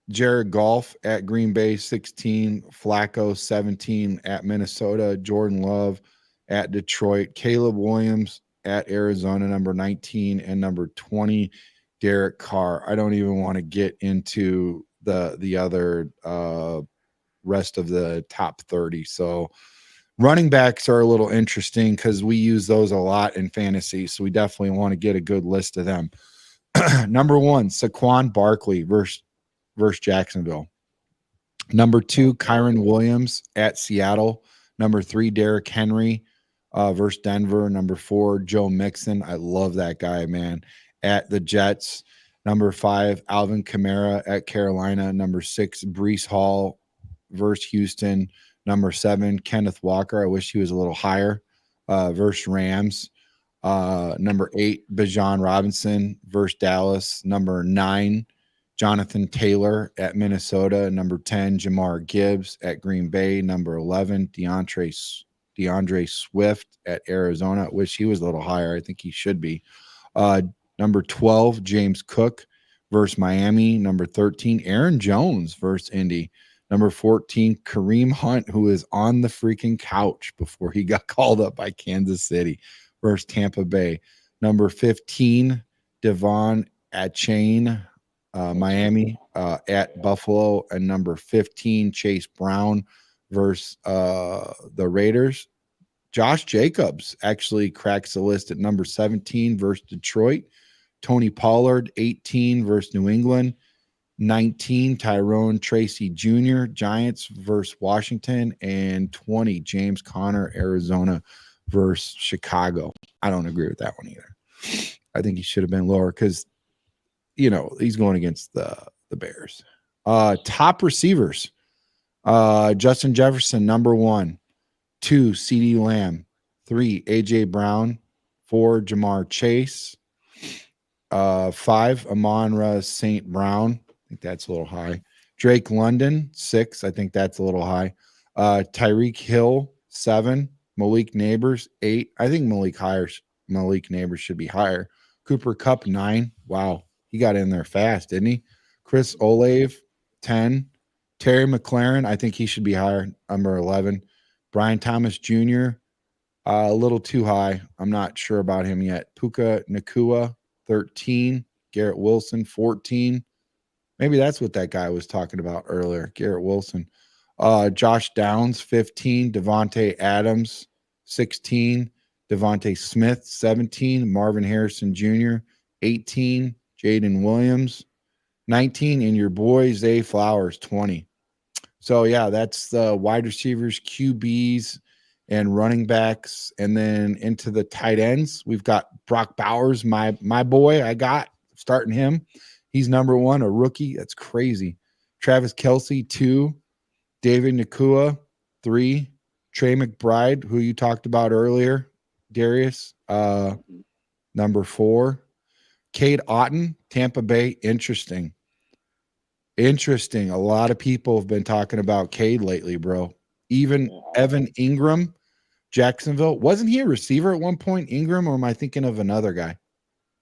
Jared Goff at Green Bay, 16. Flacco, 17 at Minnesota. Jordan Love at Detroit. Caleb Williams at Arizona, number 19. And number 20, Derek Carr. I don't even want to get into the other rest of the top 30. So running backs are a little interesting because we use those a lot in fantasy. So we definitely want to get a good list of them. Number 1, Saquon Barkley versus Jacksonville. Number 2, Kyron Williams at Seattle. Number 3, Derrick Henry versus Denver. Number 4, Joe Mixon. I love that guy, man, at the Jets. Number 5, Alvin Kamara at Carolina. Number 6, Breece Hall versus Houston. Number 7, Kenneth Walker. I wish he was a little higher versus Rams. Number 8, Bijan Robinson versus Dallas. Number 9, Jonathan Taylor at Minnesota. Number 10, Jamar Gibbs at Green Bay. Number 11, DeAndre Swift at Arizona. I wish he was a little higher. I think he should be. Number 12, James Cook versus Miami. Number 13, Aaron Jones versus Indy. Number 14, Kareem Hunt, who is on the freaking couch before he got called up by Kansas City versus Tampa Bay. Number 15, Devon Achane, Miami at Buffalo. And number 15, Chase Brown versus the Raiders. Josh Jacobs actually cracks the list at number 17 versus Detroit. Tony Pollard, 18 versus New England. 19, Tyrone Tracy Jr., Giants versus Washington. And 20, James Conner, Arizona versus Chicago. I don't agree with that one either. I think he should have been lower because, he's going against the Bears. Top receivers. Justin Jefferson, number 1. 2, CeeDee Lamb. 3, A.J. Brown. 4, Jamar Chase. 5, Amon-Ra St. Brown. I think that's a little high. Drake London, 6. I think that's a little high. Tyreek Hill, 7. Malik Neighbors, 8. I think Malik Neighbors should be higher. Cooper Kupp, 9. Wow. He got in there fast, didn't he? Chris Olave, 10. Terry McLaurin, I think he should be higher, number 11. Brian Thomas Jr., a little too high. I'm not sure about him yet. Puka Nacua, 13. Garrett Wilson, 14. Maybe that's what that guy was talking about earlier, Garrett Wilson. Josh Downs, 15. Devontae Adams, 16. Devontae Smith, 17. Marvin Harrison Jr., 18. Jaden Williams, 19. And your boy, Zay Flowers, 20. So, yeah, that's the wide receivers, QBs, and running backs. And then into the tight ends, we've got Brock Bowers, my boy. I got starting him. He's number 1, a rookie. That's crazy. Travis Kelce, 2. David Nacua, 3. Trey McBride, who you talked about earlier, Darius, number 4. Cade Otton, Tampa Bay, interesting. A lot of people have been talking about Cade lately, bro. Even Evan Ingram, Jacksonville. Wasn't he a receiver at one point, Ingram, or am I thinking of another guy?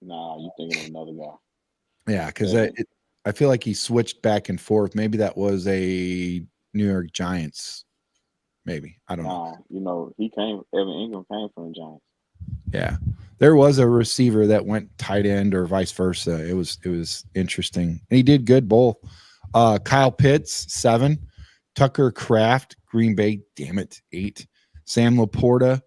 Nah, you're thinking of another guy. Yeah, because I feel like he switched back and forth. Maybe that was a New York Giants. Maybe. I don't know. Evan Ingram came from the Giants. Yeah. There was a receiver that went tight end or vice versa. It was interesting. And he did good both. Kyle Pitts, 7. Tucker Kraft, Green Bay, damn it, 8. Sam Laporta,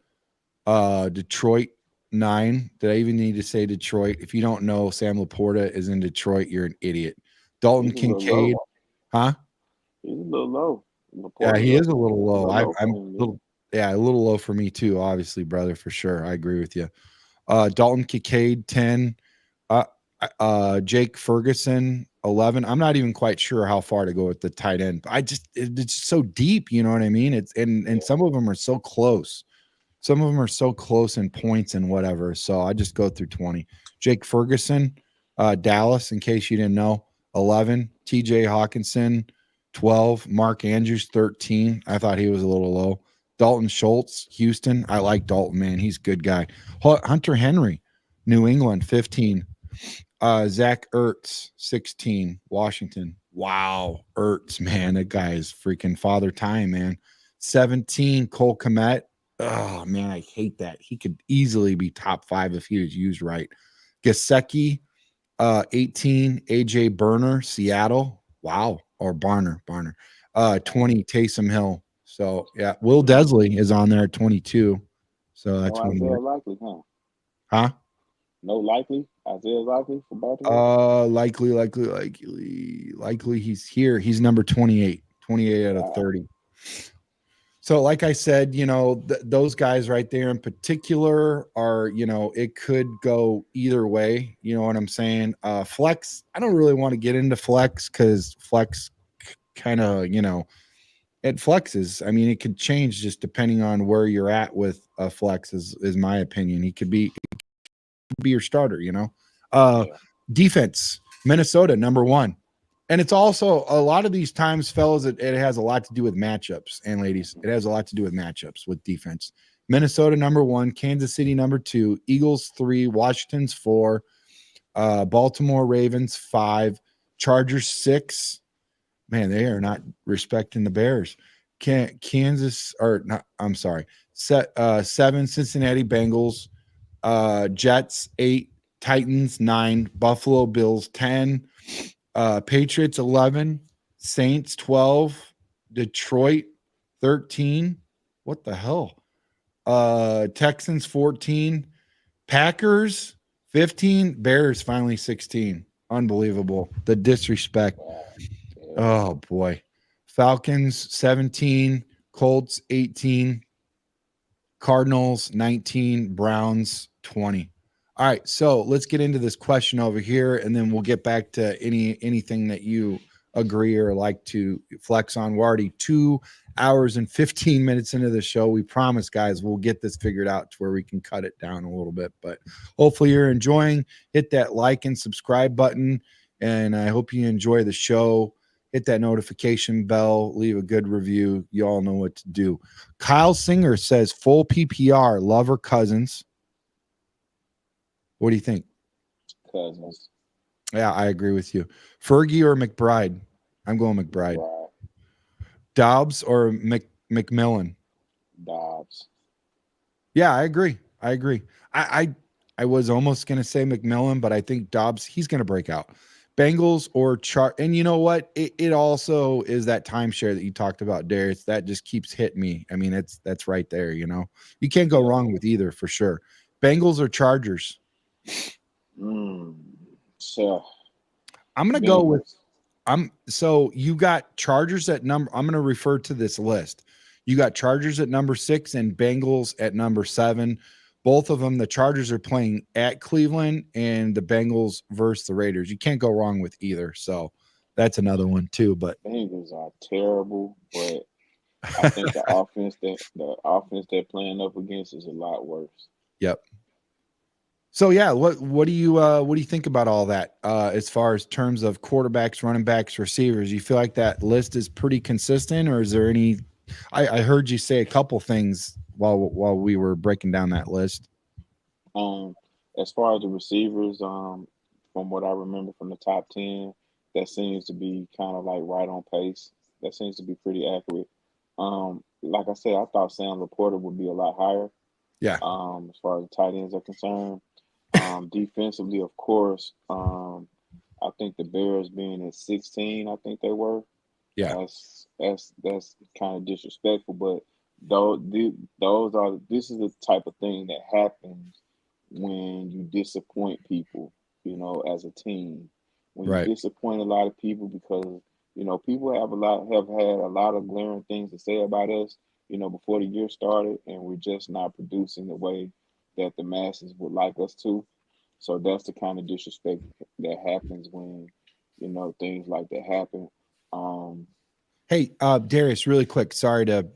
Detroit, 9. Did I even need to say Detroit? If you don't know Sam Laporta is in Detroit, you're an idiot. Dalton Kincaid, huh? He's a little low. Yeah, he is a little low. A little low for me too, obviously, brother, for sure. I agree with you. Dalton Kincaid, 10. Jake Ferguson, 11. I'm not even quite sure how far to go with the tight end. But it's so deep, you know what I mean? And some of them are so close. Some of them are so close in points and whatever. So I just go through 20. Jake Ferguson, Dallas, in case you didn't know, 11. TJ Hawkinson, 12. Mark Andrews, 13. I thought he was a little low. Dalton Schultz, Houston. I like Dalton, man. He's a good guy. Hunter Henry, New England, 15. Zach Ertz, 16. Washington. Wow. Ertz, man. That guy is freaking father time, man. 17. Cole Kmet. Oh, man, I hate that. He could easily be top 5 if he was used right. Gesicki, 18. AJ Burner, Seattle. Wow. Or Barner. 20. Taysom Hill. So, yeah, Will Desley is on there at 22. So that's Isaiah Likely, huh? Huh? No Likely? Isaiah Likely for Baltimore? Likely he's here. He's number 28. 28 out of 30. So, like I said, those guys right there in particular are, it could go either way. You know what I'm saying? Flex, I don't really want to get into flex because flex kind of, it flexes. I mean, it could change just depending on where you're at with a flex, is my opinion. He could be your starter, Defense, Minnesota, number 1. And it's also a lot of these times, fellas, it has a lot to do with matchups, and ladies, it has a lot to do with matchups with defense. Minnesota, number 1, Kansas City, number 2, Eagles, 3, Washington's 4, Baltimore Ravens, 5, Chargers, 6. Man, they are not respecting the Bears. Kansas, or not, I'm sorry, 7, Cincinnati Bengals, Jets, 8, Titans, 9, Buffalo Bills, 10, Patriots, 11, Saints, 12, Detroit, 13. What the hell? Texans, 14, Packers, 15, Bears finally 16. Unbelievable. The disrespect. Yeah. Oh boy. Falcons 17, Colts 18, Cardinals 19, Browns 20. All right, so let's get into this question over here, and then we'll get back to anything that you agree or like to flex on. We're already 2 hours and 15 minutes into the show. We promise, guys, we'll get this figured out to where we can cut it down a little bit. But hopefully you're enjoying. Hit that like and subscribe button, and I hope you enjoy the show. Hit that notification bell, leave a good review. You all know what to do. Kyle Singer says full PPR, Love or Cousins. What do you think? Cousins. Yeah, I agree with you. Fergie or McBride? I'm going McBride. Dobbs or McMillan? Dobbs. Yeah, I agree. I was almost going to say McMillan, but I think Dobbs, he's going to break out. Bengals or and you know what? It also is that timeshare that you talked about, Darius. That just keeps hitting me. I mean, that's right there. You know, you can't go wrong with either for sure. Bengals or Chargers? So I'm gonna go with so you got Chargers at number. I'm gonna refer to this list. You got Chargers at number 6 and Bengals at number 7. Both of them, the Chargers are playing at Cleveland and the Bengals versus the Raiders. You can't go wrong with either. So that's another one too. But Bengals are terrible, but I think the offense they're playing up against is a lot worse. Yep. So yeah, what do you think about all that as far as terms of quarterbacks, running backs, receivers? You feel like that list is pretty consistent, or is there any? I heard you say a couple things while we were breaking down that list. As far as the receivers, from what I remember from the top 10, that seems to be kind of like right on pace. That seems to be pretty accurate. Like I said, I thought Sam Laporta would be a lot higher. Yeah. As far as the tight ends are concerned. Defensively, of course, I think the Bears being at 16, I think they were. Yeah. That's kind of disrespectful, but this is the type of thing that happens when you disappoint people, as a team. When you disappoint a lot of people because, people have had a lot of glaring things to say about us, before the year started, and we're just not producing the way that the masses would like us to. So that's the kind of disrespect that happens when, things like that happen. Hey, Darius, really quick. Sorry to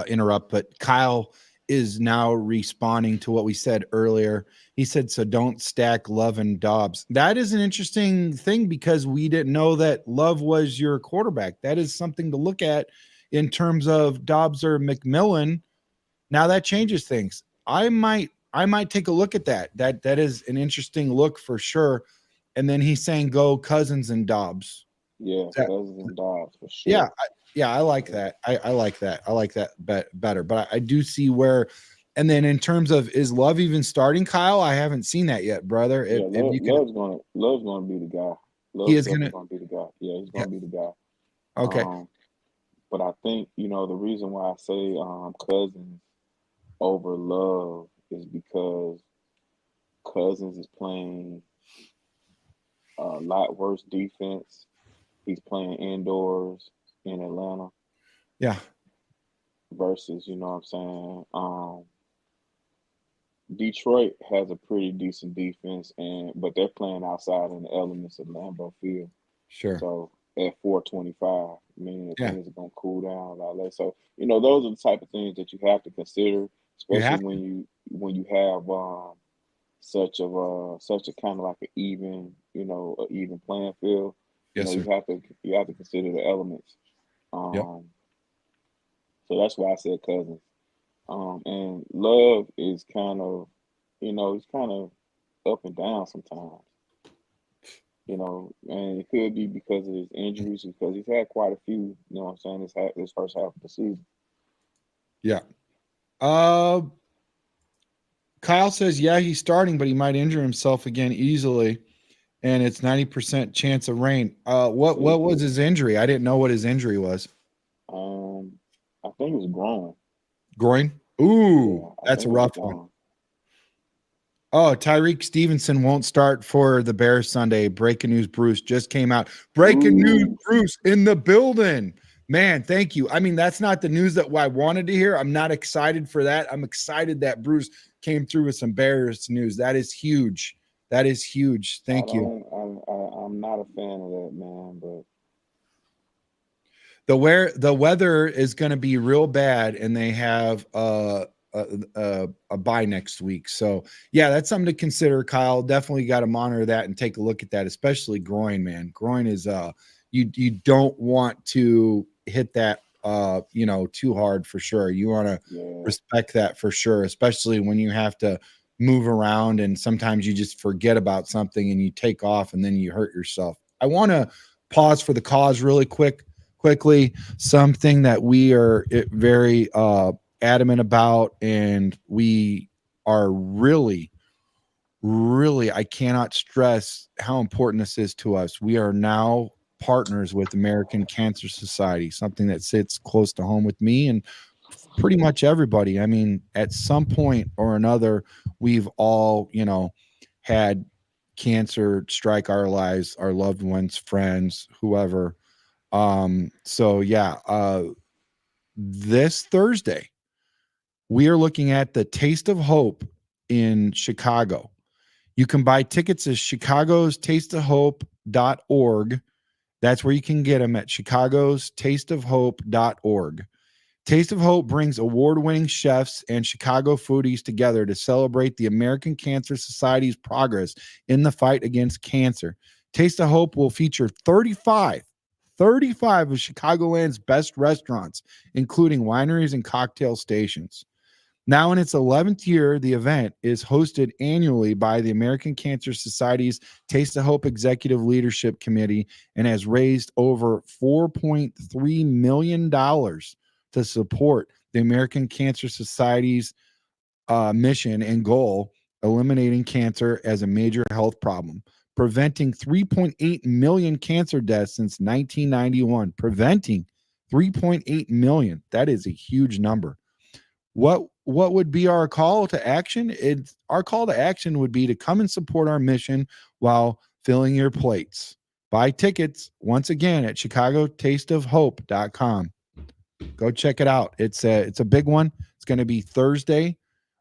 interrupt, but Kyle is now responding to what we said earlier. He said, so don't stack Love and Dobbs. That is an interesting thing because we didn't know that Love was your quarterback. That is something to look at in terms of Dobbs or McMillan. Now that changes things. I might take a look at that. That is an interesting look for sure. And then he's saying go Cousins and Dobbs. Yeah, Cousins and Dobbs for sure. Yeah, I like that. I like that. I like that better. But I do see where, and then in terms of is Love even starting, Kyle? I haven't seen that yet, brother. Love's gonna be the guy. He is gonna be the guy. Yeah, he's gonna be the guy. Okay. But I think the reason why I say Cousins over Love is because Cousins is playing a lot worse defense. He's playing indoors in Atlanta. Yeah. Versus, what I'm saying? Detroit has a pretty decent defense, but they're playing outside in the elements of Lambeau Field. Sure. So at 425, meaning that things are gonna cool down a lot less. So those are the type of things that you have to consider, especially when you have such a kind of like an even even playing field. Yes, you have to consider the elements. So that's why I said Cousins. And Love is kind of, he's kind of up and down sometimes. And it could be because of his injuries, because he's had quite a few. You know what I'm saying? This first half of the season. Yeah. Kyle says, yeah, he's starting, but he might injure himself again easily, and it's 90% chance of rain. What was his injury? I didn't know what his injury was. I think it was groin. Groin? Ooh, that's a rough one. Oh, Tyreek Stevenson won't start for the Bears Sunday. Breaking news, Bruce just came out. Breaking news, Bruce in the building. Man, thank you. I mean, that's not the news that I wanted to hear. I'm not excited for that. I'm excited that Bruce came through with some Bears news. That is huge. That is huge. Thank you. I'm not a fan of that, man, but the weather is going to be real bad, and they have a bye next week. So yeah, that's something to consider, Kyle. Definitely got to monitor that and take a look at that, especially groin, man. Groin is you don't want to hit that too hard for sure. You want to respect that for sure, especially when you have to move around and sometimes you just forget about something and you take off and then you hurt yourself. I want to pause for the cause really quickly. Something that we are very adamant about, and we are really, I cannot stress how important this is to us. We are now partners with American Cancer Society, something that sits close to home with me and pretty much everybody. I mean, at some point or another, we've all, had cancer strike our lives, our loved ones, friends, whoever. So yeah, this Thursday, we are looking at the Taste of Hope in Chicago. You can buy tickets at Chicago's tasteofhope.org. That's where you can get them, at Chicago's tasteofhope.org. Taste of Hope brings award-winning chefs and Chicago foodies together to celebrate the American Cancer Society's progress in the fight against cancer. Taste of Hope will feature 35 of Chicagoland's best restaurants, including wineries and cocktail stations. Now in its 11th year, the event is hosted annually by the American Cancer Society's Taste of Hope Executive Leadership Committee and has raised over $4.3 million to support the American Cancer Society's mission and goal, eliminating cancer as a major health problem, preventing 3.8 million cancer deaths since 1991. Preventing 3.8 million. That is a huge number. What would be our call to action? Our call to action would be to come and support our mission while filling your plates. Buy tickets once again at chicagotasteofhope.com. Go check it out. It's a big one. It's going to be Thursday.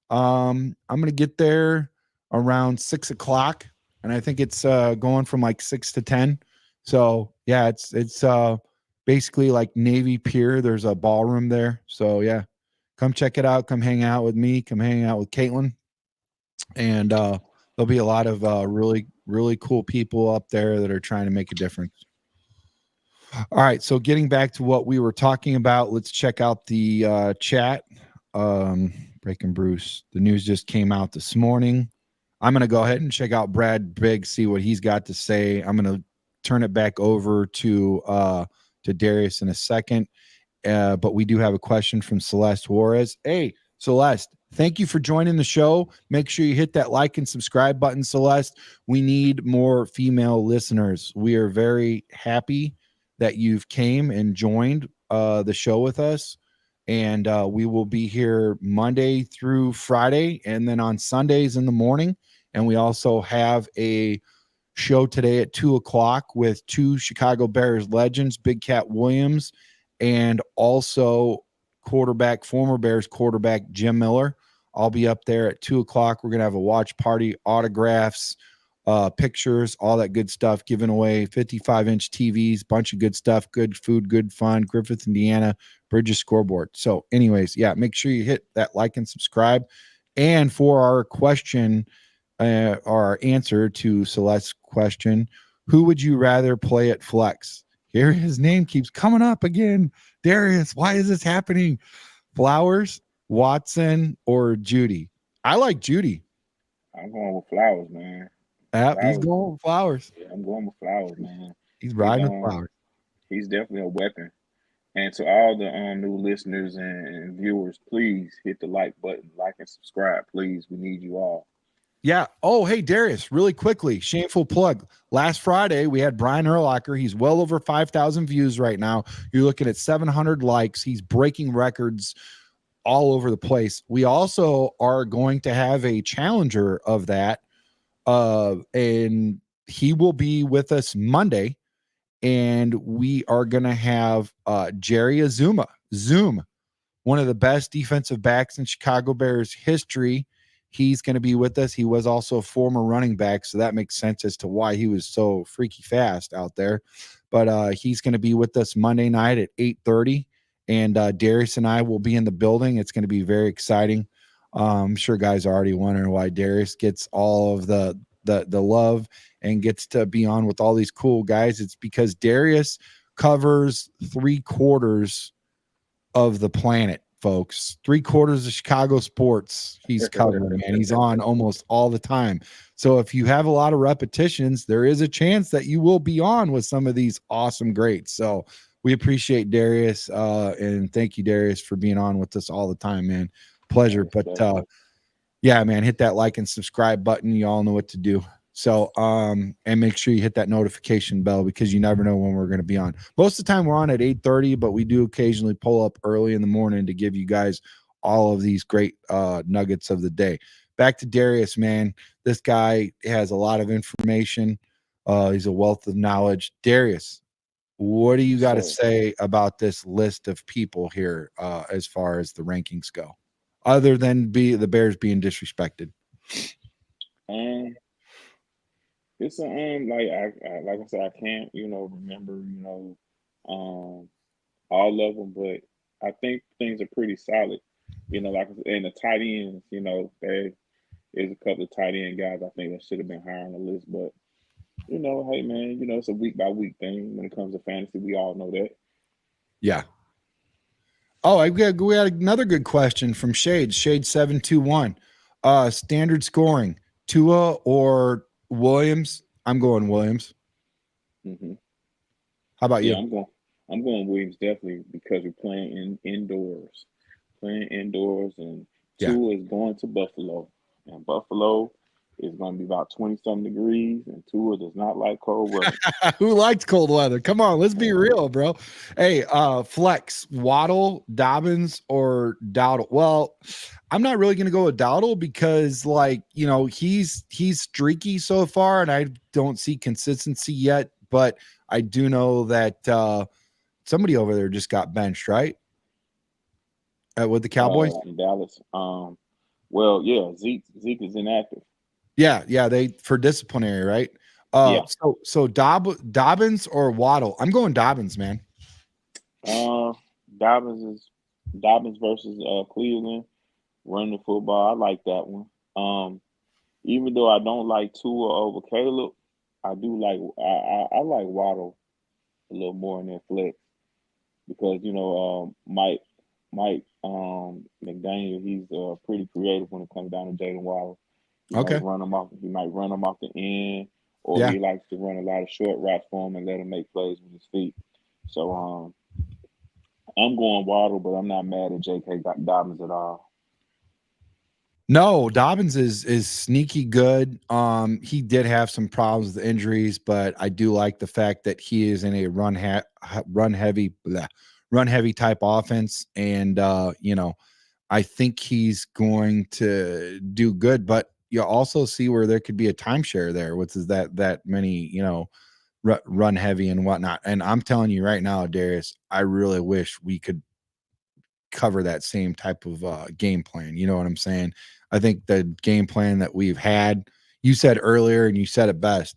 I'm going to get there around 6:00, and I think it's going from like 6 to 10. So yeah, it's basically like Navy Pier. There's a ballroom there. So yeah, come check it out. Come hang out with me. Come hang out with Caitlin. And there'll be a lot of really, really cool people up there that are trying to make a difference. All right. So getting back to what we were talking about, let's check out the chat. Breaking Bruce. The news just came out this morning. I'm going to go ahead and check out Brad Biggs, see what he's got to say. I'm going to turn it back over to Darius in a second. But we do have a question from Celeste Juarez. Hey, Celeste, thank you for joining the show. Make sure you hit that like and subscribe button, Celeste. We need more female listeners. We are very happy that you've came and joined the show with us. And we will be here Monday through Friday, and then on Sundays in the morning. And we also have a show today at 2:00 with two Chicago Bears legends, Big Cat Williams, and also former Bears quarterback Jim Miller. I'll be up there at 2:00. We're going to have a watch party, autographs, pictures, all that good stuff, giving away 55-inch TVs, bunch of good stuff, good food, good fun, Griffith, Indiana, Bridges scoreboard. So anyways, yeah, make sure you hit that like and subscribe. And for our question, our answer to Celeste's question, who would you rather play at flex? Here his name keeps coming up again. Darius, why is this happening? Flowers, Watson, or Judy? I like Judy. I'm going with Flowers, man. He's going with Flowers. Yeah, I'm going with Flowers, man. He's riding with Flowers. He's definitely a weapon. And to all the new listeners and viewers, please hit the like button, like and subscribe, please. We need you all. Yeah. Oh, hey, Darius, really quickly, shameful plug. Last Friday, we had Brian Urlacher. He's well over 5,000 views right now. You're looking at 700 likes. He's breaking records all over the place. We also are going to have a challenger of that, and he will be with us Monday, and we are going to have Jerry Azuma, one of the best defensive backs in Chicago Bears history. He's going to be with us. He was also a former running back, so that makes sense as to why he was so freaky fast out there. But he's going to be with us Monday night at 8:30, and Darius and I will be in the building. It's going to be very exciting. I'm sure guys are already wondering why Darius gets all of the love and gets to be on with all these cool guys. It's because Darius covers 3/4 of the planet, folks. 3/4 of Chicago sports he's covering, man. He's on almost all the time. So if you have a lot of repetitions, there is a chance that you will be on with some of these awesome greats. So we appreciate Darius, and thank you, Darius, for being on with us all the time, man. Pleasure. But yeah, man, hit that like and subscribe button. You all know what to do. So, and make sure you hit that notification bell, because you never know when we're going to be on. Most of the time we're on at 8:30, but we do occasionally pull up early in the morning to give you guys all of these great nuggets of the day. Back to Darius, man. This guy has a lot of information. He's a wealth of knowledge. Darius, what do you got to say about this list of people here as far as the rankings go, other than the Bears being disrespected? It's a like I said, I can't remember all of them, but I think things are pretty solid. Like in the tight ends, there is a couple of tight end guys I think that should have been higher on the list, but hey man, it's a week by week thing when it comes to fantasy. We all know that. Yeah. Oh, we had another good question from Shade 721. Standard scoring, Tua or Williams? I'm going Williams. Mm-hmm. How about you? I'm going Williams definitely, because we're playing indoors, and Tua is going to Buffalo, and Buffalo is going to be about 20-something degrees, and Tua does not like cold weather. Who likes cold weather? Come on, let's be real, bro. Hey, flex, Waddle, Dobbins, or Dowdle? Well, I'm not really going to go with Dowdle because, he's streaky so far, and I don't see consistency yet. But I do know that somebody over there just got benched, right? With the Cowboys in Dallas. Well, yeah, Zeke is inactive. Yeah, they for disciplinary, right? Yeah. So Dobbins or Waddle? I'm going Dobbins, man. Dobbins versus Cleveland running the football. I like that one. Even though I don't like Tua over Caleb, I do like I like Waddle a little more in that flex, because Mike McDaniel, he's pretty creative when it comes down to Jalen Waddle. He might run him off the end, or he likes to run a lot of short routes for him and let him make plays with his feet. So I'm going Waddle, but I'm not mad at J.K. Dobbins at all. No, Dobbins is sneaky good. He did have some problems with injuries, but I do like the fact that he is in a run heavy type offense, and I think he's going to do good. But you also see where there could be a timeshare there, which is that many run heavy and whatnot. And I'm telling you right now, Darius, I really wish we could cover that same type of game plan. You know what I'm saying? I think the game plan that we've had, you said earlier, and you said it best,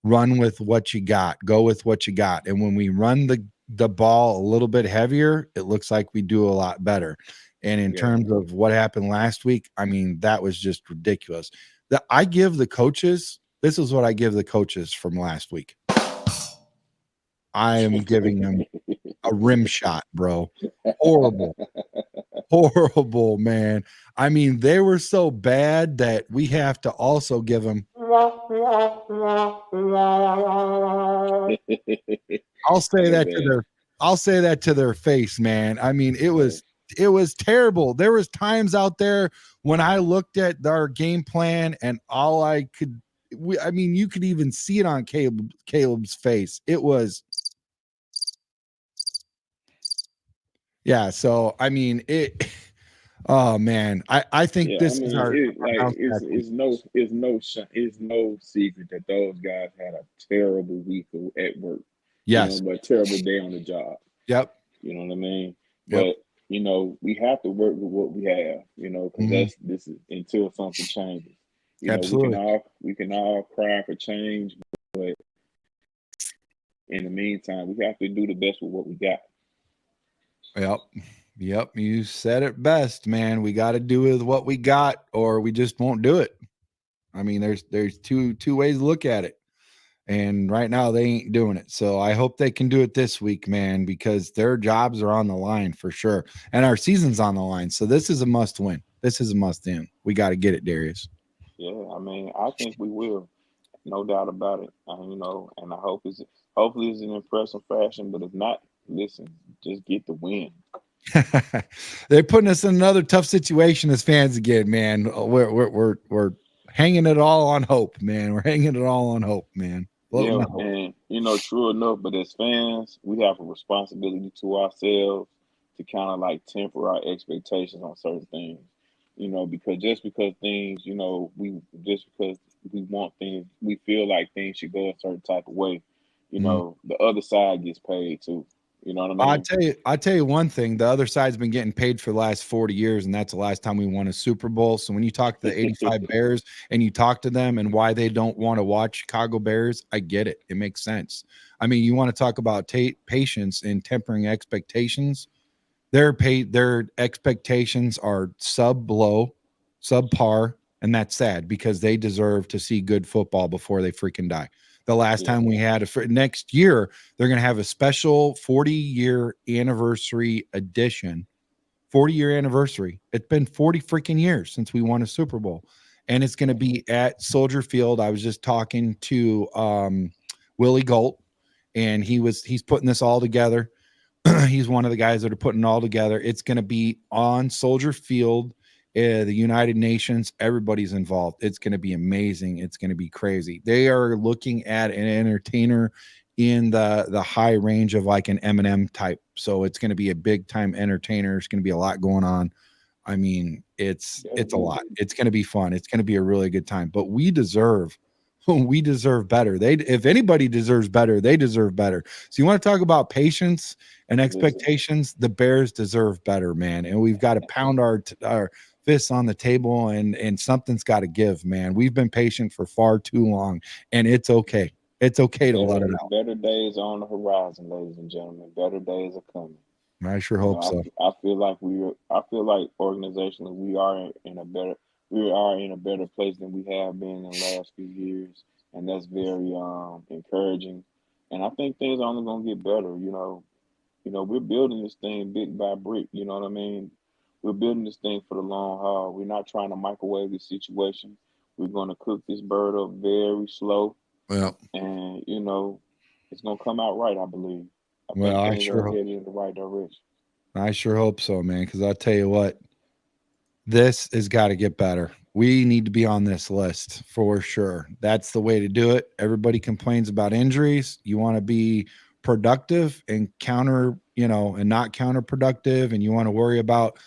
run with what you got, go with what you got. And when we run the ball a little bit heavier, it looks like we do a lot better. And in terms of what happened last week, I mean, that was just ridiculous. I give the coaches, this is what I give the coaches from last week. I am giving them a rim shot, bro. Horrible, man. I mean, they were so bad that we have to also give them. I'll say that to their face, man. I mean, it was terrible. There was times out there when I looked at our game plan, and all I could, you could even see it on Caleb's face. It was. Yeah, so I mean, Oh man, I think Yeah, I this is mean, it our like bounce back week. it's no secret that those guys had a terrible week at work, Yes. but a terrible day on the job. Yep. You know what I mean? Yep. But we have to work with what we have, because Hmm. this is until something changes. Absolutely. We can all cry for change, but in the meantime, we have to do the best with what we got. Yep. Yep. You said it best, man. We got to do with what we got, or we just won't do it. I mean, there's two ways to look at it. And right now they ain't doing it. So I hope they can do it this week, man, because their jobs are on the line for sure. And our season's on the line. So this is a must win. This is a must win. We got to get it, Darius. Yeah, I mean, I think we will, no doubt about it. And I hopefully it's an impressive fashion. But if not, listen, just get the win. They're putting us in another tough situation as fans again, man. We're hanging it all on hope, man. We're hanging it all on hope, man. Yeah, Floating the hope. and true enough, but as fans, we have a responsibility to ourselves to kind of like temper our expectations on certain things. Because just because things, we just because we want things, we feel like things should go a certain type of way. Mm. The other side gets paid too. You know what I I mean? tell you one thing. The other side's been getting paid for the last 40 years, and that's the last time we won a Super Bowl. So when you talk to the 85 Bears and you talk to them and why they don't want to watch Chicago Bears, I get it. It makes sense. I mean, you want to talk about patience and tempering expectations. Their expectations are subpar, and that's sad because they deserve to see good football before they freaking die. The last Yeah, time we had next year, they're going to have a special 40-year anniversary edition. 40-year anniversary. It's been 40 freaking years since we won a Super Bowl, and it's going to be at Soldier Field. I was just talking to Willie Galt, and he's putting this all together. He's one of the guys that are putting it all together. It's going to be on Soldier Field, the United Nations. Everybody's involved. It's going to be amazing. It's going to be crazy. They are looking at an entertainer in the high range of like an Eminem type. So it's going to be a big time entertainer. It's going to be a lot going on. I mean, it's a lot. It's going to be fun. It's going to be a really good time. But we deserve better. If anybody deserves better, they deserve better. So you want to talk about patience and expectations? The Bears deserve better, man. And we've got to pound our fists on the table, and something's got to give, man. We've been patient for far too long, and it's okay. It's okay to let it out. better days are on the horizon, ladies and gentlemen. Better days are coming. I sure hope so. I feel like organizationally we are in a better place than we have been in the last few years, and that's very encouraging. And I think things are only gonna get better. We're building this thing brick by brick. You know what I mean? We're building this thing for the long haul. We're not trying to microwave the situation. We're gonna cook this bird up very slow, Well, and it's gonna come out right. I believe. I well, think I things are sure headed in the right direction. hope so, man. Because I'll tell you what, this has got to get better. We need to be on this list for sure. That's the way to do it. Everybody complains about injuries. You want to be productive and and not counterproductive, and you want to worry about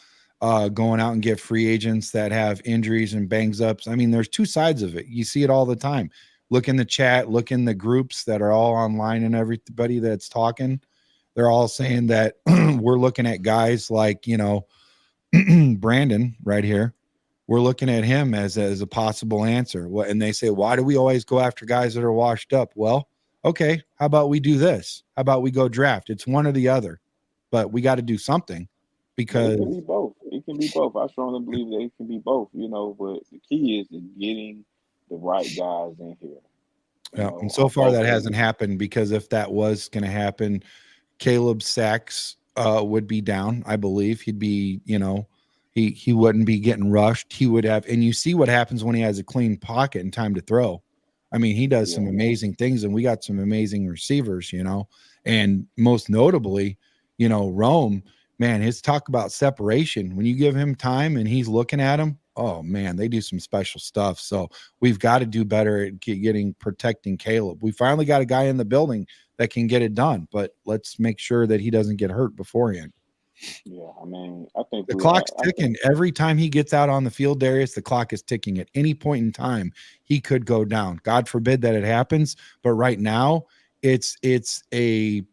going out and get free agents that have injuries and bangs ups. I mean, there's two sides of it. You see it all the time. Look in the chat, look in the groups that are all online, and everybody that's talking, they're all saying that we're looking at guys like, Brandon right here. We're looking at him as a possible answer. And they say, why do we always go after guys that are washed up? Well, okay, how about we do this? How about we go draft? It's one or the other, but we got to do something because It can be both. It can be both. I strongly believe that it can be both. But the key is getting the right guys in here. and so far that hasn't happened, because if that was going to happen, Caleb Sachs would be down. I believe he'd be, he wouldn't be getting rushed. He would have, and you see what happens when he has a clean pocket and time to throw. I mean, he does some amazing things, and we got some amazing receivers, and most notably, Rome, man, his talk about separation. When you give him time and he's looking at him, oh man, they do some special stuff. So we've got to do better at protecting Caleb. We finally got a guy in the building that can get it done, but let's make sure that he doesn't get hurt beforehand. Yeah, I mean, I think The we. clock's I ticking. think Every time he gets out on the field, Darius, the clock is ticking. At any point in time, he could go down. God forbid that it happens, but right now, it's a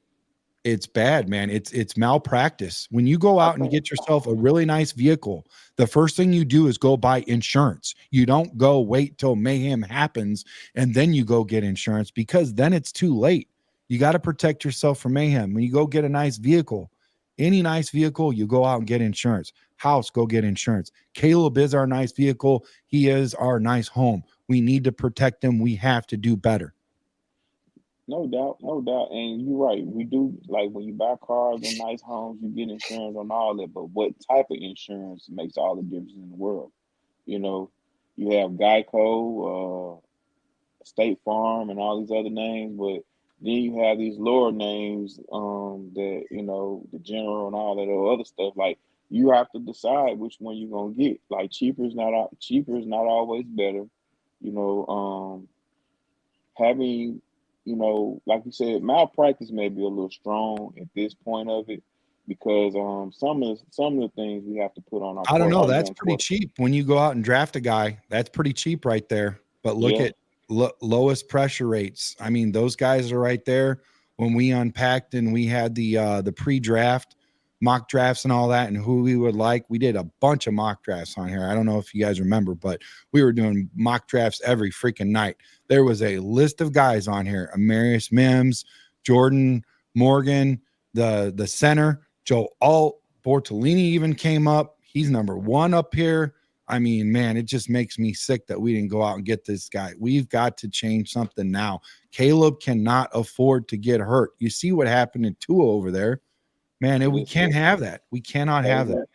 it's bad, man. It's malpractice. When you go I out and you think get yourself a really nice vehicle, the first thing you do is go buy insurance. You don't go wait till mayhem happens and then you go get insurance, because then it's too late. You got to protect yourself from mayhem. When you go get a nice vehicle, any nice vehicle, you go out and get insurance. House, go get insurance. Caleb is our nice vehicle. He is our nice home. We need to protect him. We have to do better. no doubt, no doubt, and you're right. We do, like, when you buy cars and nice homes, you get insurance on all that. But what type of insurance makes all the difference in the world? You know, you have Geico, State Farm, and all these other names, but then you have these lower names, that, the General and all that other stuff. Like, you have to decide which one you're gonna get. Like, cheaper is not always better. You know, having, like you said, malpractice may be a little strong at this point of it, because some of the things we have to put on I don't know. our That's young pretty quarter. cheap when you go out and draft a guy. That's pretty cheap right there. But look Yeah, at lowest pressure rates. I mean, those guys are right there. When we unpacked and we had the pre-draft mock drafts and all that, and who we would like, we did a bunch of mock drafts on here. I don't know if you guys remember, but we were doing mock drafts every freaking night. There was a list of guys on here: Amarius Mims, Jordan Morgan, the center, Joe Alt, Bortolini even came up. He's number one up here. I mean, man, it just makes me sick that we didn't go out and get this guy. We've got to change something now. Caleb cannot afford to get hurt. You see what happened to Tua over there. Man, we listen, can't have that. We cannot have that.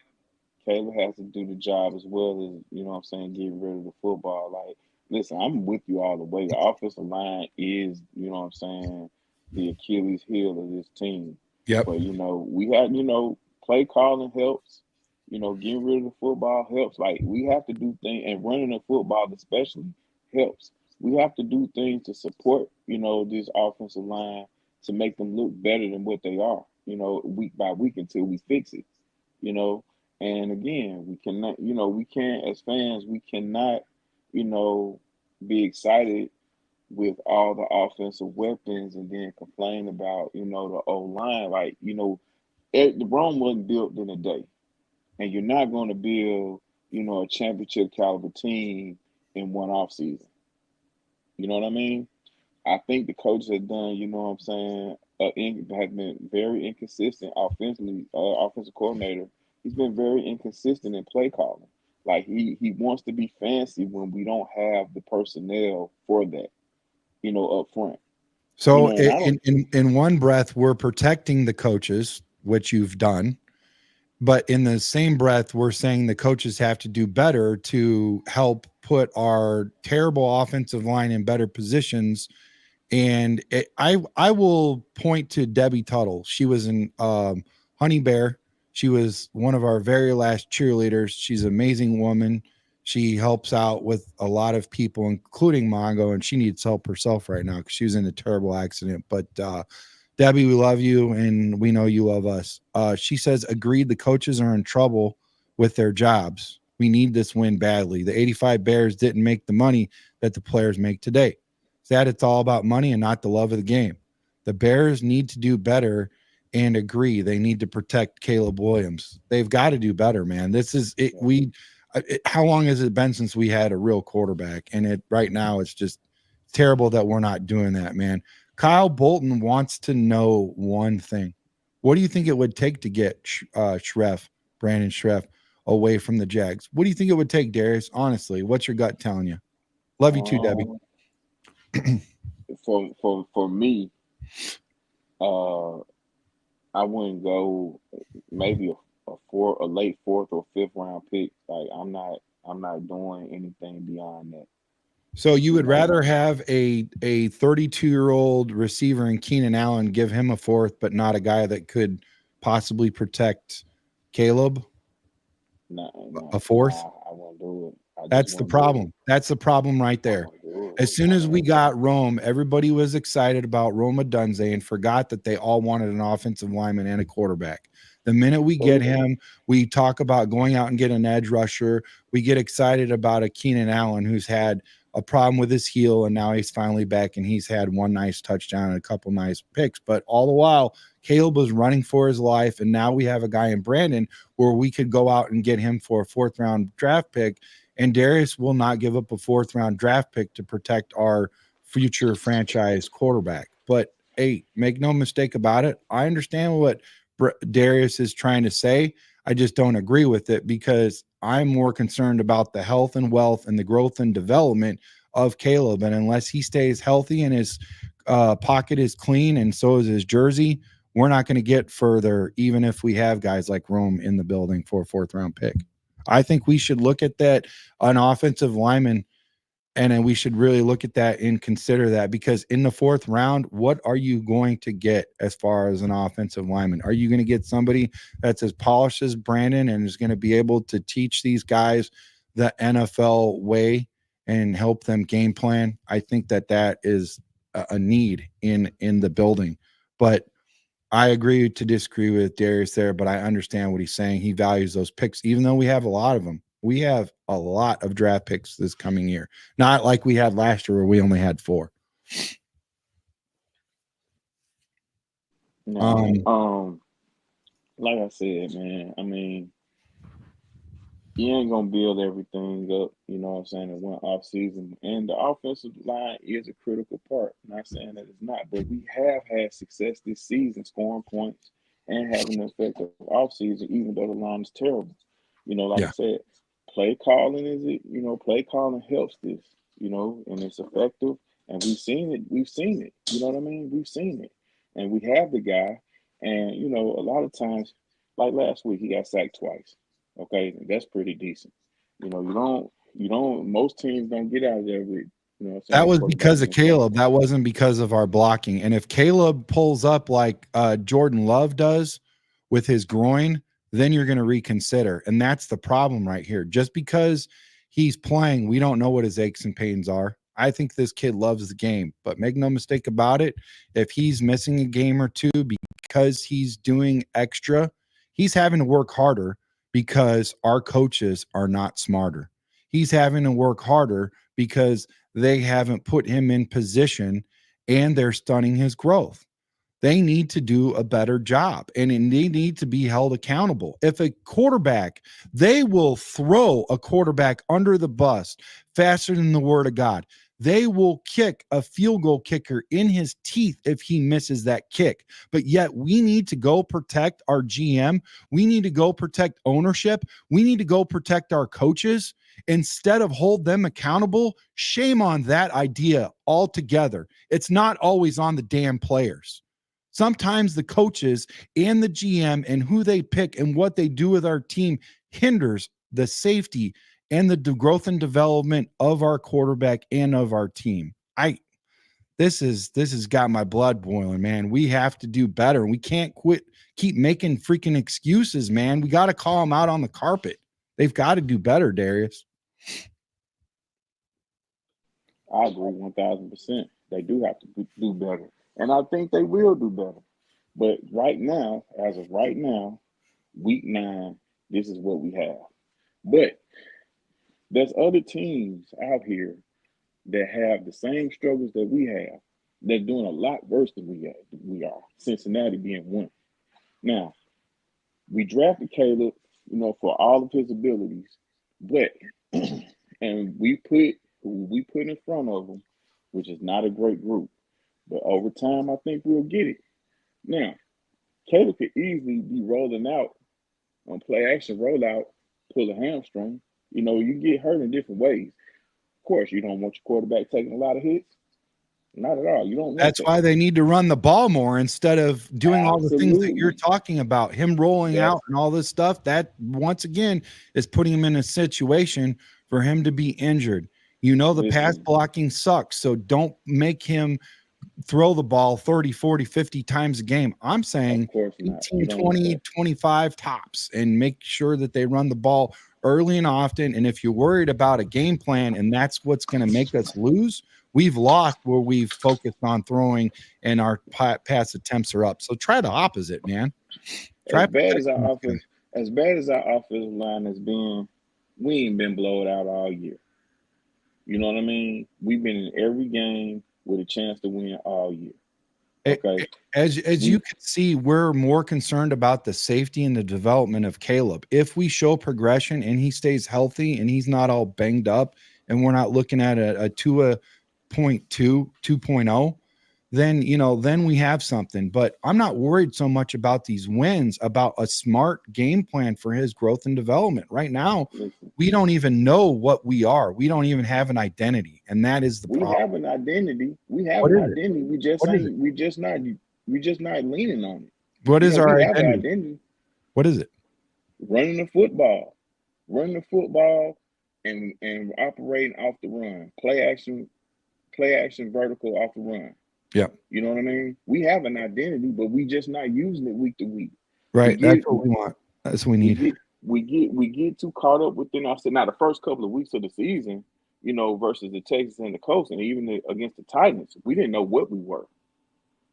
Caleb, Caleb has to do the job as well as, what I'm saying, getting rid of the football. Like, listen, I'm with you all the way. The offensive line is, what I'm saying, the Achilles heel of this team. Yep. But, we have, play calling helps. Getting rid of the football helps. Like, we have to do things, and running the football especially helps. We have to do things to support, this offensive line, to make them look better than what they are, week by week, until we fix it, you know. And again, we cannot, we can't, as fans, we cannot, you know, be excited with all the offensive weapons and then complain about, the O line. Like, the Rome wasn't built in a day, and you're not going to build, a championship caliber team in one off season. You know what I mean? I think the coaches have done, what I'm saying, have been very inconsistent offensively. Offensive coordinator, he's been very inconsistent in play calling. Like, he wants to be fancy when we don't have the personnel for that, up front. So And I don't. in one breath, we're protecting the coaches, which you've done. But in the same breath, we're saying the coaches have to do better to help put our terrible offensive line in better positions. And I will point to Debbie Tuttle. She was in Honey Bear. She was one of our very last cheerleaders. She's an amazing woman. She helps out with a lot of people, including Mongo, and she needs help herself right now because she was in a terrible accident. But Debbie, we love you, and we know you love us. She says, agreed, the coaches are in trouble with their jobs. We need this win badly. The 85 Bears didn't make the money that the players make today. That it's all about money and not the love of the game. The Bears need to do better, and agree they need to protect Caleb Williams. They've got to do better, man. This is it. How long has it been since we had a real quarterback? And right now it's just terrible that we're not doing that, man. Kyle Bolton wants to know one thing. What do you think it would take to get Brandon Schreff, away from the Jags? What do you think it would take, Darius? Honestly, what's your gut telling you? Love you too, Debbie. For me, uh, I wouldn't go maybe a late fourth or fifth round pick. Like, I'm not doing anything beyond that. So you You would know, rather have a 32-year-old receiver in Keenan Allen, give him a fourth, but not a guy that could possibly protect Caleb? A fourth? I won't do it. I just That's the won't do it. problem. That's the problem right I there. won't do As soon it. as we got Rome, everybody was excited about Rome Odunze and forgot that they all wanted an offensive lineman and a quarterback. The minute we get him, we talk about going out and get an edge rusher. We get excited about a Keenan Allen who's had a problem with his heel, and now he's finally back, and he's had one nice touchdown and a couple nice picks. But all the while, Caleb was running for his life, and now we have a guy in Brandon where we could go out and get him for a 4th-round draft pick, and Darius will not give up a 4th-round draft pick to protect our future franchise quarterback. But, hey, make no mistake about it, I understand what Darius is trying to say. I just don't agree with it, because I'm more concerned about the health and wealth and the growth and development of Caleb. And unless he stays healthy and his pocket is clean and so is his jersey, we're not going to get further, even if we have guys like Rome in the building for a 4th-round pick. I think we should look at that, an offensive lineman, and then we should really look at that and consider that, because in the 4th round, what are you going to get as far as an offensive lineman? Are you going to get somebody that's as polished as Brandon and is going to be able to teach these guys the NFL way and help them game plan? I think that that is a need in the building. But I agree to disagree with Darius there, but I understand what he's saying. He values those picks, even though we have a lot of them. We have a lot of draft picks this coming year, not like we had last year where we only had 4. No, like I said, man, I mean, you ain't gonna build everything up, you know what I'm saying, in one off season. And the offensive line is a critical part. I'm not saying that it's not, but we have had success this season scoring points and having an effective off season, even though the line is terrible. You know, like I said, play calling play calling helps this, you know, and it's effective. And we've seen it. You know what I mean? We've seen it. And we have the guy. And, you know, a lot of times, like last week, he got sacked twice. Okay, that's pretty decent. You know, most teams don't get out of there with, you know what I'm saying? That was because of Caleb. That wasn't because of our blocking. And if Caleb pulls up like Jordan Love does with his groin, then you're going to reconsider. And that's the problem right here. Just because he's playing, we don't know what his aches and pains are. I think this kid loves the game, but make no mistake about it. If he's missing a game or two because he's doing extra, he's having to work harder because our coaches are not smarter. He's having to work harder because they haven't put him in position and they're stunning his growth. They need to do a better job, and they need to be held accountable. If a quarterback, they will throw a quarterback under the bus faster than the word of God. They will kick a field goal kicker in his teeth if he misses that kick. But yet we need to go protect our GM. We need to go protect ownership. We need to go protect our coaches instead of hold them accountable. Shame on that idea altogether. It's not always on the damn players. Sometimes the coaches and the GM and who they pick and what they do with our team hinders the safety and the growth and development of our quarterback and of our team. This has got my blood boiling, man. We have to do better. We can't keep making freaking excuses, man. We got to call them out on the carpet. They've got to do better, Darius. I agree 1,000%. They do have to do better. And I think they will do better. But right now, as of right now, week 9, this is what we have. But there's other teams out here that have the same struggles that we have. They're doing a lot worse than we are. Cincinnati being one. Now, we drafted Caleb, you know, for all of his abilities, but and we put who we put in front of him, which is not a great group. But over time, I think we'll get it. Now, Caleb could easily be rolling out on play action rollout, pull a hamstring. You know, you get hurt in different ways. Of course, you don't want your quarterback taking a lot of hits. Not at all. You don't want That's that. why they need to run the ball more instead of doing all the things that you're talking about. Him rolling out and all this stuff, that once again is putting him in a situation for him to be injured. You know, the pass blocking sucks, so don't make him throw the ball 30, 40, 50 times a game. I'm saying 18, 20, 25 tops, and make sure that they run the ball early and often. And if you're worried about a game plan and that's what's going to make us lose, we've lost where we've focused on throwing and our pass attempts are up. So try the opposite, man. Try as bad as our offensive line has been, we ain't been blowed out all year. You know what I mean? We've been in every game with a chance to win all year. Okay. As you can see, we're more concerned about the safety and the development of Caleb. If we show progression and he stays healthy and he's not all banged up, and we're not looking at a 2.0, then then we have something. But I'm not worried so much about these wins, about a smart game plan for his growth and development. Right now, we don't even know what we are. We don't even have an identity, and that is the problem. We have an identity. We have an identity. We just not leaning on it. What is our identity? What is it? Running the football and operating off the run. Play action vertical off the run. Yeah. You know what I mean? We have an identity, but we just not using it week to week. Right. That's what we want. That's what we need. We get too caught up within our now the first couple of weeks of the season, versus the Texans and the Colts, and even against the Titans, we didn't know what we were.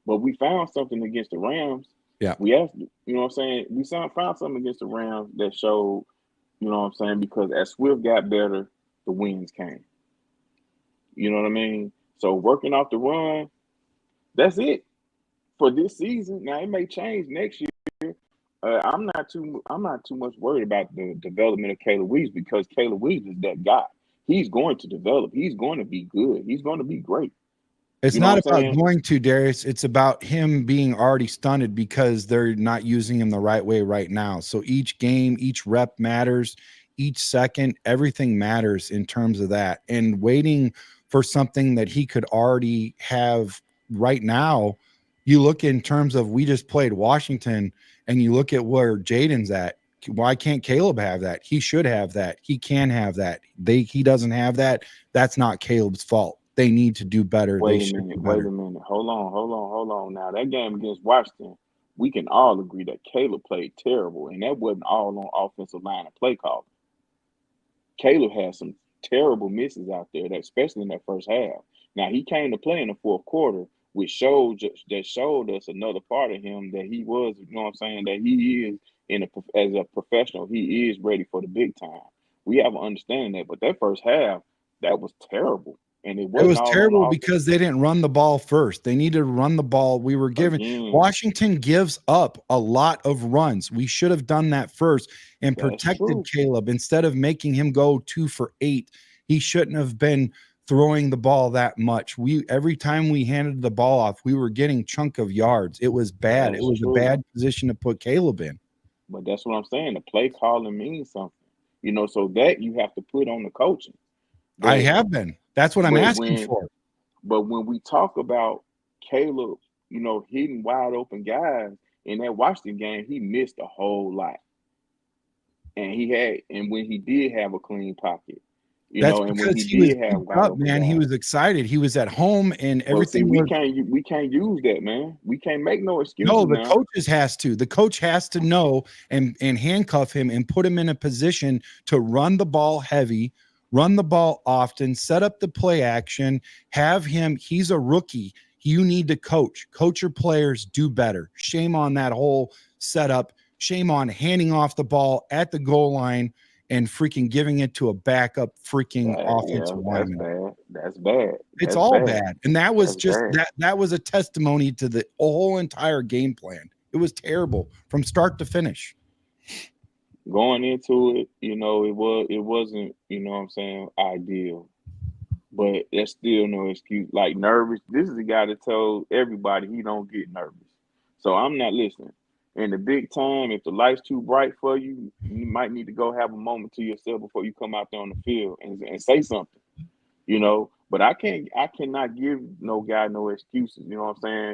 But we found something against the Rams. Yeah. We asked, what I'm saying? We found something against the Rams that showed, what I'm saying, because as Swift got better, the wins came. You know what I mean? So working off the run, that's it for this season. Now it may change next year. I'm not too much worried about the development of 𝐒 because 𝐒 is that guy. He's going to develop. He's going to be good. He's going to be great. It's not about going to, Darius. It's about him being already stunted because they're not using him the right way right now. So each game, each rep matters. Each second, everything matters in terms of that. And waiting for something that he could already have right now, you look in terms of we just played Washington and you look at where Jaden's at. Why can't Caleb have that? He should have that. He can have that. He doesn't have that. That's not Caleb's fault. They need to do better. Wait a minute. Hold on. Now that game against Washington, we can all agree that Caleb played terrible, and that wasn't all on offensive line and play calling. Caleb had some terrible misses out there, especially in that first half. Now he came to play in the fourth quarter, which showed us another part of him that he was, that he is as a professional, he is ready for the big time. We have an understanding that, but that first half, that was terrible. And it was terrible because they didn't run the ball first. They needed to run the ball. We were given Washington gives up a lot of runs. We should have done that first and protected Caleb instead of making him go 2 for 8. He shouldn't have been throwing the ball that much. Every time we handed the ball off, we were getting chunk of yards. It was bad. It was a bad position to put Caleb in. But that's what I'm saying. The play calling means something, so that you have to put on the coaching. I have been. That's what I'm asking for. But when we talk about Caleb, hitting wide open guys in that Washington game, he missed a whole lot. And when he did have a clean pocket, and when he did have up, man, he was excited. He was at home and everything. We can't use that, man. We can't make no excuses. No, the coaches has to. The coach has to know and handcuff him and put him in a position to run the ball heavy. Run the ball often, set up the play action, have him. He's a rookie. You need to coach your players, do better. Shame on that whole setup. Shame on handing off the ball at the goal line and freaking giving it to a backup freaking offensive lineman. That's bad. It's all bad. And that was that was a testimony to the whole entire game plan. It was terrible from start to finish. Going into it, it wasn't, ideal. But that's still no excuse. Like nervous. This is a guy that told everybody he don't get nervous. So I'm not listening. In the big time, if the light's too bright for you, you might need to go have a moment to yourself before you come out there on the field and say something. But I cannot give no guy no excuses,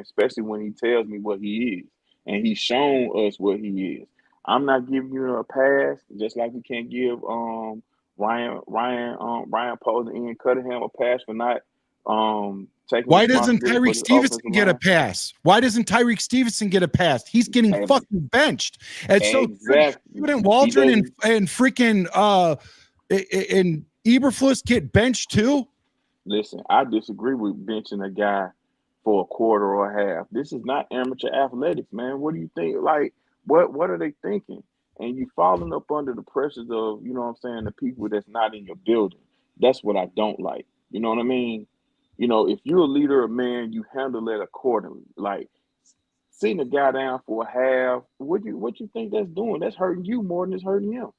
especially when he tells me what he is. And he's shown us what he is. I'm not giving you a pass, just like we can't give Ryan Poles and Ian Cunningham a pass for not taking. Why doesn't Tyreek Stevenson get a pass? Why doesn't Tyreek Stevenson get a pass? He's getting fucking benched. And so shouldn't Waldron and freaking and Eberflus get benched too? Listen, I disagree with benching a guy for a quarter or a half. This is not amateur athletics, man. What do you think? Like, What are they thinking? And you falling up under the pressures of, you know what I'm saying, the people that's not in your building. That's what I don't like. You know what I mean? You know, if you're a leader of man, you handle it accordingly. Like sitting a guy down for a half, what you think that's doing? That's hurting you more than it's hurting him.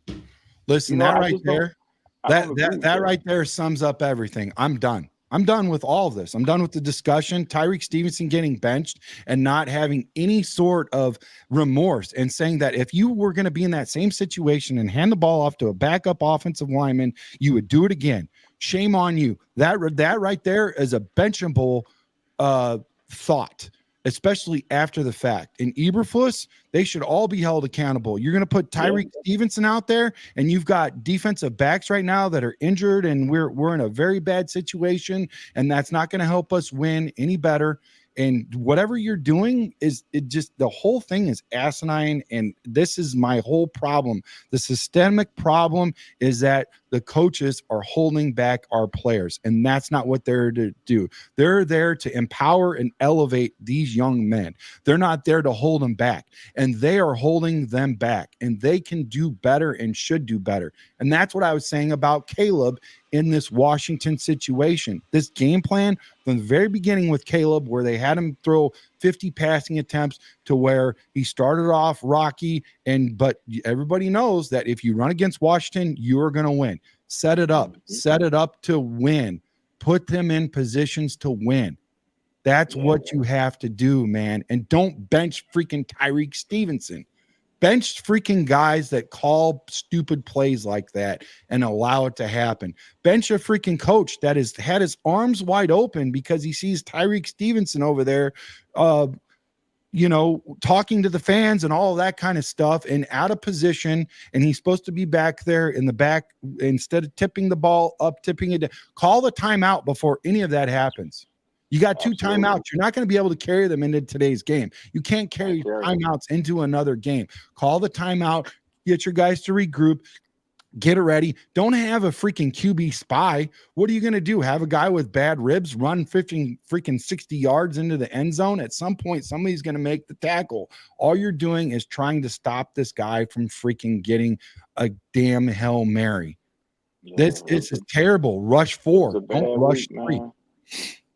You Listen, know, that right there, I don't agree with that. right there sums up everything. I'm done. I'm done with all of this. I'm done with the discussion. Tyreek Stevenson getting benched and not having any sort of remorse and saying that if you were going to be in that same situation and hand the ball off to a backup offensive lineman, you would do it again. Shame on you. That right there is a benchable thought, especially after the fact. In Eberflus, they should all be held accountable. You're going to put Tyreek Stevenson out there, and you've got defensive backs right now that are injured, and we're in a very bad situation, and that's not going to help us win any better. And whatever you're doing the whole thing is asinine. And this is my whole problem. The systemic problem is that the coaches are holding back our players, and that's not what they're to do. They're there to empower and elevate these young men. They're not there to hold them back, and they are holding them back, and they can do better and should do better. And that's what I was saying about Caleb in this Washington situation. This game plan from the very beginning with Caleb, where they had him throw 50 passing attempts, to where he started off rocky, but everybody knows that if you run against Washington, you're going to win. Set it up to win, put them in positions to win. That's what you have to do, man. And don't bench freaking Tyreek Stevenson. Bench freaking guys that call stupid plays like that and allow it to happen. Bench a freaking coach that has had his arms wide open because he sees Tyreek Stevenson over there, talking to the fans and all of that kind of stuff, and out of position. And he's supposed to be back there in the back instead of tipping the ball up, tipping it down. Call the timeout before any of that happens. You got two timeouts. You're not going to be able to carry them into today's game. You can't carry timeouts into another game. Call the timeout. Get your guys to regroup. Get it ready. Don't have a freaking QB spy. What are you going to do? Have a guy with bad ribs run freaking 60 yards into the end zone? At some point, somebody's going to make the tackle. All you're doing is trying to stop this guy from freaking getting a damn Hail Mary. This is terrible. Rush 4. Don't rush 3.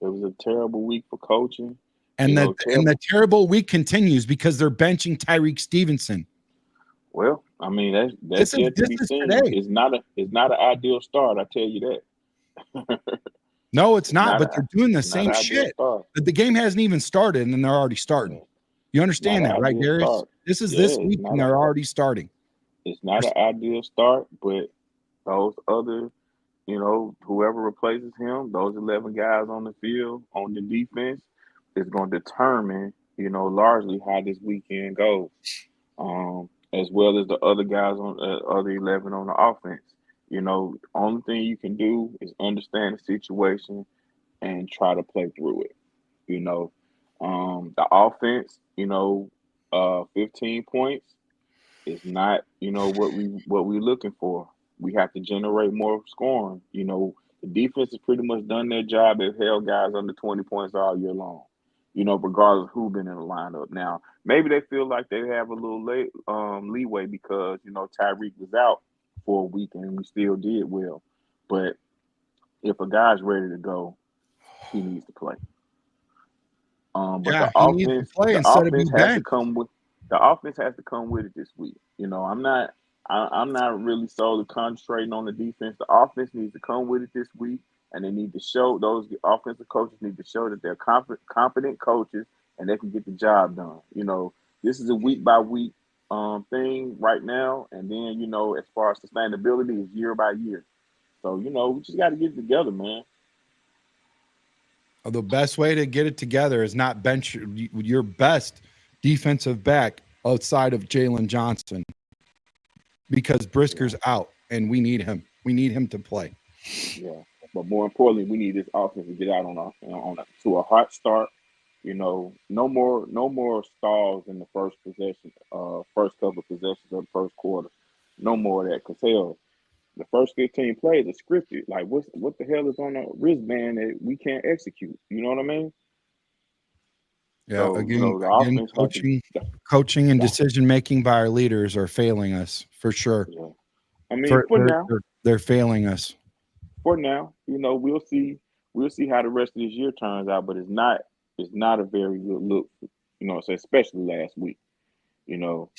It was a terrible week for coaching. And the terrible week continues because they're benching Tyreek Stevenson. Well, I mean, that's yet to be seen. It's not an ideal start, I tell you that. No, it's not, but they're doing the same shit. But the game hasn't even started, and they're already starting. You understand that, right, Darius? This is this week, and they're already starting. It's not an ideal start, but those other, whoever replaces him, those 11 guys on the field, on the defense, is going to determine, largely how this weekend goes, as well as the other guys on other 11 on the offense. Only thing you can do is understand the situation and try to play through it. The offense, 15 points is not, what we're looking for. We have to generate more scoring. The defense has pretty much done their job. They've held guys under 20 points all year long, regardless of who's been in the lineup. Now, maybe they feel like they have a little leeway because, Tyreek was out for a week and we still did well. But if a guy's ready to go, he needs to play. But the offense has to come with it this week. I'm not really solely concentrating on the defense. The offense needs to come with it this week, and they need to show those offensive coaches need to show that they're competent coaches and they can get the job done. This is a week by week thing right now, and then as far as sustainability is year by year. So we just got to get it together, man. The best way to get it together is not bench your best defensive back outside of Jalen Johnson, because Brisker's out and we need him. We need him to play. Yeah, but more importantly, we need this offense to get out to a hot start. No more stalls in the first possession, first couple of possessions of the first quarter. No more of that, because hell, the first 15 plays are scripted. Like what the hell is on the wristband that we can't execute? You know what I mean? Yeah, So, again, the again, offense got to, coaching and got, decision making by our leaders are failing us for sure. yeah. I mean, for now, They're failing us. we'll see how the rest of this year turns out, but it's not a very good look, so especially last week. You know,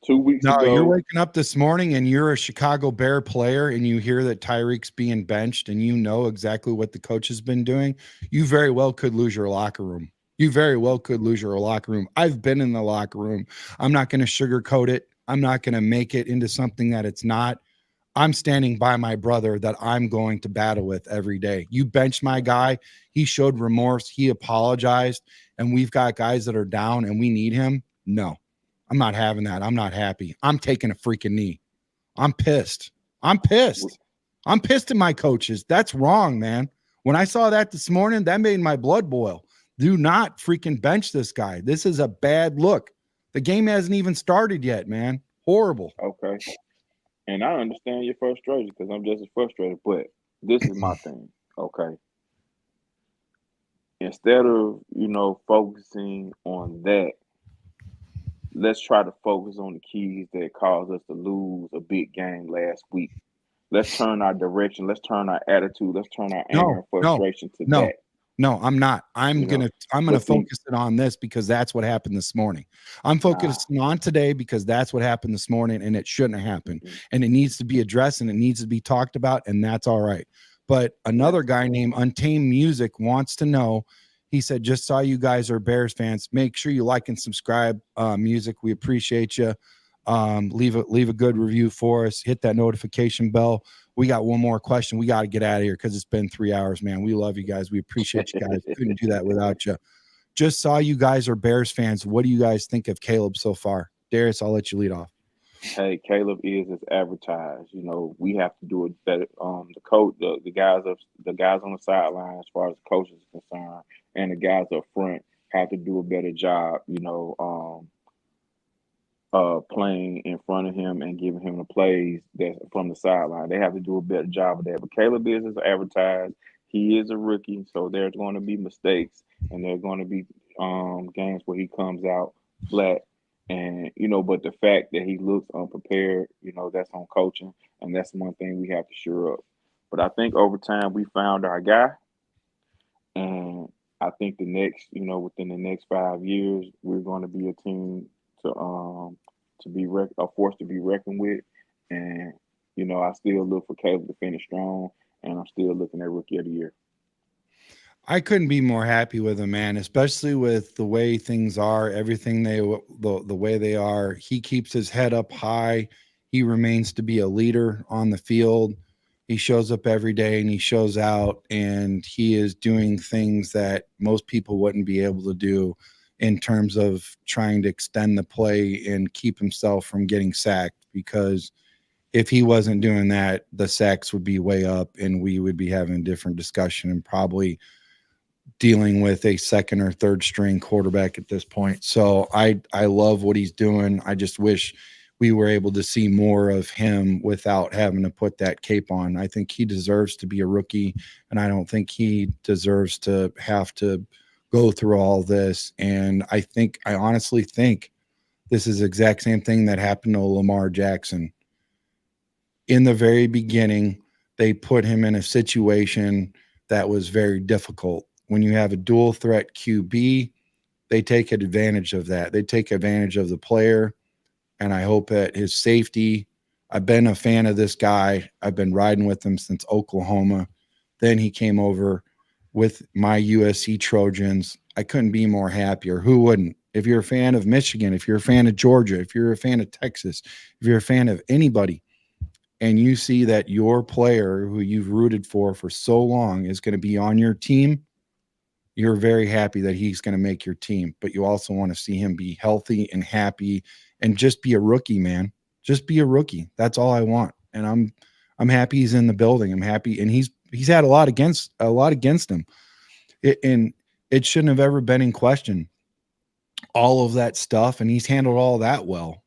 2 weeks No, you're ago, waking up this morning and you're a Chicago Bear player and you hear that Tyreek's being benched and you know exactly what the coach has been doing. You very well could lose your locker room. You very well could lose your locker room. I've been in the locker room. I'm not going to sugarcoat it. I'm not going to make it into something that it's not. I'm standing by my brother that I'm going to battle with every day. You benched my guy. He showed remorse. He apologized. And we've got guys that are down and we need him. No, I'm not having that. I'm not happy. I'm taking a freaking knee. I'm pissed. I'm pissed. I'm pissed at my coaches. That's wrong, man. When I saw that this morning, that made my blood boil. Do not freaking bench this guy. This is a bad look. The game hasn't even started yet, man. Horrible. okay. And I understand your frustration because I'm just as frustrated. But this is my thing, okay? Instead of focusing on that, let's try to focus on the keys that caused us to lose a big game last week. Let's turn our direction. Let's turn our attitude. Let's turn our anger and frustration to that. No, I'm not. I'm gonna focus it on this because that's what happened this morning. I'm focusing on today because that's what happened this morning, and it shouldn't have happened. And it needs to be addressed and it needs to be talked about, and that's all right. But another guy named Untamed Music wants to know. He said, just saw you guys are Bears fans. Make sure you like and subscribe, Music. We appreciate you. Leave a good review for us. Hit that notification bell. We got one more question. We got to get out of here because it's been 3 hours, man. We love you guys. We appreciate you guys. Couldn't do that without you. Just saw you guys are Bears fans. What do you guys think of Caleb so far? Darius, I'll let you lead off. Hey, Caleb is as advertised. We have to do it better. The coach, the guys on the sideline, as far as the coach is concerned, and the guys up front have to do a better job. Playing in front of him and giving him the plays that from the sideline. They have to do a better job of that. But Caleb is as advertised. He is a rookie, so there's going to be mistakes and there's going to be games where he comes out flat. And but the fact that he looks unprepared, that's on coaching, and that's one thing we have to shore up. But I think over time we found our guy, and I think within the next 5 years, we're going to be a team to be a force to be reckoned with. And I still look for Caleb to finish strong, and I'm still looking at Rookie of the Year. I couldn't be more happy with him, man, especially with the way things are, everything the way they are. He keeps his head up high. He remains to be a leader on the field. He shows up every day and he shows out, and he is doing things that most people wouldn't be able to do in terms of trying to extend the play and keep himself from getting sacked, because if he wasn't doing that, the sacks would be way up and we would be having a different discussion and probably dealing with a second or third string quarterback at this point. So I love what he's doing. I just wish we were able to see more of him without having to put that cape on. I think he deserves to be a rookie, and I don't think he deserves to have to go through all this. And I honestly think this is the exact same thing that happened to Lamar Jackson. In the very beginning, they put him in a situation that was very difficult. When you have a dual threat QB, they take advantage of that. They take advantage of the player, and I hope that his safety. I've been a fan of this guy. I've been riding with him since Oklahoma. Then he came over with my USC Trojans. I couldn't be more happier. Who wouldn't? If you're a fan of Michigan, if you're a fan of Georgia, if you're a fan of Texas, if you're a fan of anybody, and you see that your player who you've rooted for so long is going to be on your team, you're very happy that he's going to make your team. But you also want to see him be healthy and happy and just be a rookie, man. Just be a rookie. That's all I want. And I'm happy he's in the building. I'm happy, and he's had a lot against him. And it shouldn't have ever been in question, all of that stuff, and he's handled all that well.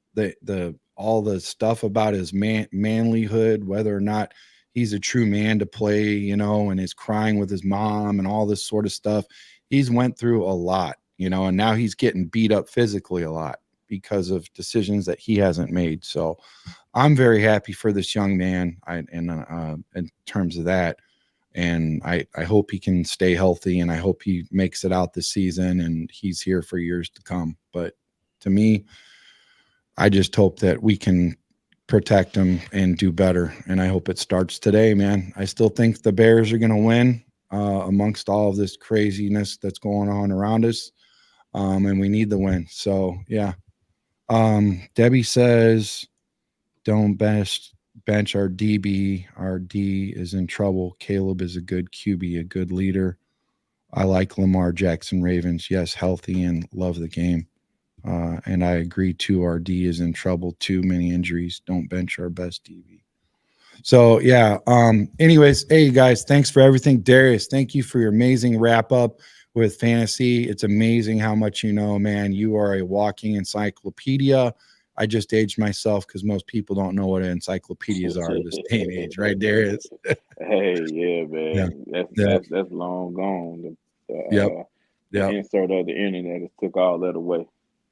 All the stuff about his manlyhood, whether or not he's a true man to play, and his crying with his mom and all this sort of stuff. He's went through a lot. you know, and now he's getting beat up physically a lot because of decisions that he hasn't made. So I'm very happy for this young man in terms of that. And I hope he can stay healthy, and I hope he makes it out this season and he's here for years to come. But to me, I just hope that we can protect him and do better. And I hope it starts today, man. I still think the Bears are going to win amongst all of this craziness that's going on around us. And we need the win. So, yeah. Debbie says, don't bench our DB. Our D is in trouble. Caleb is a good QB, a good leader. I like Lamar Jackson Ravens. Yes, healthy and love the game. And I agree too. Our D is in trouble. Too many injuries. Don't bench our best DB. So yeah. Anyways, hey guys, thanks for everything. Darius, thank you for your amazing wrap up with fantasy. It's amazing how much you know, man. You are a walking encyclopedia. I just aged myself because most people don't know what encyclopedias are this day and age, right, Darius? Hey, yeah, man. That's long gone. The insert of the internet has took all that away.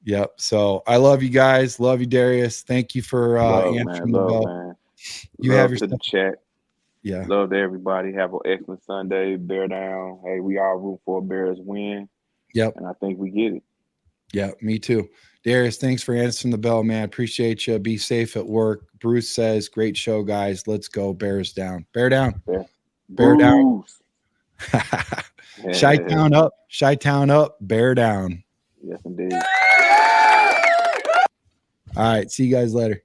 Yep. So I love you guys. Love you, Darius. Thank you for answering the bell. Man. You love have to the chat. Yeah. Love to everybody. Have an excellent Sunday. Bear down. Hey, we all root for a Bears win. Yep. And I think we get it. Yeah, me too. Darius, thanks for answering the bell, man. Appreciate you. Be safe at work. Bruce says, great show, guys. Let's go. Bears down. Bear down. Bear down. Chi-Town up. Chi-Town up. Bear down. Yes, indeed. All right. See you guys later.